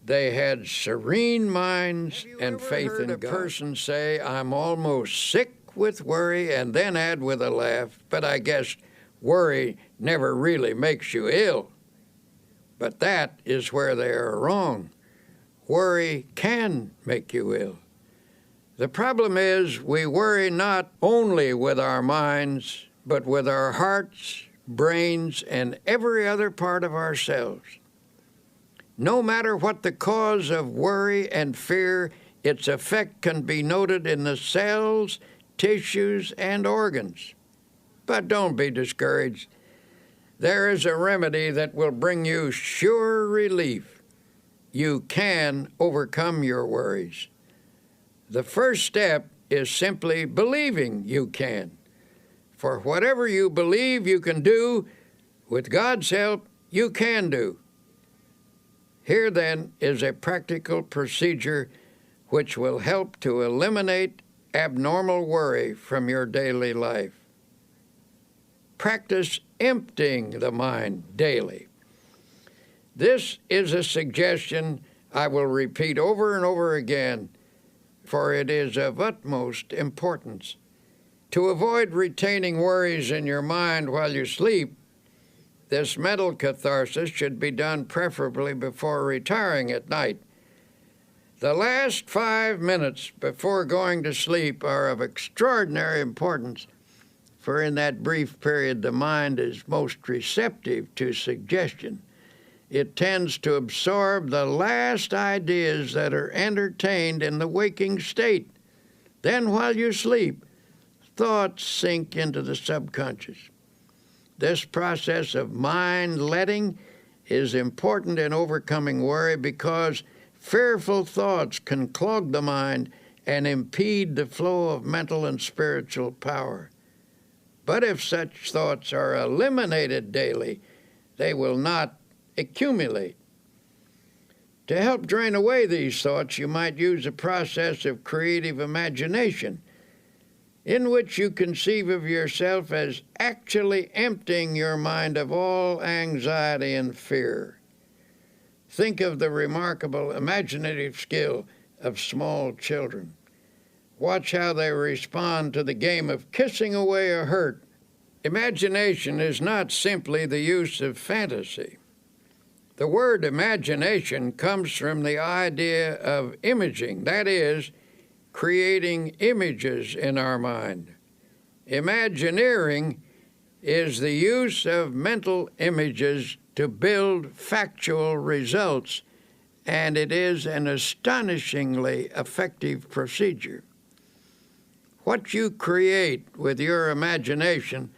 they had serene minds and faith in God. Have you ever heard a person say, "I'm almost sick with worry," and then add with a laugh, "But I guess worry never really makes you ill"? But that is where they are wrong. Worry can make you ill. The problem is we worry not only with our minds, but with our hearts, brains, and every other part of ourselves. No matter what the cause of worry and fear, its effect can be noted in the cells, tissues, and organs. But don't be discouraged. There is a remedy that will bring you sure relief. You can overcome your worries. The first step is simply believing you can. For whatever you believe you can do, with God's help, you can do. Here, then, is a practical procedure which will help to eliminate abnormal worry from your daily life. Practice emptying the mind daily. This is a suggestion I will repeat over and over again, for it is of utmost importance. To avoid retaining worries in your mind while you sleep, this mental catharsis should be done preferably before retiring at night. The last 5 minutes before going to sleep are of extraordinary importance, for in that brief period the mind is most receptive to suggestion. It tends to absorb the last ideas that are entertained in the waking state. Then while you sleep, thoughts sink into the subconscious. This process of mind letting is important in overcoming worry because fearful thoughts can clog the mind and impede the flow of mental and spiritual power. But if such thoughts are eliminated daily, they will not accumulate. To help drain away these thoughts, you might use a process of creative imagination, in which you conceive of yourself as actually emptying your mind of all anxiety and fear. Think of the remarkable imaginative skill of small children. Watch how they respond to the game of kissing away a hurt. Imagination is not simply the use of fantasy. The word imagination comes from the idea of imaging, that is, creating images in our mind. Imagineering is the use of mental images to build factual results, and it is an astonishingly effective procedure. What you create with your imagination,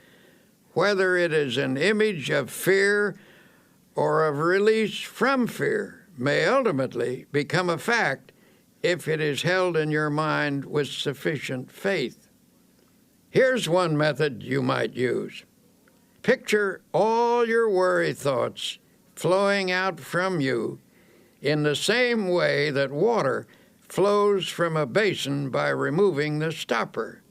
whether it is an image of fear or of release from fear, may ultimately become a fact if it is held in your mind with sufficient faith. Here's one method you might use. Picture all your worry thoughts flowing out from you in the same way that water flows from a basin by removing the stopper.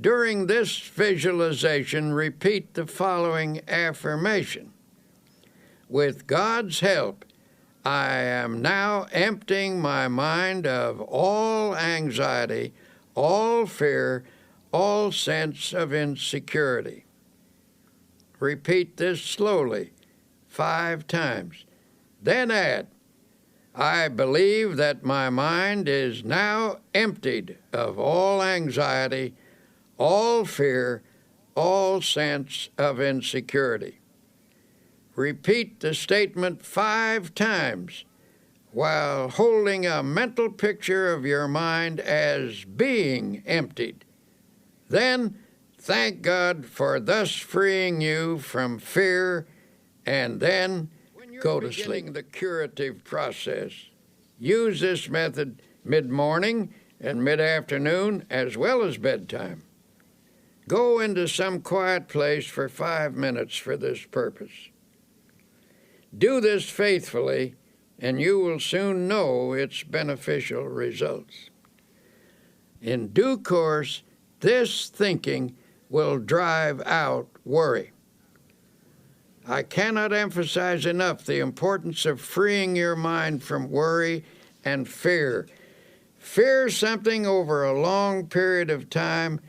During this visualization, repeat the following affirmation. With God's help, I am now emptying my mind of all anxiety, all fear, all sense of insecurity. Repeat this slowly 5 times. Then add, I believe that my mind is now emptied of all anxiety, all fear, all sense of insecurity. Repeat the statement 5 times while holding a mental picture of your mind as being emptied. Then thank God for thus freeing you from fear, and then go to sleep. The curative process. Use this method mid-morning and mid-afternoon as well as bedtime. Go into some quiet place for 5 minutes for this purpose. Do this faithfully, and you will soon know its beneficial results. In due course, this thinking will drive out worry. I cannot emphasize enough the importance of freeing your mind from worry and fear. Fear something over a long period of time,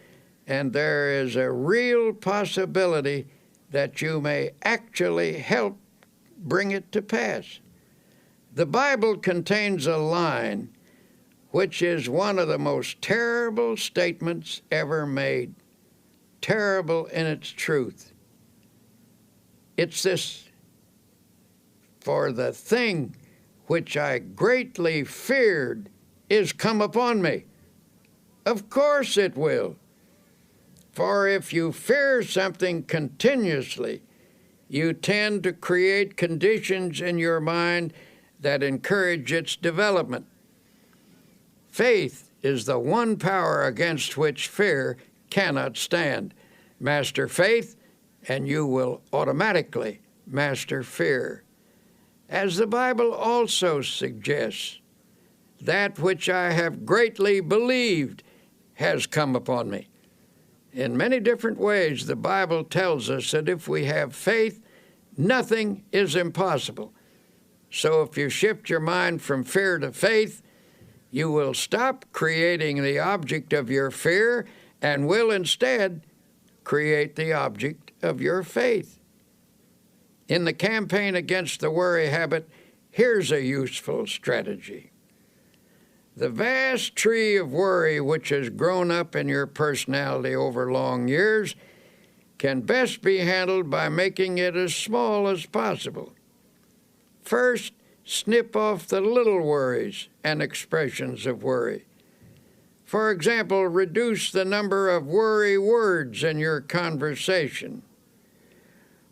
and there is a real possibility that you may actually help bring it to pass. The Bible contains a line which is one of the most terrible statements ever made, terrible in its truth. It's this, for the thing which I greatly feared is come upon me. Of course it will. For if you fear something continuously, you tend to create conditions in your mind that encourage its development. Faith is the one power against which fear cannot stand. Master faith, and you will automatically master fear. As the Bible also suggests, that which I have greatly believed has come upon me. In many different ways, the Bible tells us that if we have faith, nothing is impossible. So if you shift your mind from fear to faith, You will stop creating the object of your fear and will instead create the object of your faith. In the campaign against the worry habit, here's a useful strategy. The vast tree of worry which has grown up in your personality over long years can best be handled by making it as small as possible. First, snip off the little worries and expressions of worry. For example, reduce the number of worry words in your conversation.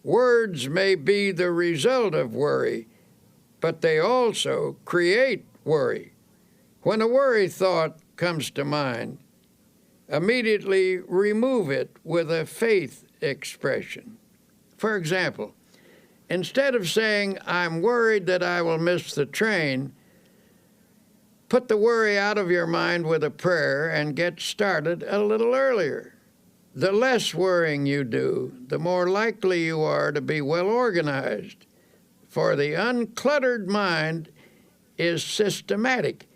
Words may be the result of worry, but they also create worry. When a worry thought comes to mind, immediately remove it with a faith expression. For example, instead of saying, "I'm worried that I will miss the train," put the worry out of your mind with a prayer and get started a little earlier. The less worrying you do, the more likely you are to be well organized, for the uncluttered mind is systematic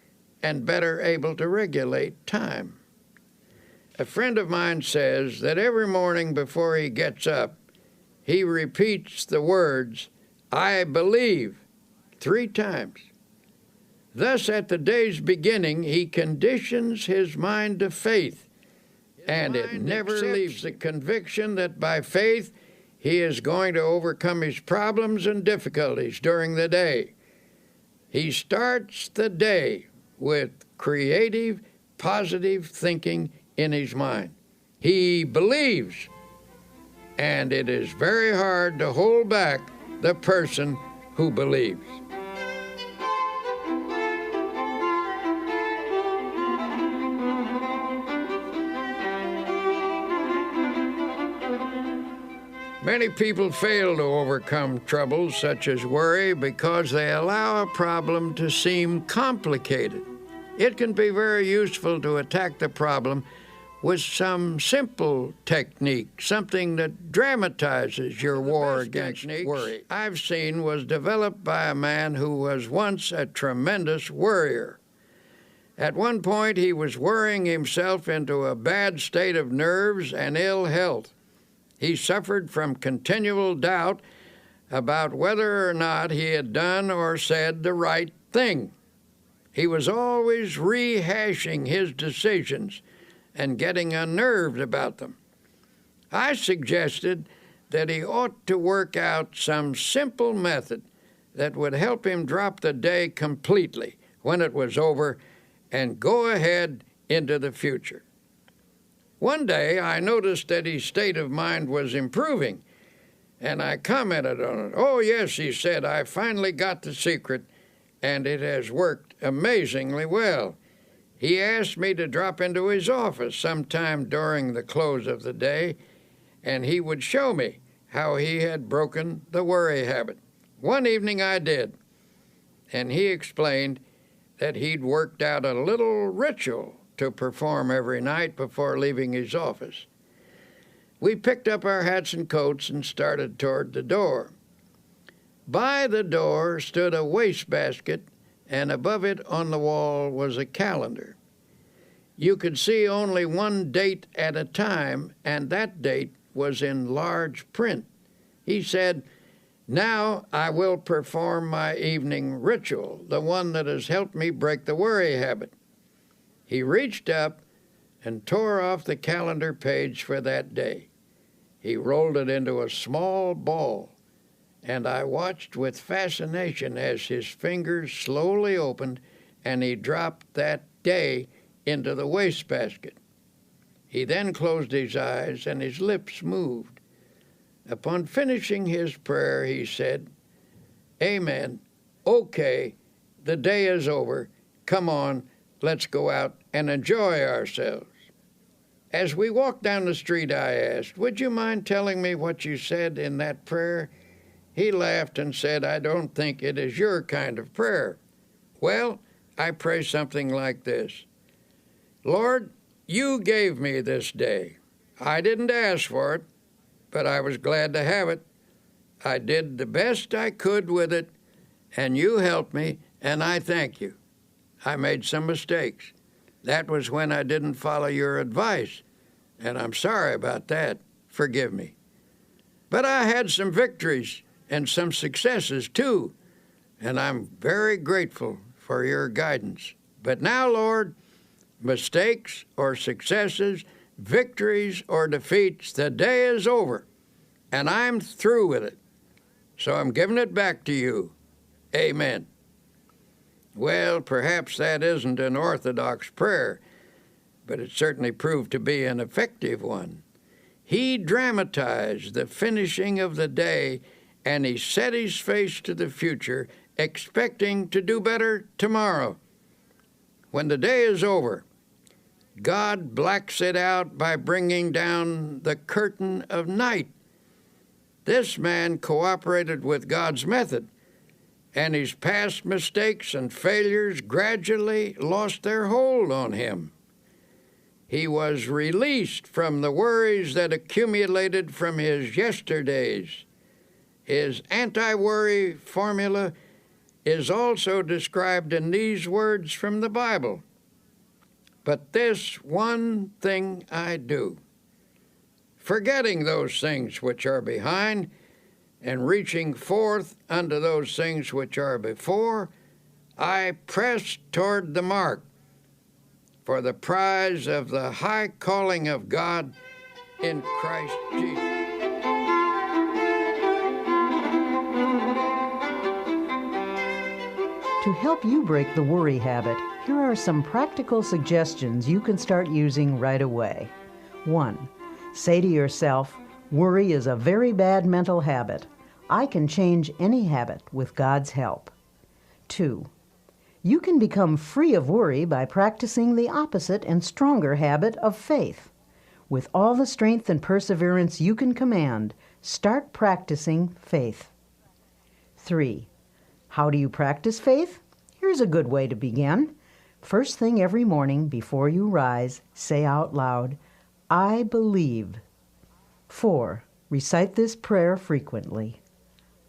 and better able to regulate time. A friend of mine says that every morning before he gets up, he repeats the words, "I believe," 3 times. Thus, at the day's beginning, he conditions his mind to faith, and it never leaves the conviction that by faith he is going to overcome his problems and difficulties during the day. He starts the day with creative, positive thinking in his mind. He believes, and it is very hard to hold back the person who believes. Many people fail to overcome troubles such as worry because they allow a problem to seem complicated. It can be very useful to attack the problem with some simple technique, something that dramatizes your war against worry I've seen was developed by a man who was once a tremendous worrier. At one point, he was worrying himself into a bad state of nerves and ill health. He suffered from continual doubt about whether or not he had done or said the right thing. He was always rehashing his decisions and getting unnerved about them. I suggested that he ought to work out some simple method that would help him drop the day completely when it was over and go ahead into the future. One day, I noticed that his state of mind was improving, and I commented on it. "Oh, yes," he said, "I finally got the secret, and it has worked amazingly well." He asked me to drop into his office sometime during the close of the day, and he would show me how he had broken the worry habit. One evening I did, and he explained that he'd worked out a little ritual to perform every night before leaving his office. We picked up our hats and coats and started toward the door. By the door stood a wastebasket, and above it on the wall was a calendar. You could see only one date at a time, and that date was in large print. He said, "Now I will perform my evening ritual, the one that has helped me break the worry habit." He reached up and tore off the calendar page for that day. He rolled it into a small ball, and I watched with fascination as his fingers slowly opened and he dropped that day into the wastebasket. He then closed his eyes and his lips moved. Upon finishing his prayer, he said, "Amen. Okay, the day is over. Come on, let's go out and enjoy ourselves." As we walked down the street, I asked, "Would you mind telling me what you said in that prayer?" He laughed and said, "I don't think it is your kind of prayer." "Well, I pray something like this: Lord, you gave me this day. I didn't ask for it, but I was glad to have it. I did the best I could with it, and you helped me, and I thank you. I made some mistakes. That was when I didn't follow your advice, and I'm sorry about that. Forgive me. But I had some victories and some successes too, and I'm very grateful for your guidance. But now, Lord, mistakes or successes, victories or defeats, the day is over, and I'm through with it. So I'm giving it back to you. Amen. Well, perhaps that isn't an orthodox prayer, but it certainly proved to be an effective one. He dramatized the finishing of the day, and he set his face to the future, expecting to do better tomorrow. When the day is over, God blacks it out by bringing down the curtain of night. This man cooperated with God's method, and his past mistakes and failures gradually lost their hold on him. He was released from the worries that accumulated from his yesterdays. His anti-worry formula is also described in these words from the Bible. But this one thing I do, forgetting those things which are behind, and reaching forth unto those things which are before, I press toward the mark for the prize of the high calling of God in Christ Jesus. To help you break the worry habit, here are some practical suggestions you can start using right away. 1. Say to yourself, worry is a very bad mental habit. I can change any habit with God's help. 2. You can become free of worry by practicing the opposite and stronger habit of faith. With all the strength and perseverance you can command, start practicing faith. 3. How do you practice faith? Here's a good way to begin. First thing every morning before you rise, say out loud, I believe. 4. Recite this prayer frequently.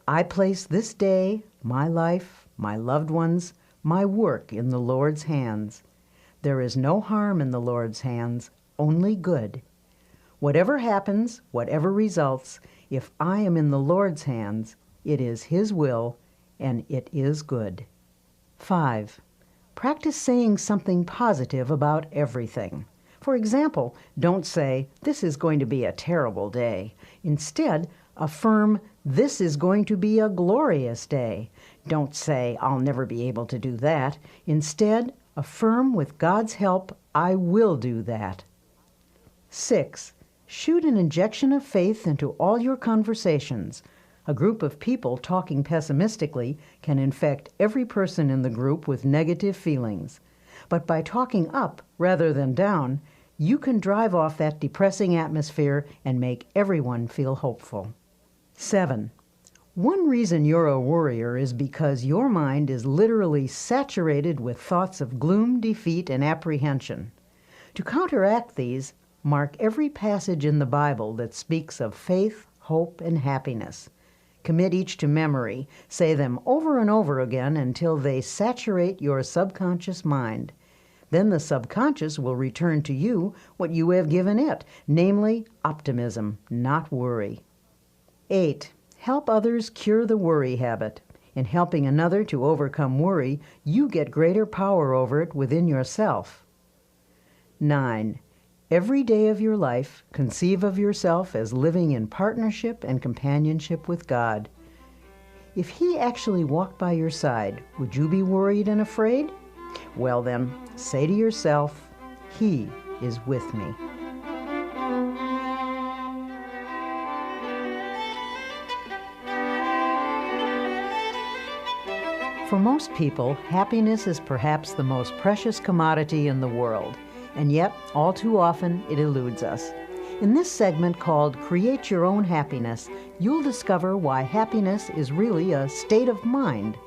I place this day, my life, my loved ones, my work in the Lord's hands. There is no harm in the Lord's hands, only good. Whatever happens, whatever results, if I am in the Lord's hands, it is His will, and it is good. 5. Practice saying something positive about everything. For example, don't say, this is going to be a terrible day. Instead, affirm, this is going to be a glorious day. Don't say, I'll never be able to do that. Instead, affirm with God's help, I will do that. 6. Shoot an injection of faith into all your conversations. A group of people talking pessimistically can infect every person in the group with negative feelings. But by talking up rather than down, you can drive off that depressing atmosphere and make everyone feel hopeful. 7. One reason you're a worrier is because your mind is literally saturated with thoughts of gloom, defeat, and apprehension. To counteract these, mark every passage in the Bible that speaks of faith, hope, and happiness. Commit each to memory. Say them over and over again until they saturate your subconscious mind. Then the subconscious will return to you what you have given it, namely optimism, not worry. 8. Help others cure the worry habit. In helping another to overcome worry, you get greater power over it within yourself. 9. Every day of your life, conceive of yourself as living in partnership and companionship with God. If He actually walked by your side, would you be worried and afraid? Well then, say to yourself, He is with me. For most people, happiness is perhaps the most precious commodity in the world. And yet, all too often, it eludes us. In this segment called Create Your Own Happiness, you'll discover why happiness is really a state of mind.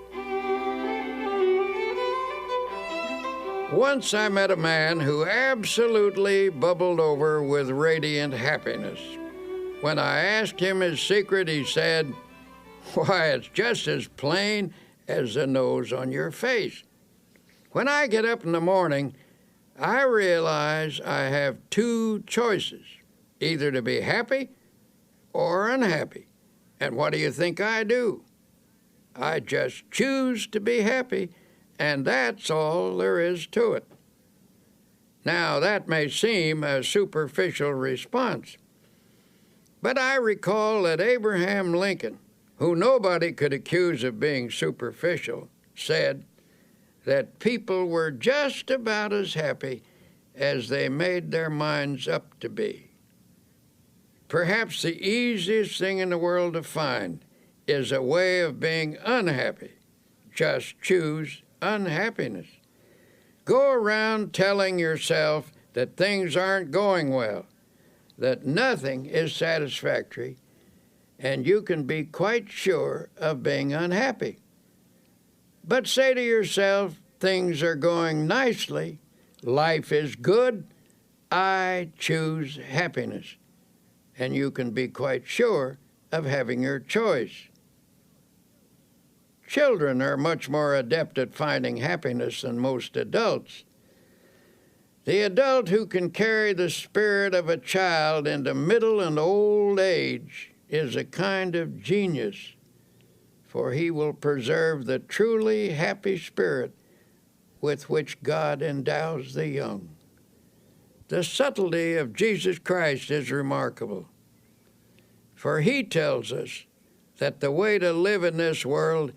Once I met a man who absolutely bubbled over with radiant happiness. When I asked him his secret, he said, "Why, it's just as plain as the nose on your face." When I get up in the morning, I realize I have two choices, either to be happy or unhappy. And what do you think I do? I just choose to be happy, and that's all there is to it. Now, that may seem a superficial response, but I recall that Abraham Lincoln, who nobody could accuse of being superficial, said that people were just about as happy as they made their minds up to be. Perhaps the easiest thing in the world to find is a way of being unhappy. Just choose unhappiness. Go around telling yourself that things aren't going well, that nothing is satisfactory, and you can be quite sure of being unhappy. But say to yourself, things are going nicely, life is good, I choose happiness, and you can be quite sure of having your choice. Children are much more adept at finding happiness than most adults. The adult who can carry the spirit of a child into middle and old age is a kind of genius, for he will preserve the truly happy spirit with which God endows the young. The subtlety of Jesus Christ is remarkable, for he tells us that the way to live in this world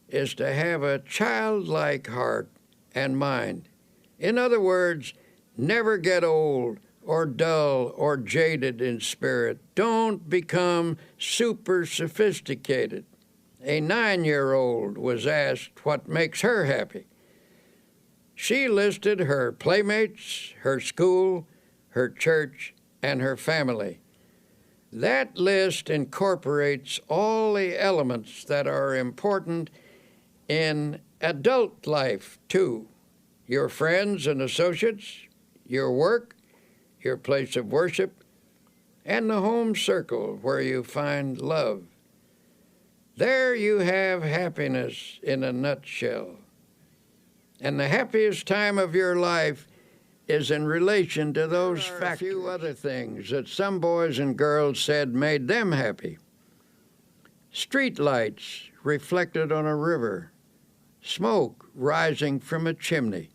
is to have a childlike heart and mind. In other words, never get old or dull or jaded in spirit. Don't become super sophisticated. A 9-year-old was asked what makes her happy. She listed her playmates, her school, her church, and her family. That list incorporates all the elements that are important in adult life, too. Your friends and associates, your work, your place of worship, and the home circle where you find love. There you have happiness in a nutshell. And the happiest time of your life is in relation to those factors. A few other things that some boys and girls said made them happy. Street lights reflected on a river, smoke rising from a chimney,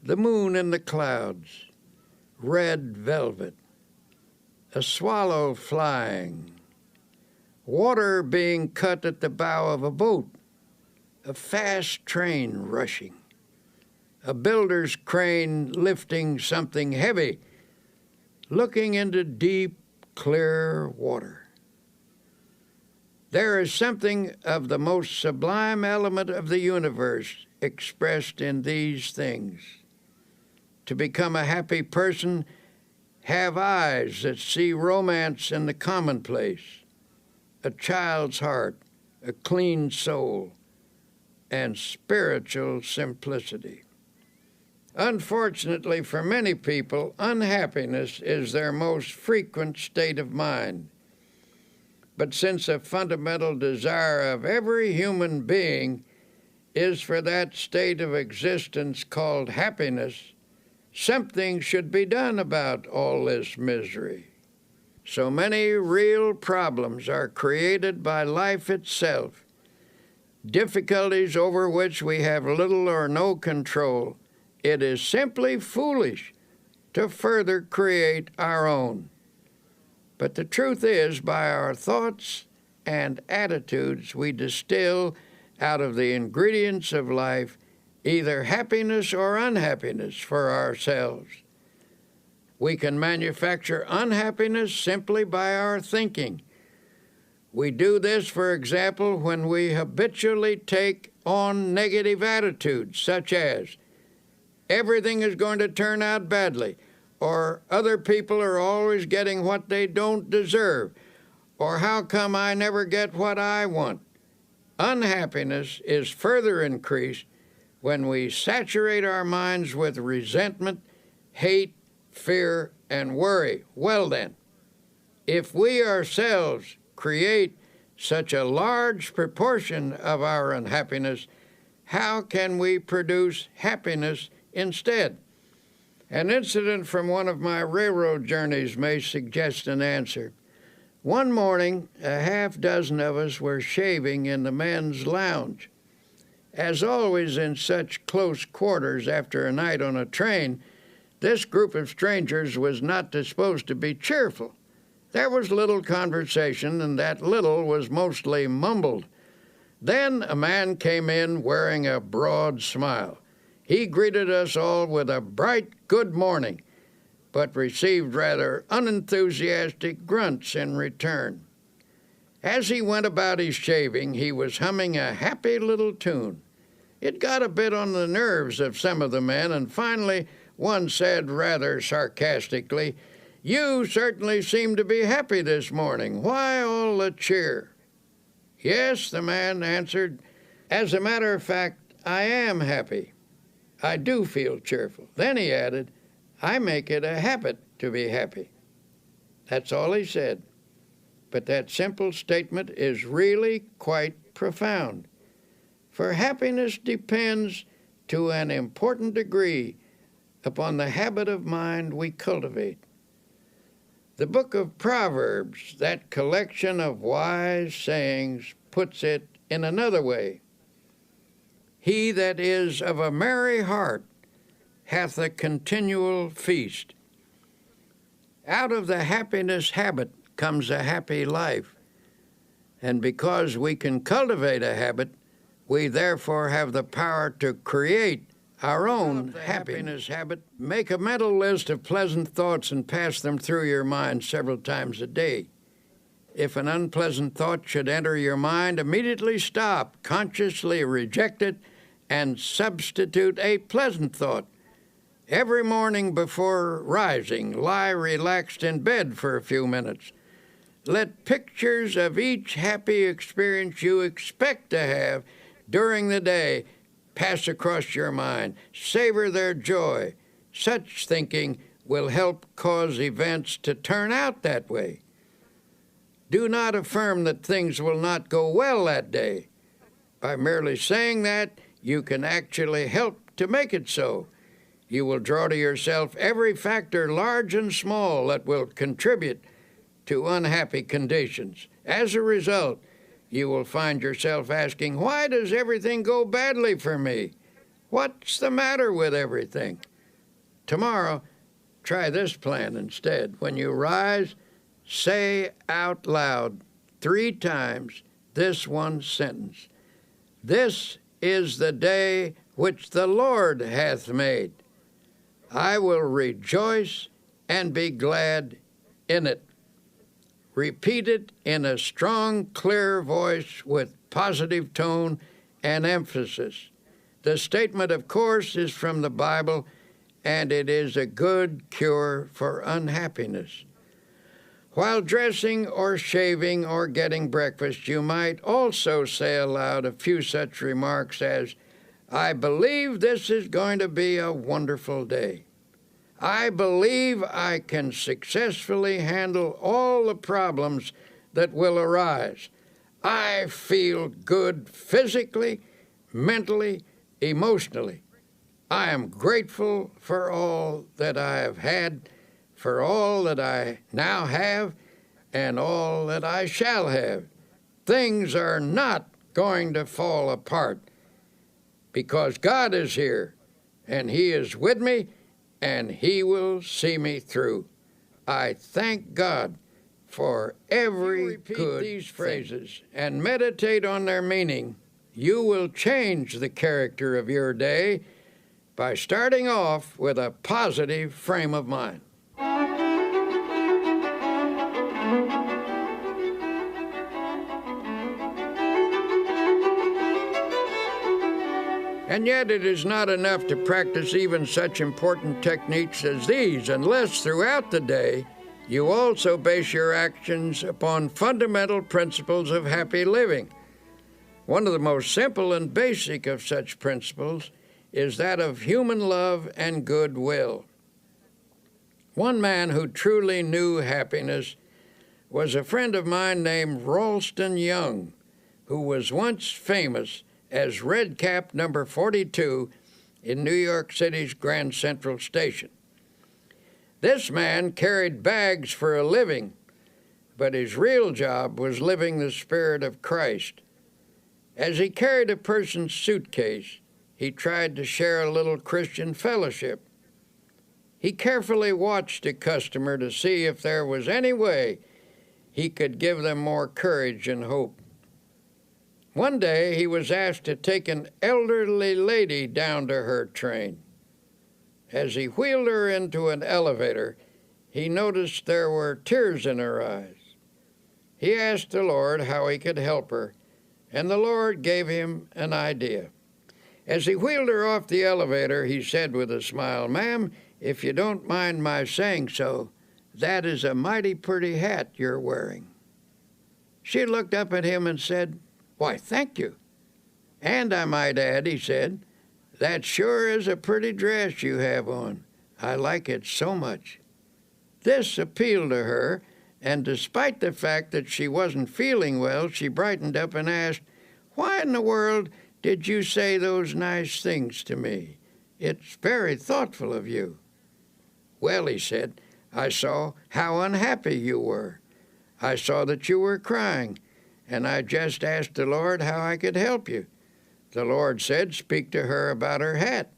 the moon in the clouds, red velvet, a swallow flying, water being cut at the bow of a boat, a fast train rushing, a builder's crane lifting something heavy, looking into deep, clear water. There is something of the most sublime element of the universe expressed in these things. To become a happy person, have eyes that see romance in the commonplace, a child's heart, a clean soul, and spiritual simplicity. Unfortunately for many people, unhappiness is their most frequent state of mind. But since a fundamental desire of every human being is for that state of existence called happiness, something should be done about all this misery. So many real problems are created by life itself, difficulties over which we have little or no control. It is simply foolish to further create our own. But the truth is, by our thoughts and attitudes, we distill out of the ingredients of life either happiness or unhappiness for ourselves. We can manufacture unhappiness simply by our thinking. We do this, for example, when we habitually take on negative attitudes, such as, everything is going to turn out badly, or other people are always getting what they don't deserve, or how come I never get what I want. Unhappiness is further increased when we saturate our minds with resentment, hate, fear, and worry. Well then, if we ourselves create such a large proportion of our unhappiness, how can we produce happiness instead? An incident from one of my railroad journeys may suggest an answer. One morning, a half dozen of us were shaving in the men's lounge. As always in such close quarters after a night on a train, this group of strangers was not disposed to be cheerful. There was little conversation, and that little was mostly mumbled. Then a man came in wearing a broad smile. He greeted us all with a bright good morning, but received rather unenthusiastic grunts in return. As he went about his shaving, he was humming a happy little tune. It got a bit on the nerves of some of the men, and finally one said rather sarcastically, "You certainly seem to be happy this morning. Why all the cheer?" "Yes," the man answered. "As a matter of fact, I am happy. I do feel cheerful." Then he added, "I make it a habit to be happy." That's all he said. But that simple statement is really quite profound. For happiness depends, to an important degree, upon the habit of mind we cultivate. The book of Proverbs, that collection of wise sayings, puts it in another way. He that is of a merry heart hath a continual feast. Out of the happiness habit comes a happy life. And because we can cultivate a habit, we therefore have the power to create our own happiness habit. Make a mental list of pleasant thoughts and pass them through your mind several times a day. If an unpleasant thought should enter your mind, immediately stop, consciously reject it, and substitute a pleasant thought. Every morning before rising, lie relaxed in bed for a few minutes. Let pictures of each happy experience you expect to have during the day pass across your mind. Savor their joy. Such thinking will help cause events to turn out that way. Do not affirm that things will not go well that day. By merely saying that, you can actually help to make it so. You will draw to yourself every factor, large and small, that will contribute to unhappy conditions. As a result, you will find yourself asking, why does everything go badly for me? What's the matter with everything? Tomorrow, try this plan instead. When you rise, say out loud 3 times this one sentence. This is the day which the Lord hath made. I will rejoice and be glad in it. Repeat it in a strong, clear voice with positive tone and emphasis. The statement, of course, is from the Bible, and it is a good cure for unhappiness. While dressing or shaving or getting breakfast, you might also say aloud a few such remarks as, I believe this is going to be a wonderful day. I believe I can successfully handle all the problems that will arise. I feel good physically, mentally, emotionally. I am grateful for all that I have had, for all that I now have, and all that I shall have. Things are not going to fall apart because God is here, and He is with me, and He will see me through. I thank God for every good these phrases and meditate on their meaning. You will change the character of your day by starting off with a positive frame of mind. And yet it is not enough to practice even such important techniques as these unless throughout the day you also base your actions upon fundamental principles of happy living. One of the most simple and basic of such principles is that of human love and goodwill. One man who truly knew happiness was a friend of mine named Ralston Young, who was once famous as Red Cap number 42 in New York City's Grand Central Station. This man carried bags for a living, but his real job was living the Spirit of Christ. As he carried a person's suitcase, he tried to share a little Christian fellowship. He carefully watched a customer to see if there was any way he could give them more courage and hope. One day he was asked to take an elderly lady down to her train. As he wheeled her into an elevator, he noticed there were tears in her eyes. He asked the Lord how he could help her, and the Lord gave him an idea. As he wheeled her off the elevator, he said with a smile, "Ma'am, if you don't mind my saying so, that is a mighty pretty hat you're wearing." She looked up at him and said, "Why, thank you. And I might add," he said, "that sure is a pretty dress you have on. I like it so much." This appealed to her, and despite the fact that she wasn't feeling well, she brightened up and asked, "Why in the world did you say those nice things to me? It's very thoughtful of you." "Well," he said, "I saw how unhappy you were. I saw that you were crying, and I just asked the Lord how I could help you. The Lord said, speak to her about her hat.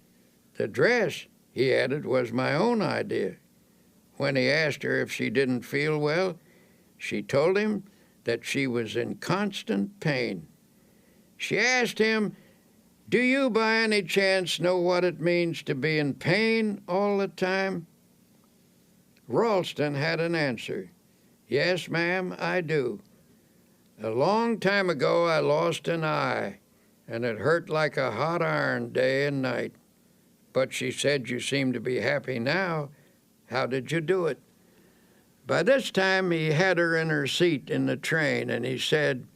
The dress," he added, "was my own idea." When he asked her if she didn't feel well, she told him that she was in constant pain. She asked him, "Do you by any chance know what it means to be in pain all the time?" Ralston had an answer. "Yes, ma'am, I do. A long time ago I lost an eye, and it hurt like a hot iron day and night. But," she said, "you seem to be happy now. How did you do it?" By this time he had her in her seat in the train, and he said,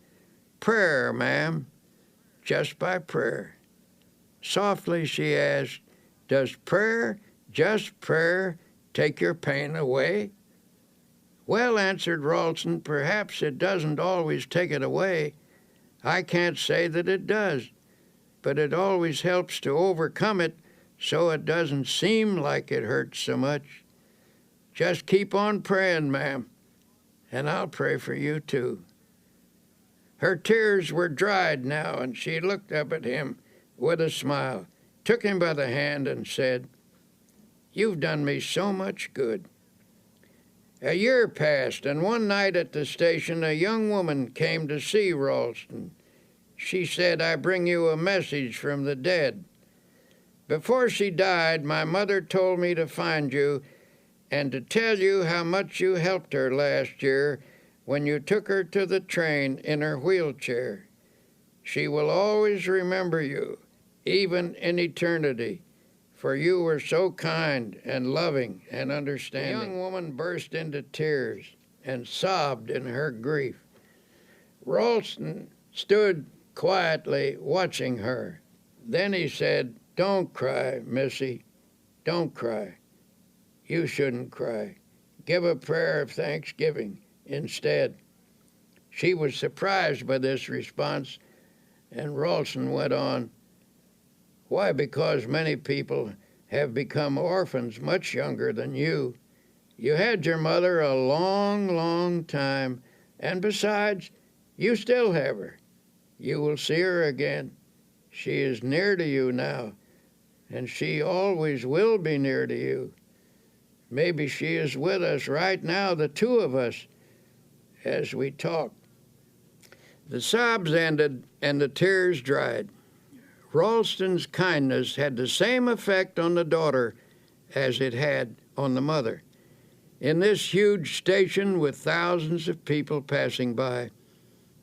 "Prayer, ma'am, just by prayer." Softly she asked, "Does prayer, just prayer, take your pain away?" "Well," answered Ralston, "perhaps it doesn't always take it away. I can't say that it does, but it always helps to overcome it so it doesn't seem like it hurts so much. Just keep on praying, ma'am, and I'll pray for you too." Her tears were dried now, and she looked up at him with a smile, took him by the hand, and said, "You've done me so much good." A year passed, and one night at the station a young woman came to see Ralston. She said, "I bring you a message from the dead. Before she died, my mother told me to find you and to tell you how much you helped her last year when you took her to the train in her wheelchair. She will always remember you, even in eternity, for you were so kind and loving and understanding." The young woman burst into tears and sobbed in her grief. Ralston stood quietly watching her. Then he said, "Don't cry, Missy. Don't cry. You shouldn't cry. Give a prayer of thanksgiving instead." She was surprised by this response, and Ralston went on, "Why, because many people have become orphans much younger than you. You had your mother a long, long time, and besides, you still have her. You will see her again. She is near to you now, and she always will be near to you. Maybe she is with us right now, the two of us, as we talk." The sobs ended and the tears dried. Ralston's kindness had the same effect on the daughter as it had on the mother. In this huge station with thousands of people passing by,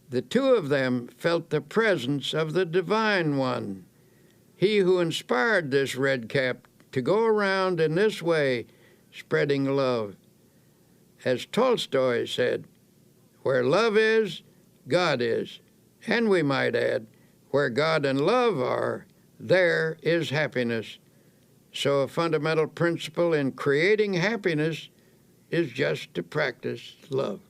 the two of them felt the presence of the Divine One, he who inspired this red cap to go around in this way, spreading love. As Tolstoy said, "Where love is, God is." And we might add, where God and love are, there is happiness. So a fundamental principle in creating happiness is just to practice love.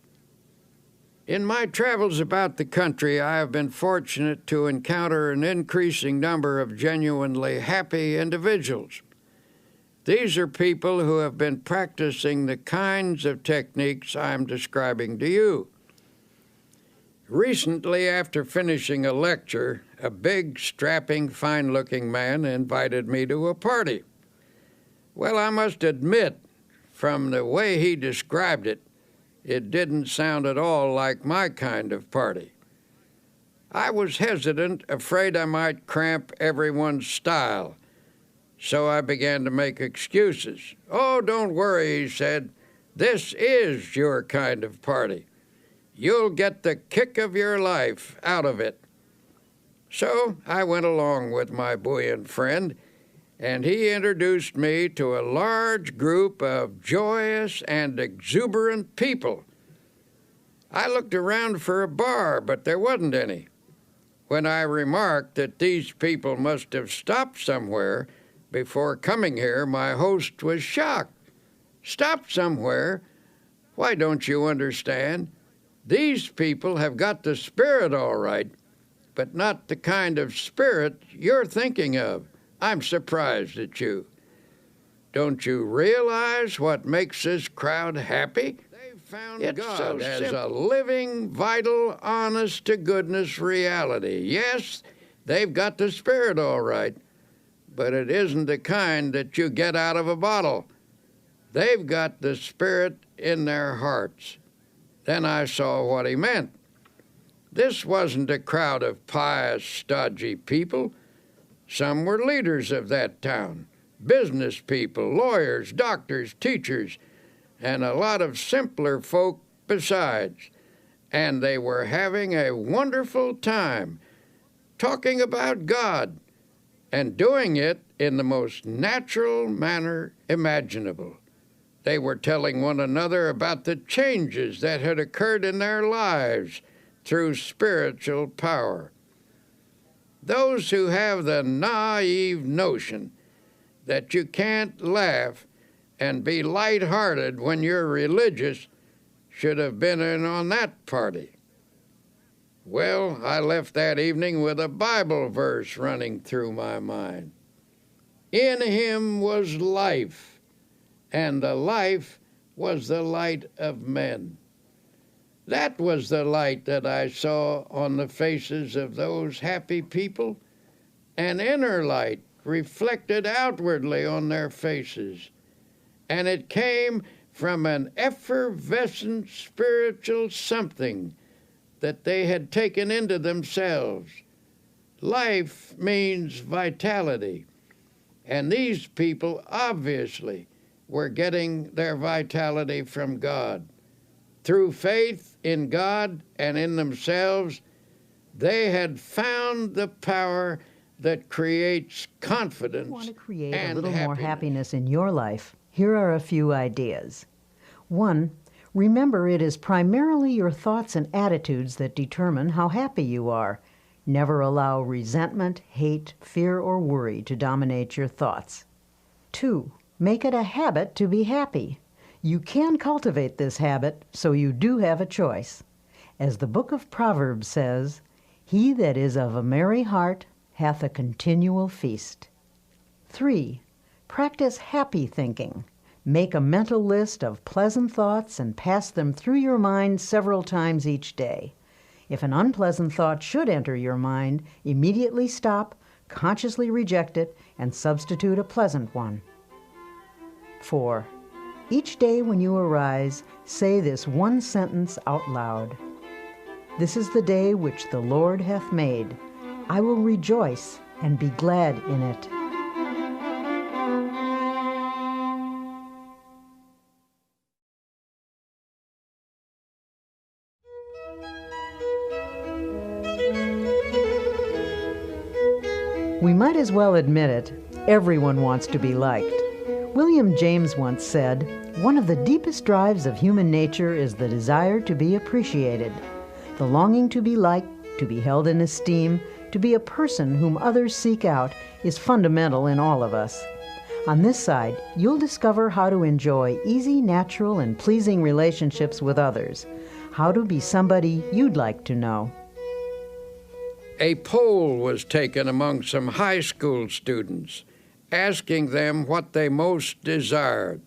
In my travels about the country, I have been fortunate to encounter an increasing number of genuinely happy individuals. These are people who have been practicing the kinds of techniques I'm describing to you. Recently, after finishing a lecture, a big, strapping, fine-looking man invited me to a party. Well, I must admit, from the way he described it, it didn't sound at all like my kind of party. I was hesitant, afraid I might cramp everyone's style, so I began to make excuses. "Oh, don't worry," he said. "This is your kind of party. You'll get the kick of your life out of it." So I went along with my buoyant friend, and he introduced me to a large group of joyous and exuberant people. I looked around for a bar, but there wasn't any. When I remarked that these people must have stopped somewhere before coming here, my host was shocked. "Stopped somewhere? Why, don't you understand? These people have got the spirit all right, but not the kind of spirit you're thinking of. I'm surprised at you. Don't you realize what makes this crowd happy? They've found God as a living, vital, honest-to-goodness reality. Yes, they've got the spirit all right, but it isn't the kind that you get out of a bottle. They've got the spirit in their hearts." Then I saw what he meant. This wasn't a crowd of pious, stodgy people. Some were leaders of that town, business people, lawyers, doctors, teachers, and a lot of simpler folk besides. And they were having a wonderful time, talking about God, and doing it in the most natural manner imaginable. They were telling one another about the changes that had occurred in their lives through spiritual power. Those who have the naive notion that you can't laugh and be light-hearted when you're religious should have been in on that party. Well, I left that evening with a Bible verse running through my mind. "In him was life, and the life was the light of men." That was the light that I saw on the faces of those happy people, an inner light reflected outwardly on their faces, and it came from an effervescent spiritual something that they had taken into themselves. Life means vitality, and these people obviously were getting their vitality from God. Through faith in God and in themselves, they had found the power that creates confidence. If you want to create and a little more happiness. happiness in your life, here are a few ideas. 1. Remember it is primarily your thoughts and attitudes that determine how happy you are. Never allow resentment, hate, fear, or worry to dominate your thoughts. 2. Make it a habit to be happy. You can cultivate this habit, so you do have a choice. As the book of Proverbs says, "He that is of a merry heart hath a continual feast." 3. Practice happy thinking. Make a mental list of pleasant thoughts and pass them through your mind several times each day. If an unpleasant thought should enter your mind, immediately stop, consciously reject it, and substitute a pleasant one. 4. Each day when you arise, say this one sentence out loud. "This is the day which the Lord hath made. I will rejoice and be glad in it." We might as well admit it, everyone wants to be liked. William James once said, "One of the deepest drives of human nature is the desire to be appreciated. The longing to be liked, to be held in esteem, to be a person whom others seek out is fundamental in all of us. On this side, you'll discover how to enjoy easy, natural, and pleasing relationships with others, how to be somebody you'd like to know. A poll was taken among some high school students, asking them what they most desired.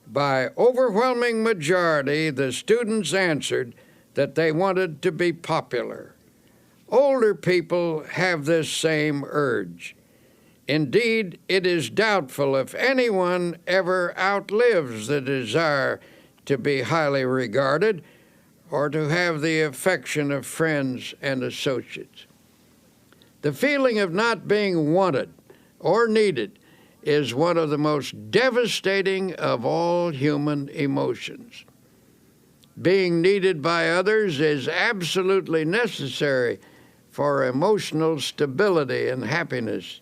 By overwhelming majority, the students answered that they wanted to be popular. Older people have this same urge. Indeed, it is doubtful if anyone ever outlives the desire to be highly regarded or to have the affection of friends and associates. The feeling of not being wanted or needed is one of the most devastating of all human emotions. Being needed by others is absolutely necessary for emotional stability and happiness.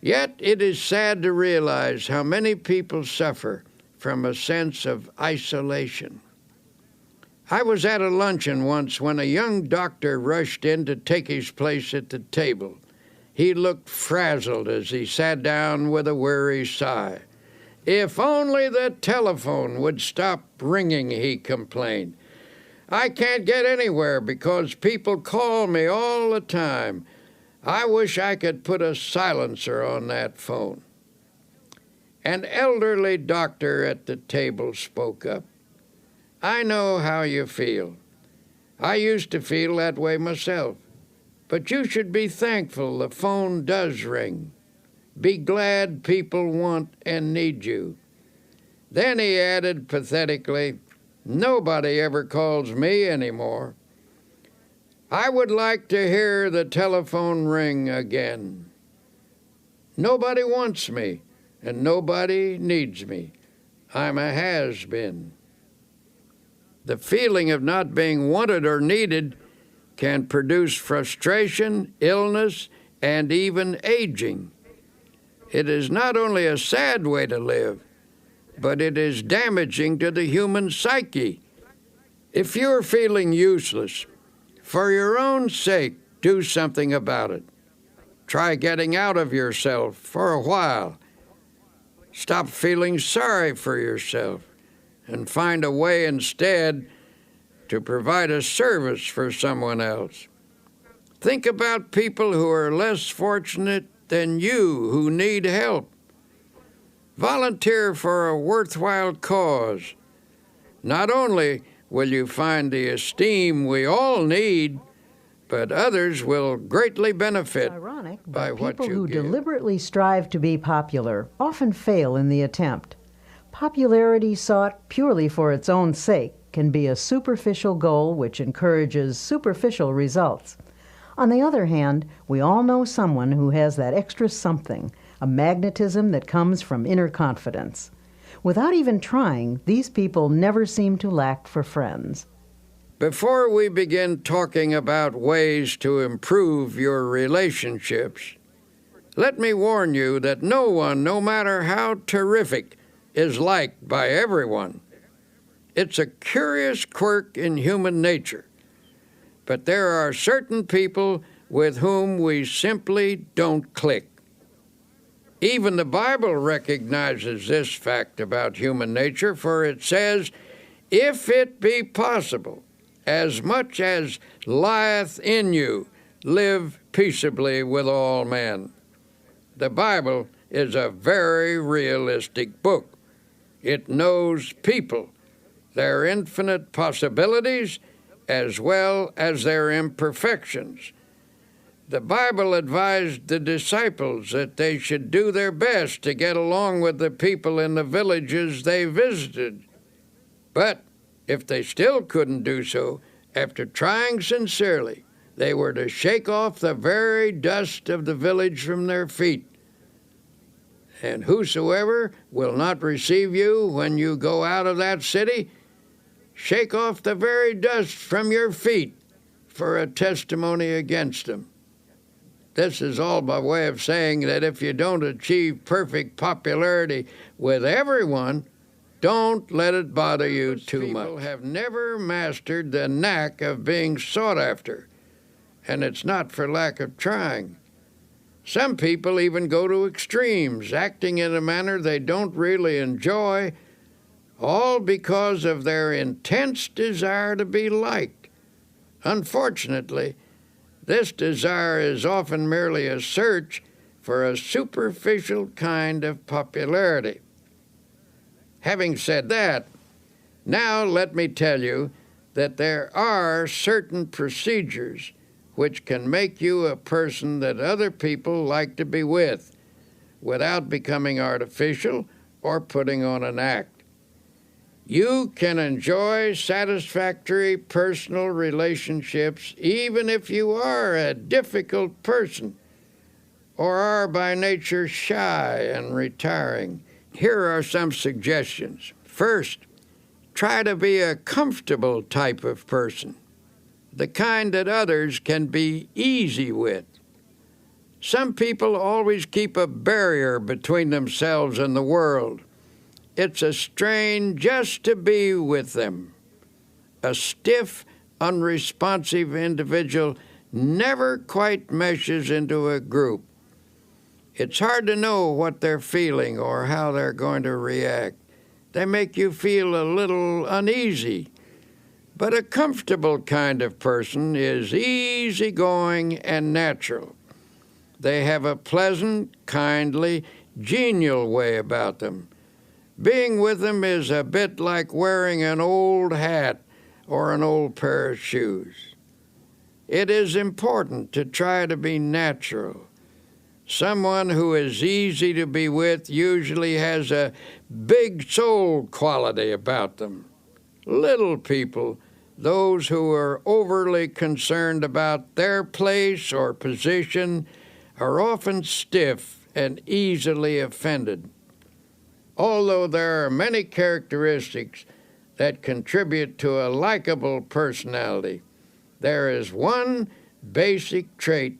Yet it is sad to realize how many people suffer from a sense of isolation. I was at a luncheon once when a young doctor rushed in to take his place at the table. He looked frazzled as he sat down with a weary sigh. "If only the telephone would stop ringing," he complained. "I can't get anywhere because people call me all the time. I wish I could put a silencer on that phone." An elderly doctor at the table spoke up. "I know how you feel. I used to feel that way myself. But you should be thankful the phone does ring. Be glad people want and need you." Then he added pathetically, "Nobody ever calls me anymore. I would like to hear the telephone ring again. Nobody wants me, and nobody needs me. I'm a has-been." The feeling of not being wanted or needed can produce frustration, illness, and even aging. It is not only a sad way to live, but it is damaging to the human psyche. If you're feeling useless, for your own sake, do something about it. Try getting out of yourself for a while. Stop feeling sorry for yourself and find a way instead to provide a service for someone else. Think about people who are less fortunate than you who need help. Volunteer for a worthwhile cause. Not only will you find the esteem we all need, but others will greatly benefit by what you give. People who give. deliberately strive to be popular often fail in the attempt. Popularity sought purely for its own sake can be a superficial goal which encourages superficial results. On the other hand, we all know someone who has that extra something, a magnetism that comes from inner confidence. Without even trying, these people never seem to lack for friends. Before we begin talking about ways to improve your relationships, let me warn you that no one, no matter how terrific, is liked by everyone. It's a curious quirk in human nature, but there are certain people with whom we simply don't click. Even the Bible recognizes this fact about human nature, for it says, "If it be possible, as much as lieth in you, live peaceably with all men." The Bible is a very realistic book. It knows people, their infinite possibilities, as well as their imperfections. The Bible advised the disciples that they should do their best to get along with the people in the villages they visited. But if they still couldn't do so, after trying sincerely, they were to shake off the very dust of the village from their feet. "And whosoever will not receive you when you go out of that city, shake off the very dust from your feet for a testimony against them." This is all by way of saying that if you don't achieve perfect popularity with everyone, don't let it bother you too much. People have never mastered the knack of being sought after, and it's not for lack of trying. Some people even go to extremes, acting in a manner they don't really enjoy, all because of their intense desire to be liked. Unfortunately, this desire is often merely a search for a superficial kind of popularity. Having said that, now let me tell you that there are certain procedures which can make you a person that other people like to be with, without becoming artificial or putting on an act. You can enjoy satisfactory personal relationships even if you are a difficult person or are by nature shy and retiring. Here are some suggestions. First, try to be a comfortable type of person, the kind that others can be easy with. Some people always keep a barrier between themselves and the world. It's a strain just to be with them. A stiff, unresponsive individual never quite meshes into a group. It's hard to know what they're feeling or how they're going to react. They make you feel a little uneasy. But a comfortable kind of person is easygoing and natural. They have a pleasant, kindly, genial way about them. Being with them is a bit like wearing an old hat or an old pair of shoes. It is important to try to be natural. Someone who is easy to be with usually has a big soul quality about them. Little people, those who are overly concerned about their place or position, are often stiff and easily offended. Although there are many characteristics that contribute to a likable personality, there is one basic trait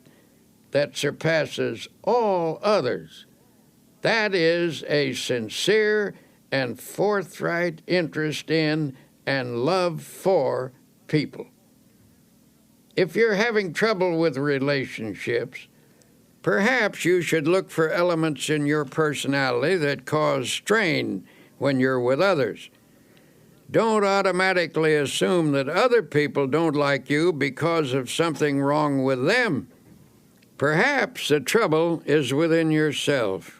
that surpasses all others. That is a sincere and forthright interest in and love for people. If you're having trouble with relationships, perhaps you should look for elements in your personality that cause strain when you're with others. Don't automatically assume that other people don't like you because of something wrong with them. Perhaps the trouble is within yourself.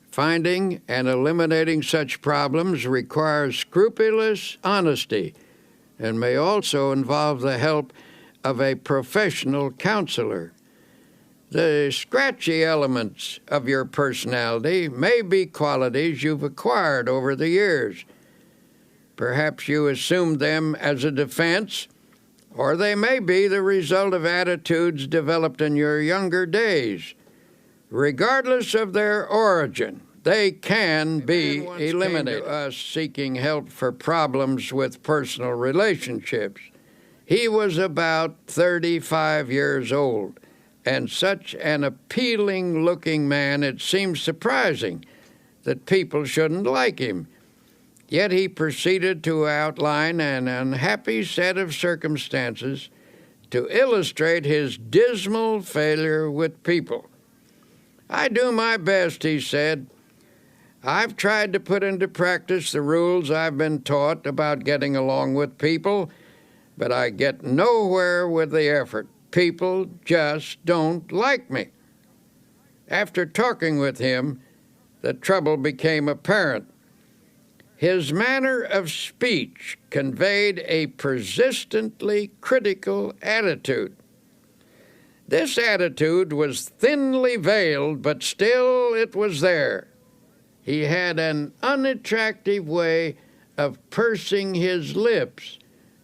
Finding and eliminating such problems requires scrupulous honesty and may also involve the help of a professional counselor. The scratchy elements of your personality may be qualities you've acquired over the years. Perhaps you assumed them as a defense, or they may be the result of attitudes developed in your younger days. Regardless of their origin, they can be eliminated. Came to us seeking help for problems with personal relationships. He was about 35 years old, and such an appealing-looking man it seems surprising that people shouldn't like him. Yet he proceeded to outline an unhappy set of circumstances to illustrate his dismal failure with people. "I do my best," he said. "I've tried to put into practice the rules I've been taught about getting along with people, but I get nowhere with the effort. People just don't like me." After talking with him, the trouble became apparent. His manner of speech conveyed a persistently critical attitude. This attitude was thinly veiled, but still it was there. He had an unattractive way of pursing his lips,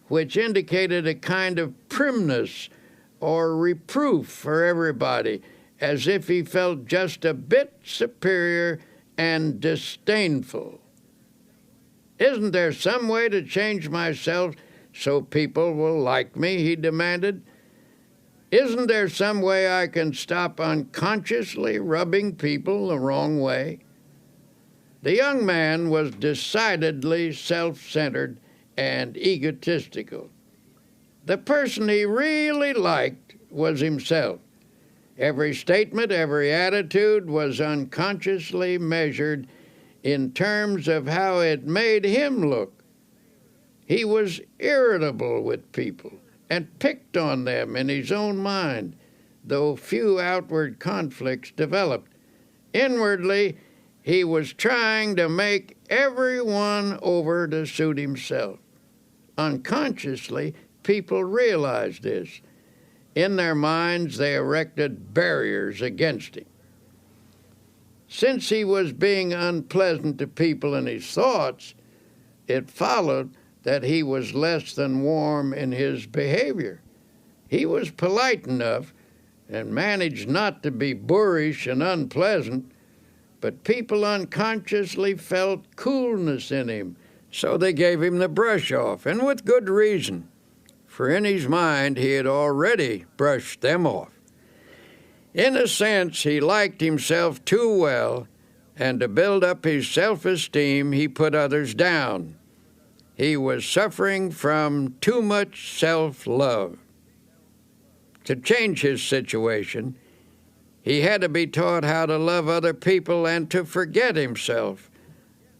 which indicated a kind of primness or reproof for everybody, as if he felt just a bit superior and disdainful. "Isn't there some way to change myself so people will like me?" he demanded. "Isn't there some way I can stop unconsciously rubbing people the wrong way?" The young man was decidedly self-centered and egotistical. The person he really liked was himself. Every statement, every attitude was unconsciously measured in terms of how it made him look. He was irritable with people and picked on them in his own mind, though few outward conflicts developed. Inwardly, he was trying to make everyone over to suit himself. Unconsciously, people realized this. In their minds, they erected barriers against him. Since he was being unpleasant to people in his thoughts, it followed that he was less than warm in his behavior. He was polite enough and managed not to be boorish and unpleasant, but people unconsciously felt coolness in him, so they gave him the brush off, and with good reason, for in his mind he had already brushed them off. In a sense, he liked himself too well, and to build up his self-esteem, he put others down. He was suffering from too much self-love. To change his situation, he had to be taught how to love other people and to forget himself,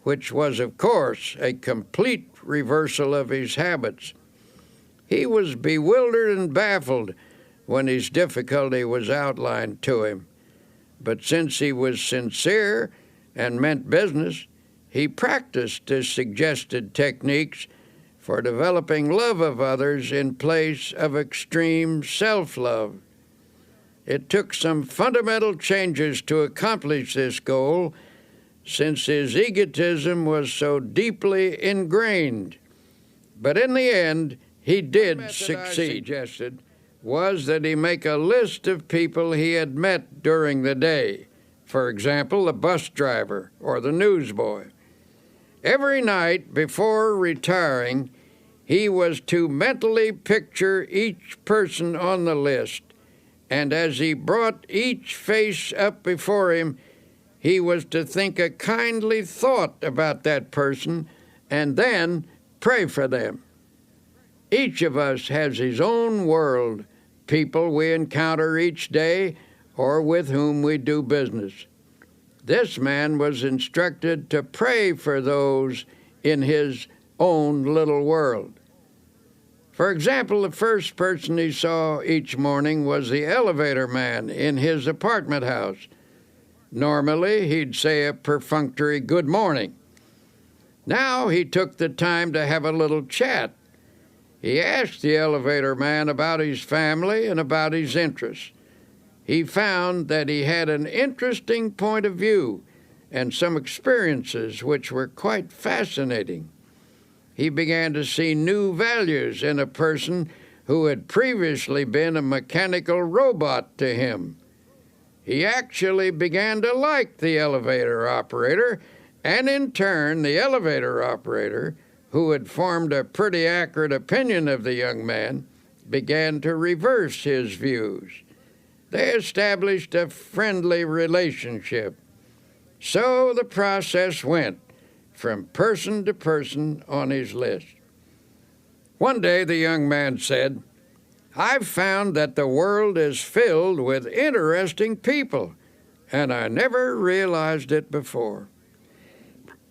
which was, of course, a complete reversal of his habits. He was bewildered and baffled when his difficulty was outlined to him. But since he was sincere and meant business, he practiced his suggested techniques for developing love of others in place of extreme self-love. It took some fundamental changes to accomplish this goal, since his egotism was so deeply ingrained. But in the end, he did succeed. Suggested was that he make a list of people he had met during the day, for example, the bus driver or the newsboy. Every night before retiring, he was to mentally picture each person on the list, and as he brought each face up before him, he was to think a kindly thought about that person and then pray for them. Each of us has his own world, people we encounter each day or with whom we do business. This man was instructed to pray for those in his own little world. For example, the first person he saw each morning was the elevator man in his apartment house. Normally, he'd say a perfunctory good morning. Now he took the time to have a little chat. He asked the elevator man about his family and about his interests. He found that he had an interesting point of view and some experiences which were quite fascinating. He began to see new values in a person who had previously been a mechanical robot to him. He actually began to like the elevator operator, and in turn, the elevator operator, who had formed a pretty accurate opinion of the young man, began to reverse his views. They established a friendly relationship. So the process went from person to person on his list. One day the young man said, "I've found that the world is filled with interesting people, and I never realized it before."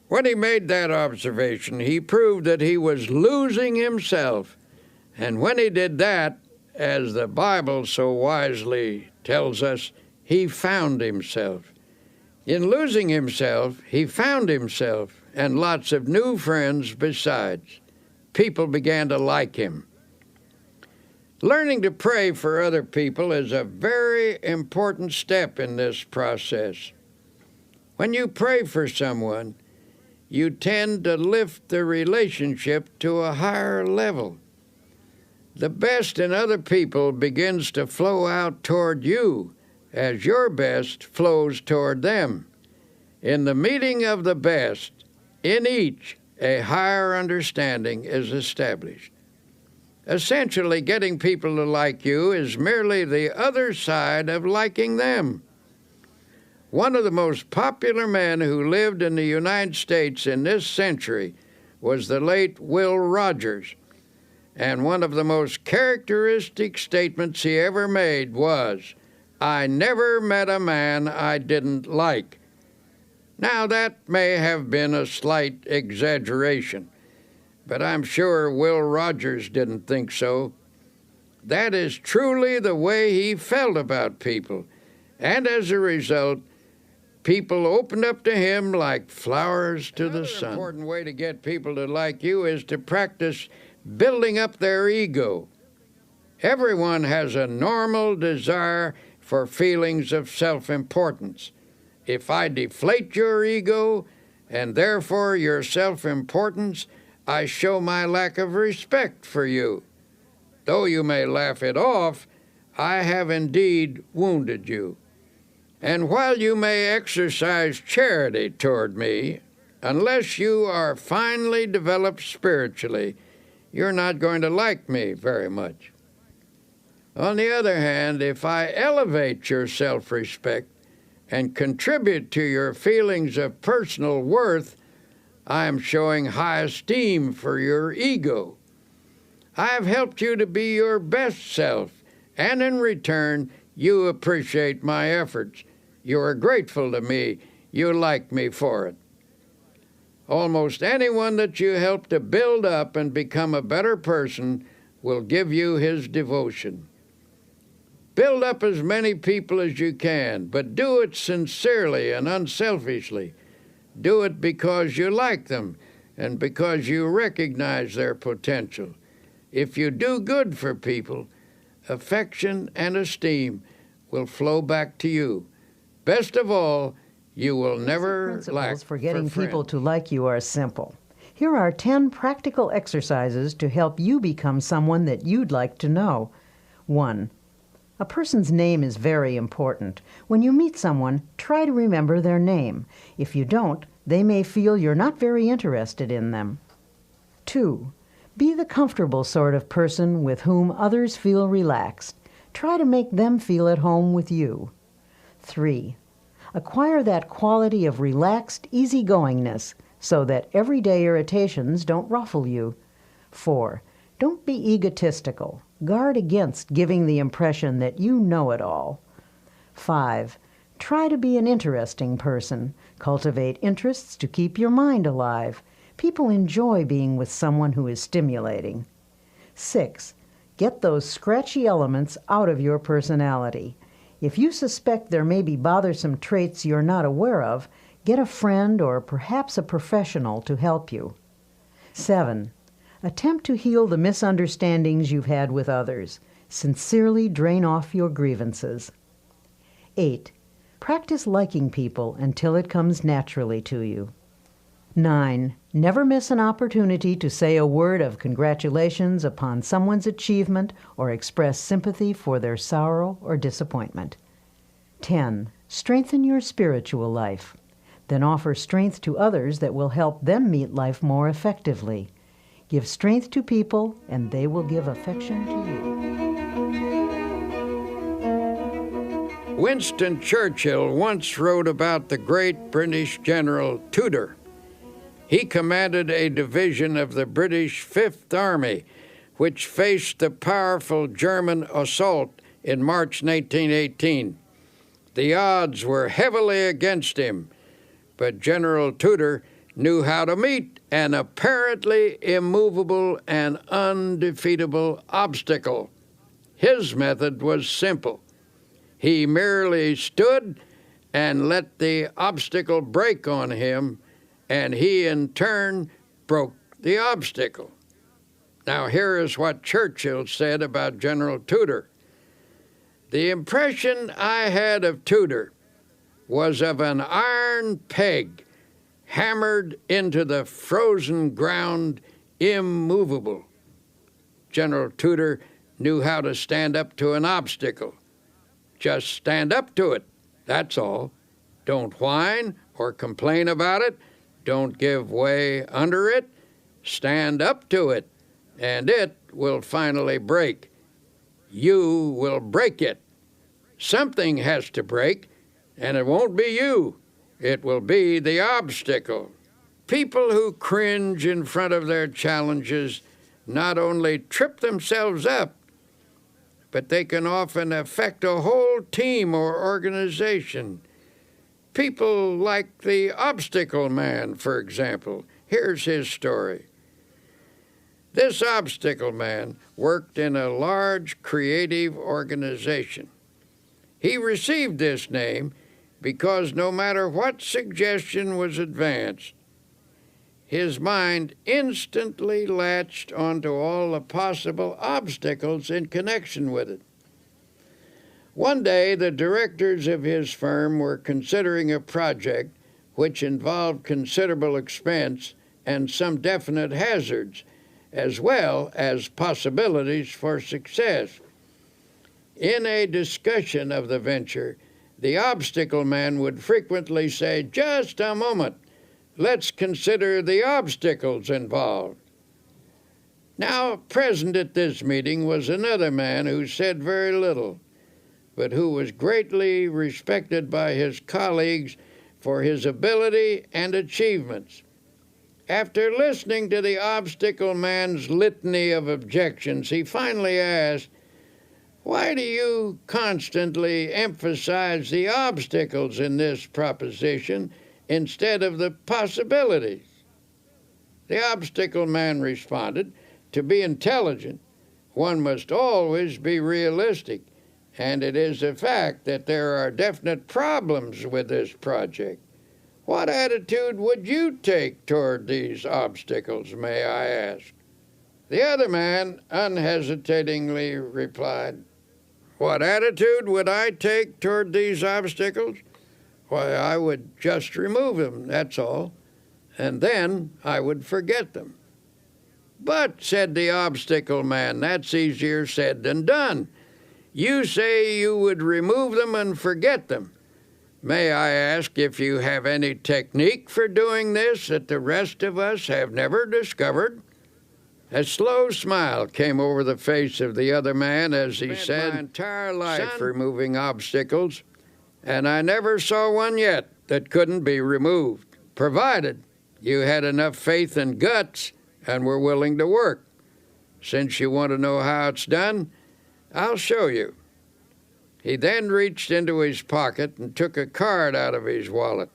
When he made that observation, he proved that he was losing himself. And when he did that, as the Bible so wisely tells us, he found himself. In losing himself, he found himself and lots of new friends besides. People began to like him. Learning to pray for other people is a very important step in this process. When you pray for someone, you tend to lift the relationship to a higher level. The best in other people begins to flow out toward you as your best flows toward them. In the meeting of the best, in each, a higher understanding is established. Essentially, getting people to like you is merely the other side of liking them. One of the most popular men who lived in the United States in this century was the late Will Rogers, and one of the most characteristic statements he ever made was, I never met a man I didn't like. Now, that may have been a slight exaggeration, but I'm sure Will Rogers didn't think so. That is truly the way he felt about people, and as a result, people opened up to him like flowers to the sun. Another important way to get people to like you is to practice building up their ego. Everyone has a normal desire for feelings of self-importance. If I deflate your ego, and therefore your self-importance, I show my lack of respect for you. Though you may laugh it off, I have indeed wounded you. And while you may exercise charity toward me, unless you are finely developed spiritually, you're not going to like me very much. On the other hand, if I elevate your self-respect and contribute to your feelings of personal worth, I am showing high esteem for your ego. I have helped you to be your best self, and in return, you appreciate my efforts. You are grateful to me. You like me for it. Almost anyone that you help to build up and become a better person will give you his devotion. Build up as many people as you can, but do it sincerely and unselfishly. Do it because you like them and because you recognize their potential. If you do good for people, affection and esteem will flow back to you. Best of all, you will never lack principles for getting for people friends. to like you are simple. Here are 10 practical exercises to help you become someone that you'd like to know. 1. A person's name is very important. When you meet someone, try to remember their name. If you don't, they may feel you're not very interested in them. 2. Be the comfortable sort of person with whom others feel relaxed. Try to make them feel at home with you. 3. Acquire that quality of relaxed easygoingness so that everyday irritations don't ruffle you. 4. Don't be egotistical. Guard against giving the impression that you know it all. 5. Try to be an interesting person. Cultivate interests to keep your mind alive. People enjoy being with someone who is stimulating. 6. Get those scratchy elements out of your personality. If you suspect there may be bothersome traits you're not aware of, get a friend or perhaps a professional to help you. 7. Attempt to heal the misunderstandings you've had with others. Sincerely drain off your grievances. 8. Practice liking people until it comes naturally to you. 9. Never miss an opportunity to say a word of congratulations upon someone's achievement or express sympathy for their sorrow or disappointment. 10. Strengthen your spiritual life. Then offer strength to others that will help them meet life more effectively. Give strength to people, and they will give affection to you. Winston Churchill once wrote about the great British General Tudor. He commanded a division of the British Fifth Army, which faced the powerful German assault in March 1918. The odds were heavily against him, but General Tudor knew how to meet an apparently immovable and undefeatable obstacle. His method was simple. He merely stood and let the obstacle break on him, and he in turn broke the obstacle. Now here is what Churchill said about General Tudor. The impression I had of Tudor was of an iron peg hammered into the frozen ground, immovable. General Tudor knew how to stand up to an obstacle. Just stand up to it, that's all. Don't whine or complain about it. Don't give way under it. Stand up to it, and it will finally break. You will break it. Something has to break, and it won't be you. It will be the obstacle. People who cringe in front of their challenges not only trip themselves up, but they can often affect a whole team or organization. People like the obstacle man, for example. Here's his story. This obstacle man worked in a large creative organization. He received this name because no matter what suggestion was advanced, his mind instantly latched onto all the possible obstacles in connection with it. One day, the directors of his firm were considering a project which involved considerable expense and some definite hazards, as well as possibilities for success. In a discussion of the venture, the obstacle man would frequently say, "Just a moment. Let's consider the obstacles involved." Now, present at this meeting was another man who said very little, but who was greatly respected by his colleagues for his ability and achievements. After listening to the obstacle man's litany of objections, he finally asked, "Why do you constantly emphasize the obstacles in this proposition instead of the possibilities?" The obstacle man responded, "To be intelligent, one must always be realistic, and it is a fact that there are definite problems with this project. What attitude would you take toward these obstacles, may I ask?" The other man unhesitatingly replied, "What attitude would I take toward these obstacles? Why, I would just remove them, that's all, and then I would forget them." "But," said the obstacle man, "that's easier said than done. You say you would remove them and forget them. May I ask if you have any technique for doing this that the rest of us have never discovered?" A slow smile came over the face of the other man as he said, "My entire life removing obstacles, and I never saw one yet that couldn't be removed, provided you had enough faith and guts and were willing to work. Since you want to know how it's done, I'll show you." He then reached into his pocket and took a card out of his wallet.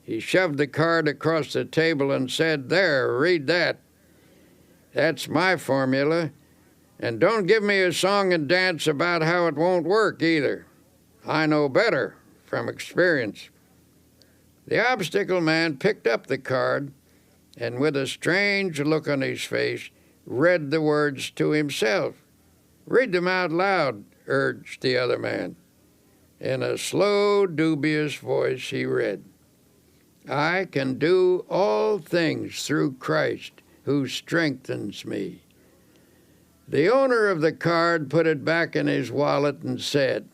He shoved the card across the table and said, "There, read that. That's my formula. And don't give me a song and dance about how it won't work either. I know better from experience." The obstacle man picked up the card and, with a strange look on his face, read the words to himself. "Read them out loud," urged the other man. In a slow, dubious voice he read, "I can do all things through Christ who strengthens me." The owner of the card put it back in his wallet and said,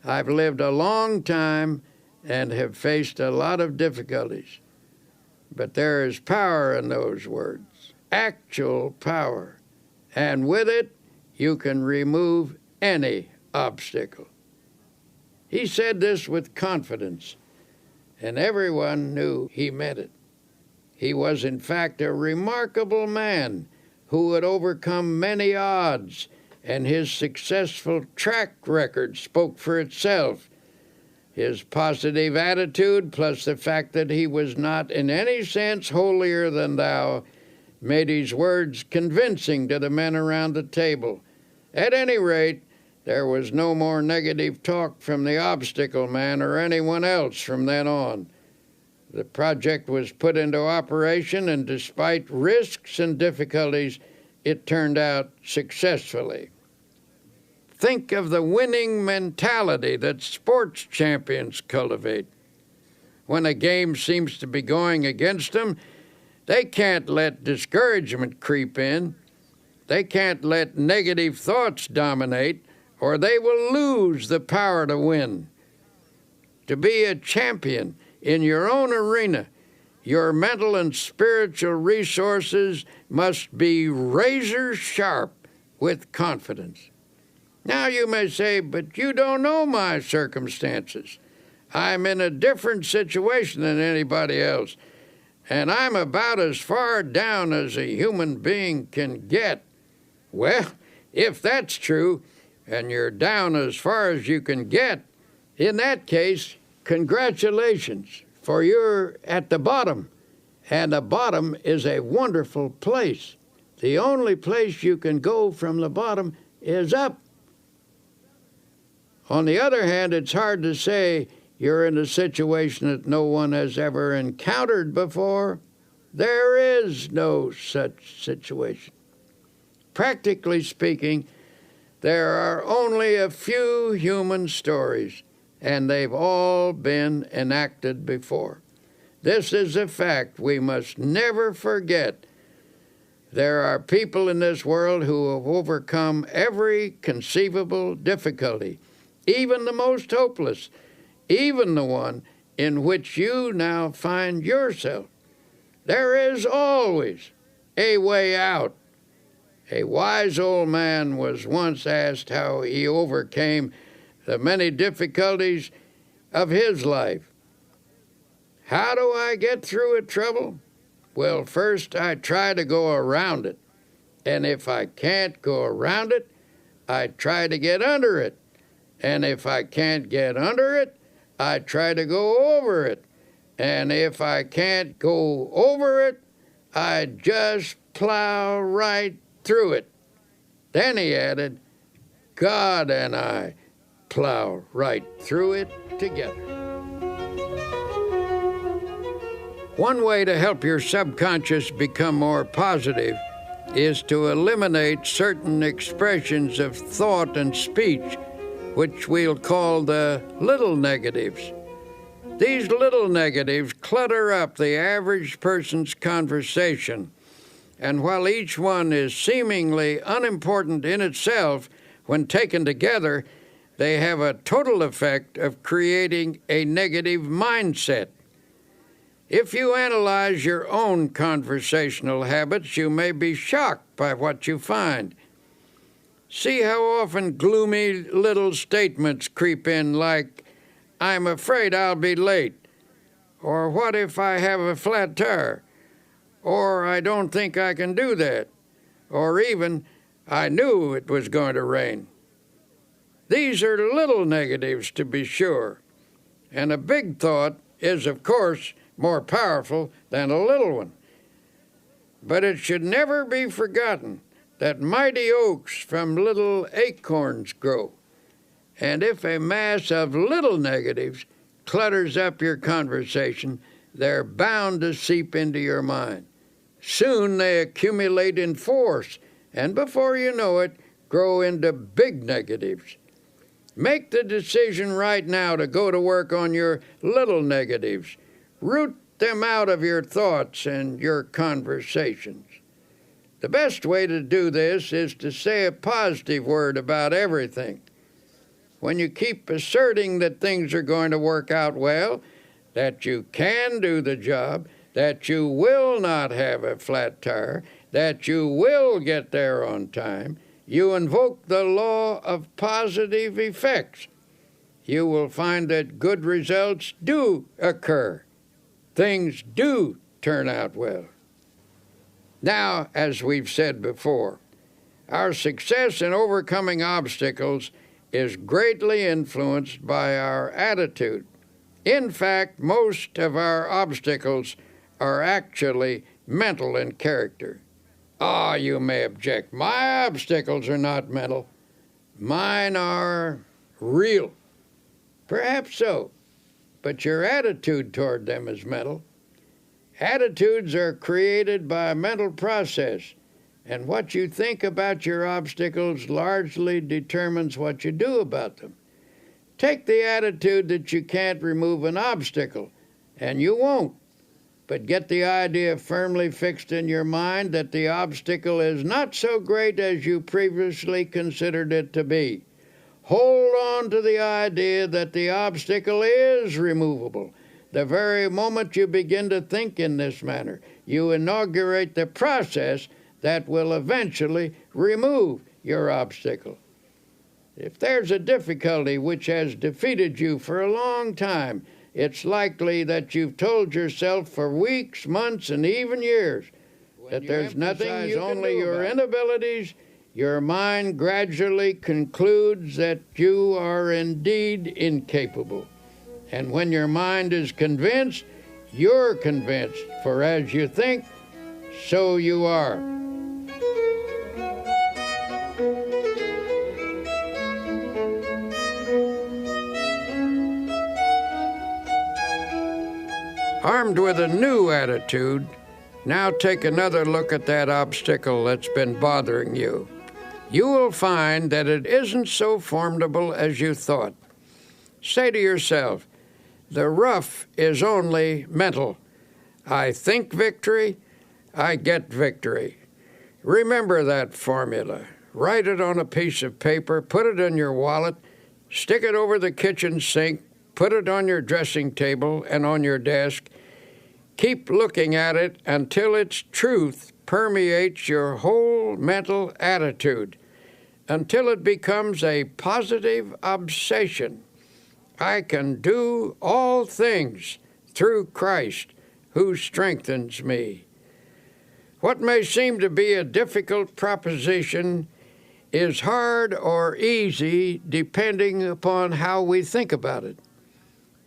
"I've lived a long time and have faced a lot of difficulties, but there is power in those words, actual power, and with it you can remove any obstacle." He said this with confidence, and everyone knew he meant it. He was, in fact, a remarkable man who had overcome many odds, and his successful track record spoke for itself. His positive attitude, plus the fact that he was not in any sense holier than thou, made his words convincing to the men around the table. At any rate, there was no more negative talk from the obstacle man or anyone else from then on. The project was put into operation, and despite risks and difficulties, it turned out successfully. Think of the winning mentality that sports champions cultivate. When a game seems to be going against them, they can't let discouragement creep in. They can't let negative thoughts dominate, or they will lose the power to win. To be a champion in your own arena, your mental and spiritual resources must be razor sharp with confidence. Now you may say, "But you don't know my circumstances. I'm in a different situation than anybody else, and I'm about as far down as a human being can get." Well, If that's true, and you're down as far as you can get, in that case, congratulations, for you're at the bottom. And the bottom is a wonderful place. The only place you can go from the bottom is up. On the other hand, it's hard to say you're in a situation that no one has ever encountered before. There is no such situation. Practically speaking, there are only a few human stories, and they've all been enacted before. This is a fact we must never forget. There are people in this world who have overcome every conceivable difficulty, even the most hopeless, even the one in which you now find yourself. There is always a way out. A wise old man was once asked how he overcame the many difficulties of his life. How do I get through a trouble? Well, first I try to go around it. And if I can't go around it, I try to get under it. And if I can't get under it, I try to go over it. And if I can't go over it, I just plow right through it. Then he added, God and I plow right through it together. One way to help your subconscious become more positive is to eliminate certain expressions of thought and speech, which we'll call the little negatives. These little negatives clutter up the average person's conversation, and while each one is seemingly unimportant in itself, when taken together, they have a total effect of creating a negative mindset. If you analyze your own conversational habits, you may be shocked by what you find. See how often gloomy little statements creep in like, I'm afraid I'll be late, or what if I have a flat tire, or I don't think I can do that, or even, I knew it was going to rain. These are little negatives, to be sure, and a big thought is, of course, more powerful than a little one. But it should never be forgotten that mighty oaks from little acorns grow. And if a mass of little negatives clutters up your conversation, they're bound to seep into your mind. Soon they accumulate in force, and before you know it, grow into big negatives. Make the decision right now to go to work on your little negatives. Root them out of your thoughts and your conversations. The best way to do this is to say a positive word about everything. When you keep asserting that things are going to work out well, that you can do the job, that you will not have a flat tire, that you will get there on time, you invoke the law of positive effects. You will find that good results do occur. Things do turn out well. Now, as we've said before, our success in overcoming obstacles is greatly influenced by our attitude. In fact, most of our obstacles are actually mental in character. Ah, you may object. My obstacles are not mental. Mine are real. Perhaps so, but your attitude toward them is mental. Attitudes are created by a mental process, and what you think about your obstacles largely determines what you do about them. Take the attitude that you can't remove an obstacle, and you won't. But get the idea firmly fixed in your mind that the obstacle is not so great as you previously considered it to be. Hold on to the idea that the obstacle is removable. The very moment you begin to think in this manner, you inaugurate the process that will eventually remove your obstacle. If there's a difficulty which has defeated you for a long time, it's likely that you've told yourself for weeks, months, and even years that there's nothing you can do about it. Only your inabilities, your mind gradually concludes that you are indeed incapable. And when your mind is convinced, you're convinced, for as you think, so you are. Armed with a new attitude, now take another look at that obstacle that's been bothering you. You will find that it isn't so formidable as you thought. Say to yourself, the rough is only mental. I think victory, I get victory. Remember that formula. Write it on a piece of paper, put it in your wallet, stick it over the kitchen sink, put it on your dressing table and on your desk. Keep looking at it until its truth permeates your whole mental attitude, until it becomes a positive obsession. I can do all things through Christ who strengthens me. What may seem to be a difficult proposition is hard or easy depending upon how we think about it.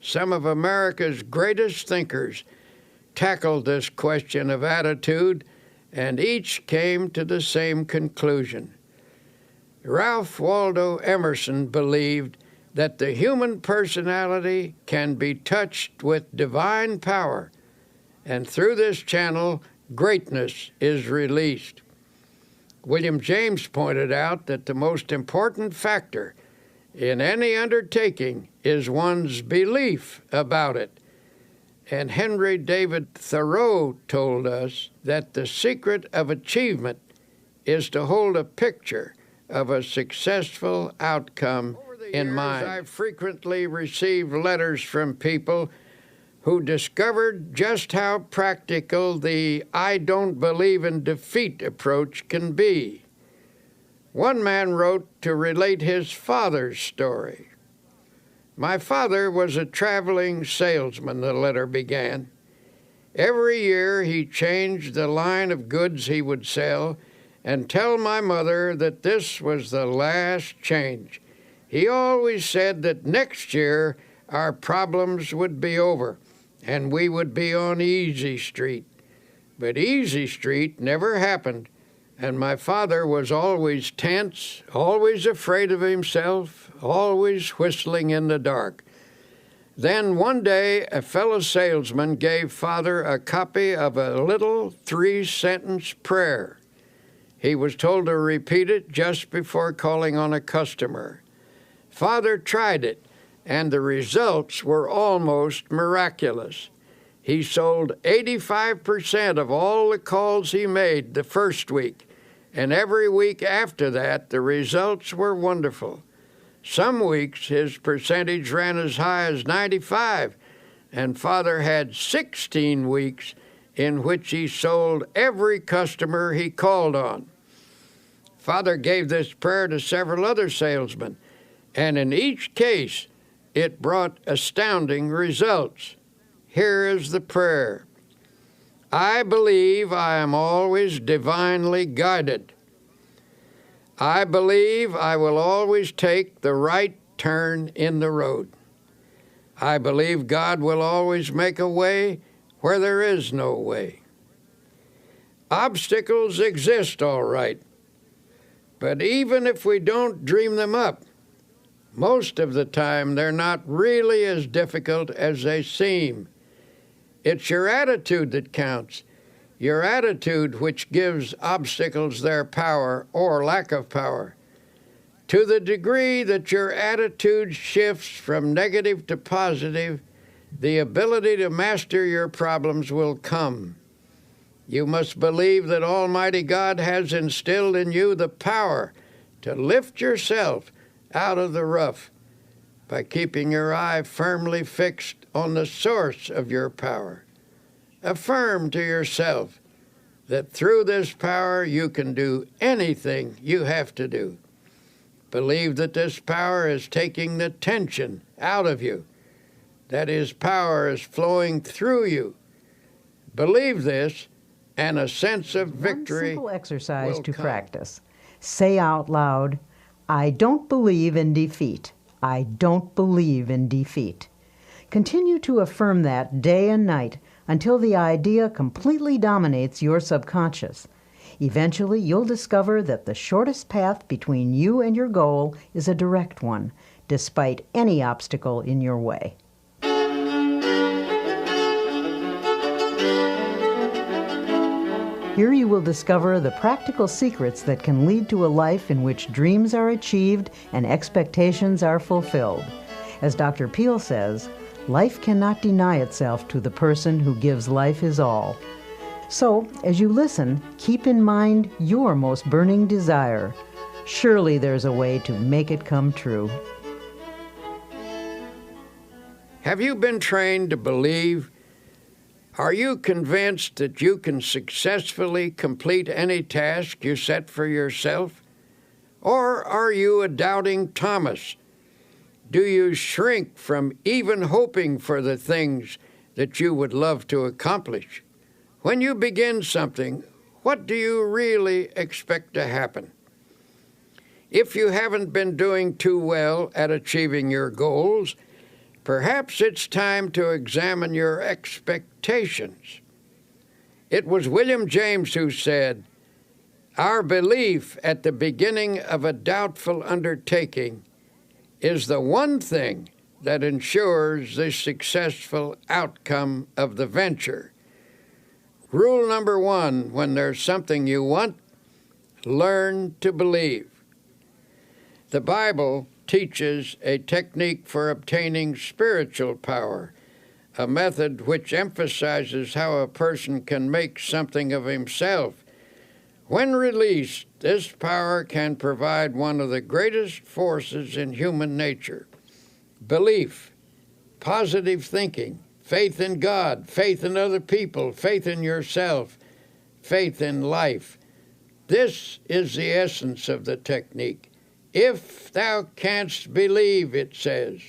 Some of America's greatest thinkers tackled this question of attitude, and each came to the same conclusion. Ralph Waldo Emerson believed that the human personality can be touched with divine power, and through this channel, greatness is released. William James pointed out that the most important factor in any undertaking is one's belief about it. And Henry David Thoreau told us that the secret of achievement is to hold a picture of a successful outcome in mind. I've frequently received letters from people who discovered just how practical the I don't believe in defeat approach can be. One man wrote to relate his father's story. My father was a traveling salesman, the letter began. Every year he changed the line of goods he would sell and tell my mother that this was the last change. He always said that next year our problems would be over and we would be on Easy Street. But Easy Street never happened, and my father was always tense, always afraid of himself, always whistling in the dark. Then one day a fellow salesman gave Father a copy of a little 3-sentence prayer. He was told to repeat it just before calling on a customer. Father tried it, and the results were almost miraculous. He sold 85% of all the calls he made the first week, and every week after that, the results were wonderful. Some weeks his percentage ran as high as 95, and Father had 16 weeks in which he sold every customer he called on. Father gave this prayer to several other salesmen, and in each case, it brought astounding results. Here is the prayer. I believe I am always divinely guided. I believe I will always take the right turn in the road. I believe God will always make a way where there is no way. Obstacles exist, all right, but even if we don't dream them up, most of the time they're not really as difficult as they seem. It's your attitude that counts. Your attitude which gives obstacles their power or lack of power. To the degree that your attitude shifts from negative to positive, the ability to master your problems will come. You must believe that Almighty God has instilled in you the power to lift yourself out of the rough by keeping your eye firmly fixed on the source of your power. Affirm to yourself that through this power you can do anything you have to do. Believe that this power is taking the tension out of you, that His power is flowing through you. Believe this, and a sense of victory One simple exercise to practice. say out loud, "I don't believe in defeat. I don't believe in defeat." Continue to affirm that day and night until the idea completely dominates your subconscious. Eventually, you'll discover that the shortest path between you and your goal is a direct one, despite any obstacle in your way. Here you will discover the practical secrets that can lead to a life in which dreams are achieved and expectations are fulfilled. As Dr. Peale says, life cannot deny itself to the person who gives life his all. So, as you listen, keep in mind your most burning desire. Surely there's a way to make it come true. Have you been trained to believe? Are you convinced that you can successfully complete any task you set for yourself? Or are you a doubting Thomas? Do you shrink from even hoping for the things that you would love to accomplish? When you begin something, what do you really expect to happen? If you haven't been doing too well at achieving your goals, perhaps it's time to examine your expectations. It was William James who said, "Our belief at the beginning of a doubtful undertaking is the one thing that ensures the successful outcome of the venture." Rule number 1, when there's something you want, learn to believe. The Bible teaches a technique for obtaining spiritual power, a method which emphasizes how a person can make something of himself. When released, this power can provide one of the greatest forces in human nature: belief, positive thinking, faith in God, faith in other people, faith in yourself, faith in life. This is the essence of the technique. If thou canst believe, it says,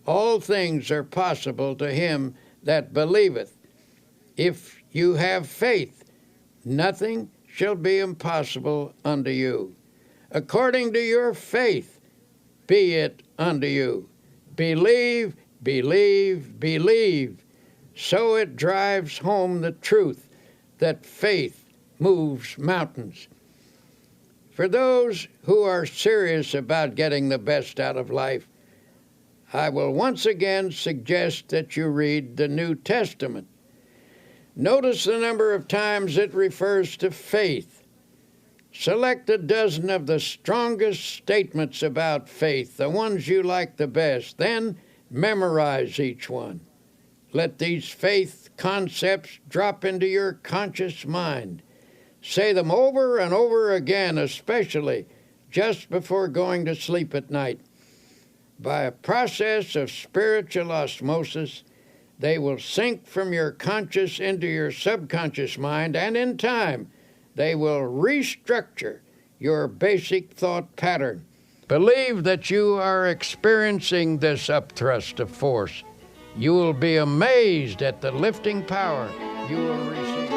all things are possible to him that believeth. If you have faith, nothing shall be impossible unto you. According to your faith, be it unto you. Believe, believe, believe. So it drives home the truth that faith moves mountains. For those who are serious about getting the best out of life, I will once again suggest that you read the New Testament. Notice the number of times it refers to faith. Select a dozen of the strongest statements about faith, the ones you like the best, then memorize each one. Let these faith concepts drop into your conscious mind. Say them over and over again, especially just before going to sleep at night. By a process of spiritual osmosis, they will sink from your conscious into your subconscious mind, and in time, they will restructure your basic thought pattern. Believe that you are experiencing this upthrust of force. You will be amazed at the lifting power you will receive.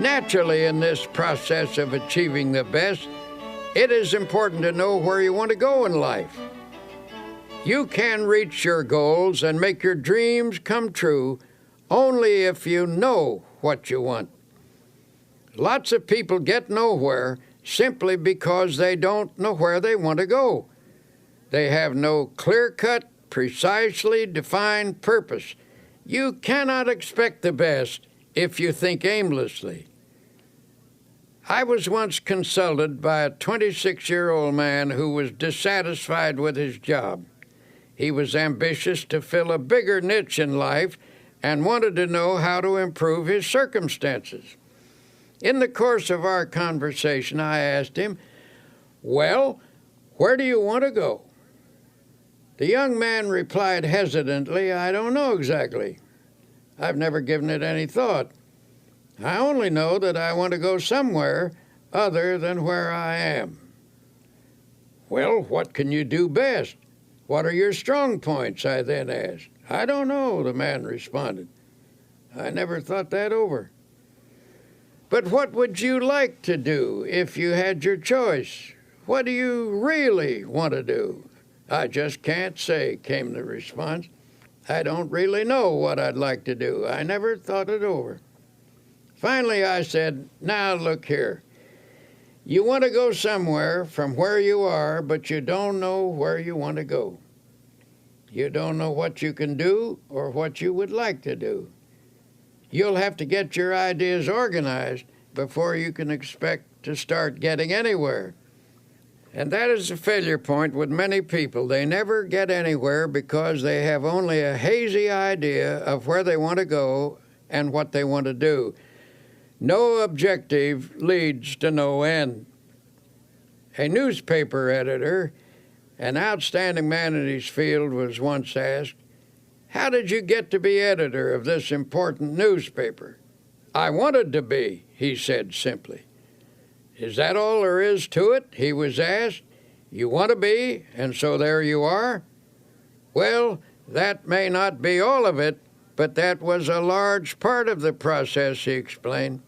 Naturally, in this process of achieving the best, it is important to know where you want to go in life. You can reach your goals and make your dreams come true only if you know what you want. Lots of people get nowhere simply because they don't know where they want to go. They have no clear-cut, precisely defined purpose. You cannot expect the best if you think aimlessly. I was once consulted by a 26-year-old man who was dissatisfied with his job. He was ambitious to fill a bigger niche in life and wanted to know how to improve his circumstances. In the course of our conversation, I asked him, "Well, where do you want to go?" The young man replied hesitantly, "I don't know exactly. I've never given it any thought. I only know that I want to go somewhere other than where I am." "Well, what can you do best? What are your strong points?" I then asked. "I don't know," the man responded. "I never thought that over." But what would you like to do if you had your choice? What do you really want to do? I just can't say, came the response. I don't really know what I'd like to do. I never thought it over. Finally, I said, now look here. You want to go somewhere from where you are, but you don't know where you want to go. You don't know what you can do or what you would like to do. You'll have to get your ideas organized before you can expect to start getting anywhere. And that is a failure point with many people. They never get anywhere because they have only a hazy idea of where they want to go and what they want to do. No objective leads to no end. A newspaper editor, an outstanding man in his field, was once asked, "How did you get to be editor of this important newspaper?" "I wanted to be," he said simply. "Is that all there is to it?" he was asked. "You want to be, and so there you are?" Well, that may not be all of it, but that was a large part of the process, he explained.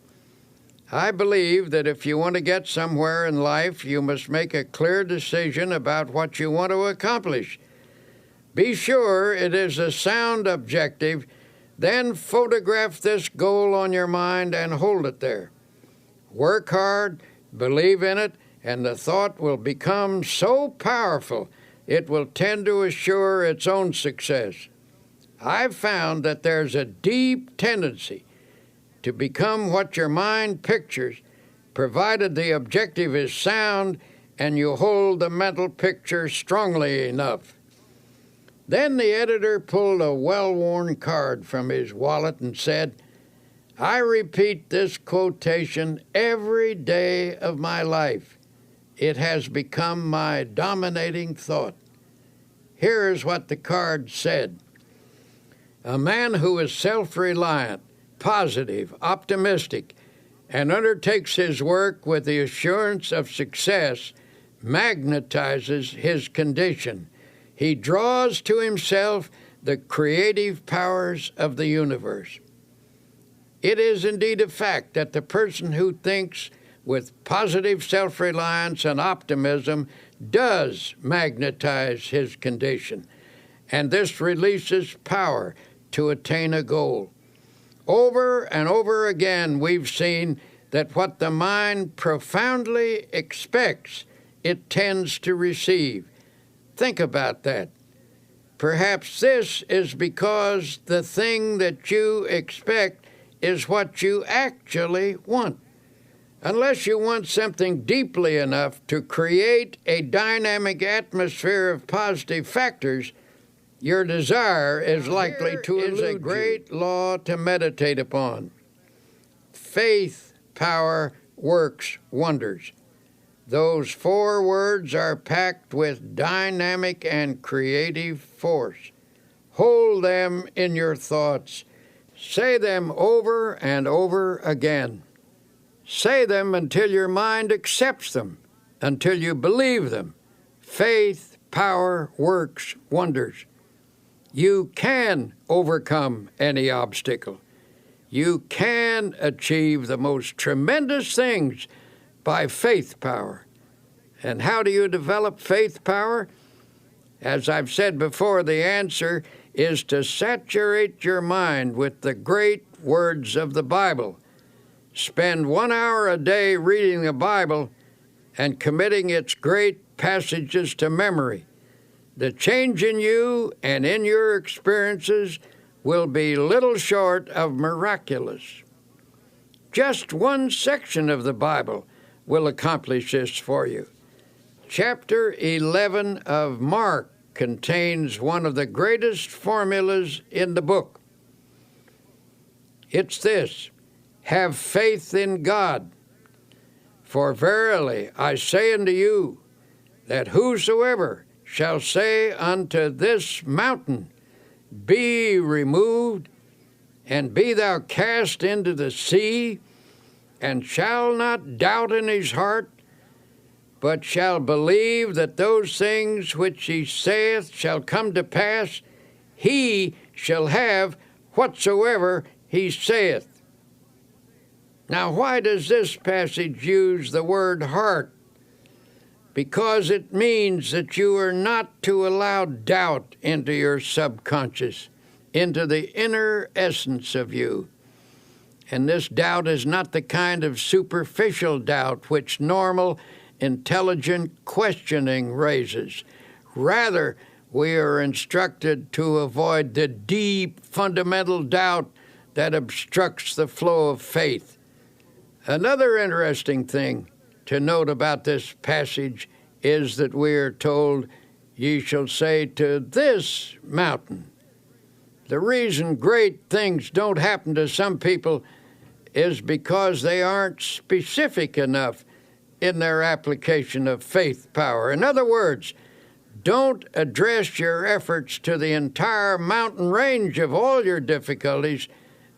I believe that if you want to get somewhere in life, you must make a clear decision about what you want to accomplish. Be sure it is a sound objective, then photograph this goal on your mind and hold it there. Work hard, believe in it, and the thought will become so powerful it will tend to assure its own success. I've found that there's a deep tendency to become what your mind pictures, provided the objective is sound and you hold the mental picture strongly enough. Then the editor pulled a well-worn card from his wallet and said, "I repeat this quotation every day of my life. It has become my dominating thought." Here is what the card said. "A man who is self-reliant, positive, optimistic, and undertakes his work with the assurance of success magnetizes his condition. He draws to himself the creative powers of the universe." It is indeed a fact that the person who thinks with positive self-reliance and optimism does magnetize his condition, and this releases power to attain a goal. Over and over again, we've seen that what the mind profoundly expects, it tends to receive. Think about that. Perhaps this is because the thing that you expect is what you actually want. Unless you want something deeply enough to create a dynamic atmosphere of positive factors, your desire is likely to elude you. Is a great law to meditate upon. Faith, power, works wonders. Those 4 words are packed with dynamic and creative force. Hold them in your thoughts. Say them over and over again. Say them until your mind accepts them, until you believe them. Faith, power, works wonders. You can overcome any obstacle. You can achieve the most tremendous things by faith power. And how do you develop faith power? As I've said before, the answer is to saturate your mind with the great words of the Bible. Spend 1 hour a day reading the Bible and committing its great passages to memory. The change in you and in your experiences will be little short of miraculous. Just one section of the Bible will accomplish this for you. Chapter 11 of Mark contains one of the greatest formulas in the book. It's this: have faith in God. For verily I say unto you, that whosoever shall say unto this mountain, Be removed, and be thou cast into the sea, and shall not doubt in his heart, but shall believe that those things which he saith shall come to pass, he shall have whatsoever he saith. Now, why does this passage use the word heart? Because it means that you are not to allow doubt into your subconscious, into the inner essence of you. And this doubt is not the kind of superficial doubt which normal, intelligent questioning raises. Rather, we are instructed to avoid the deep, fundamental doubt that obstructs the flow of faith. Another interesting thing to note about this passage is that we are told, "Ye shall say to this mountain." The reason great things don't happen to some people is because they aren't specific enough in their application of faith power. In other words, don't address your efforts to the entire mountain range of all your difficulties.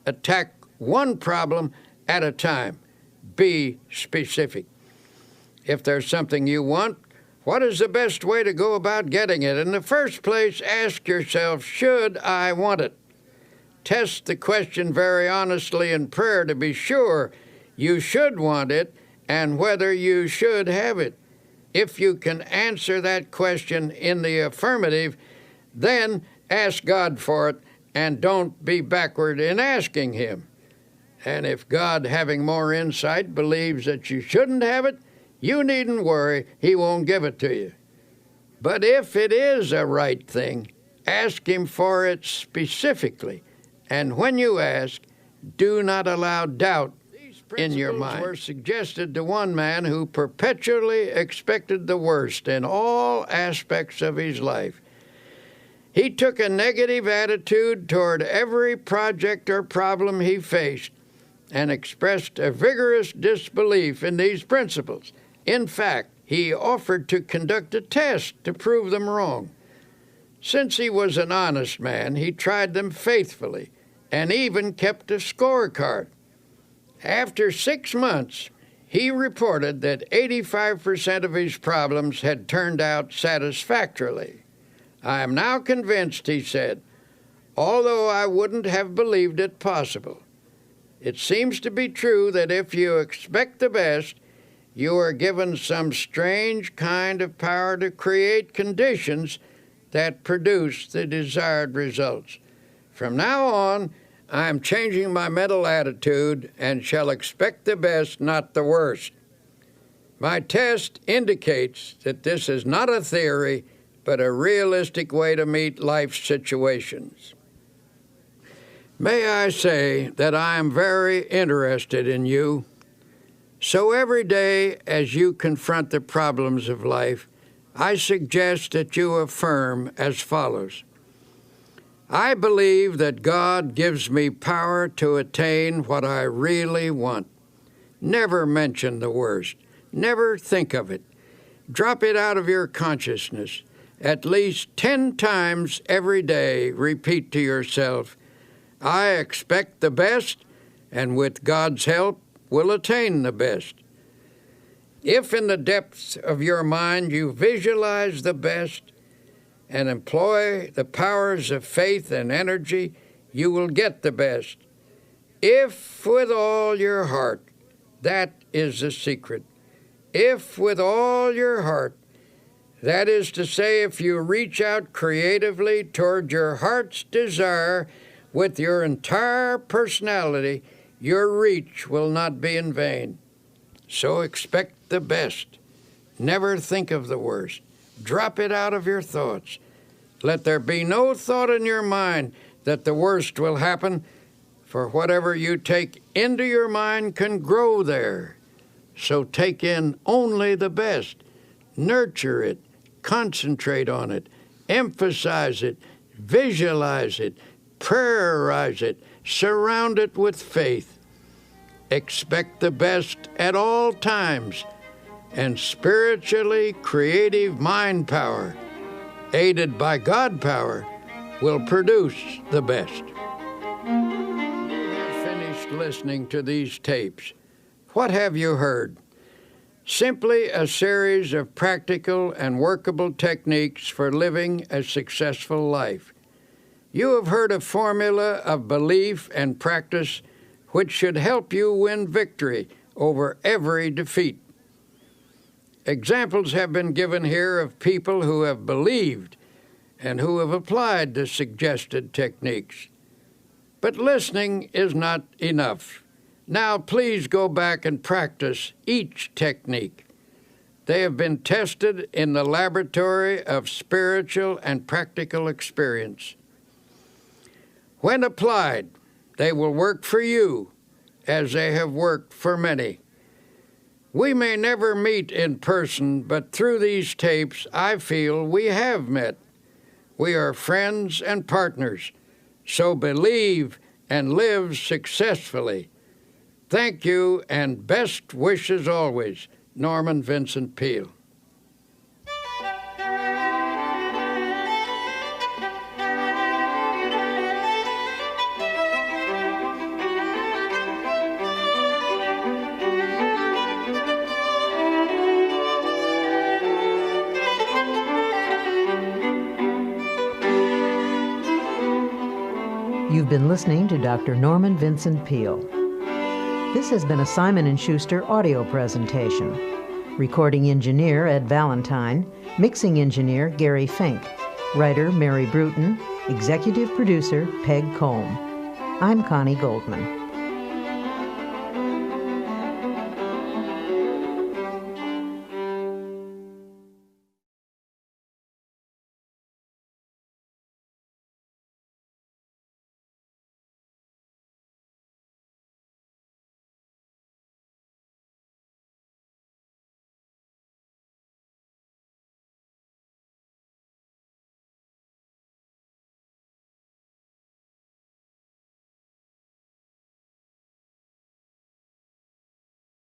Attack one problem at a time. Be specific. If there's something you want, what is the best way to go about getting it? In the first place, ask yourself, should I want it? Test the question very honestly in prayer to be sure you should want it and whether you should have it. If you can answer that question in the affirmative, then ask God for it and don't be backward in asking Him. And if God, having more insight, believes that you shouldn't have it, you needn't worry, He won't give it to you. But if it is a right thing, ask Him for it specifically. And when you ask, do not allow doubt in your mind. These principles were suggested to one man who perpetually expected the worst in all aspects of his life. He took a negative attitude toward every project or problem he faced and expressed a vigorous disbelief in these principles. In fact, he offered to conduct a test to prove them wrong. Since he was an honest man, he tried them faithfully and even kept a scorecard. After 6 months, he reported that 85% of his problems had turned out satisfactorily. "I am now convinced," he said, "although I wouldn't have believed it possible. It seems to be true that if you expect the best, you are given some strange kind of power to create conditions that produce the desired results. From now on, I am changing my mental attitude and shall expect the best, not the worst. My test indicates that this is not a theory, but a realistic way to meet life's situations." May I say that I am very interested in you. So every day as you confront the problems of life, I suggest that you affirm as follows: I believe that God gives me power to attain what I really want. Never mention the worst. Never think of it. Drop it out of your consciousness. At least 10 times every day, repeat to yourself, I expect the best, and with God's help, will attain the best. If in the depths of your mind you visualize the best and employ the powers of faith and energy, you will get the best. If with all your heart, that is the secret. If with all your heart, that is to say, if you reach out creatively toward your heart's desire with your entire personality, your reach will not be in vain. So expect the best. Never think of the worst. Drop it out of your thoughts. Let there be no thought in your mind that the worst will happen, for whatever you take into your mind can grow there. So take in only the best. Nurture it. Concentrate on it. Emphasize it. Visualize it. Prayerize it. Surround it with faith. Expect the best at all times, and spiritually creative mind power, aided by God power, will produce the best. You have finished listening to these tapes. What have you heard? Simply a series of practical and workable techniques for living a successful life. You have heard a formula of belief and practice which should help you win victory over every defeat. Examples have been given here of people who have believed and who have applied the suggested techniques. But listening is not enough. Now please go back and practice each technique. They have been tested in the laboratory of spiritual and practical experience. When applied, they will work for you as they have worked for many. We may never meet in person, but through these tapes, I feel we have met. We are friends and partners, so believe and live successfully. Thank you, and best wishes always, Norman Vincent Peale. You've been listening to Dr. Norman Vincent Peale. This has been a Simon & Schuster audio presentation. Recording engineer Ed Valentine, mixing engineer Gary Fink, writer Mary Bruton, executive producer Peg Combe. I'm Connie Goldman.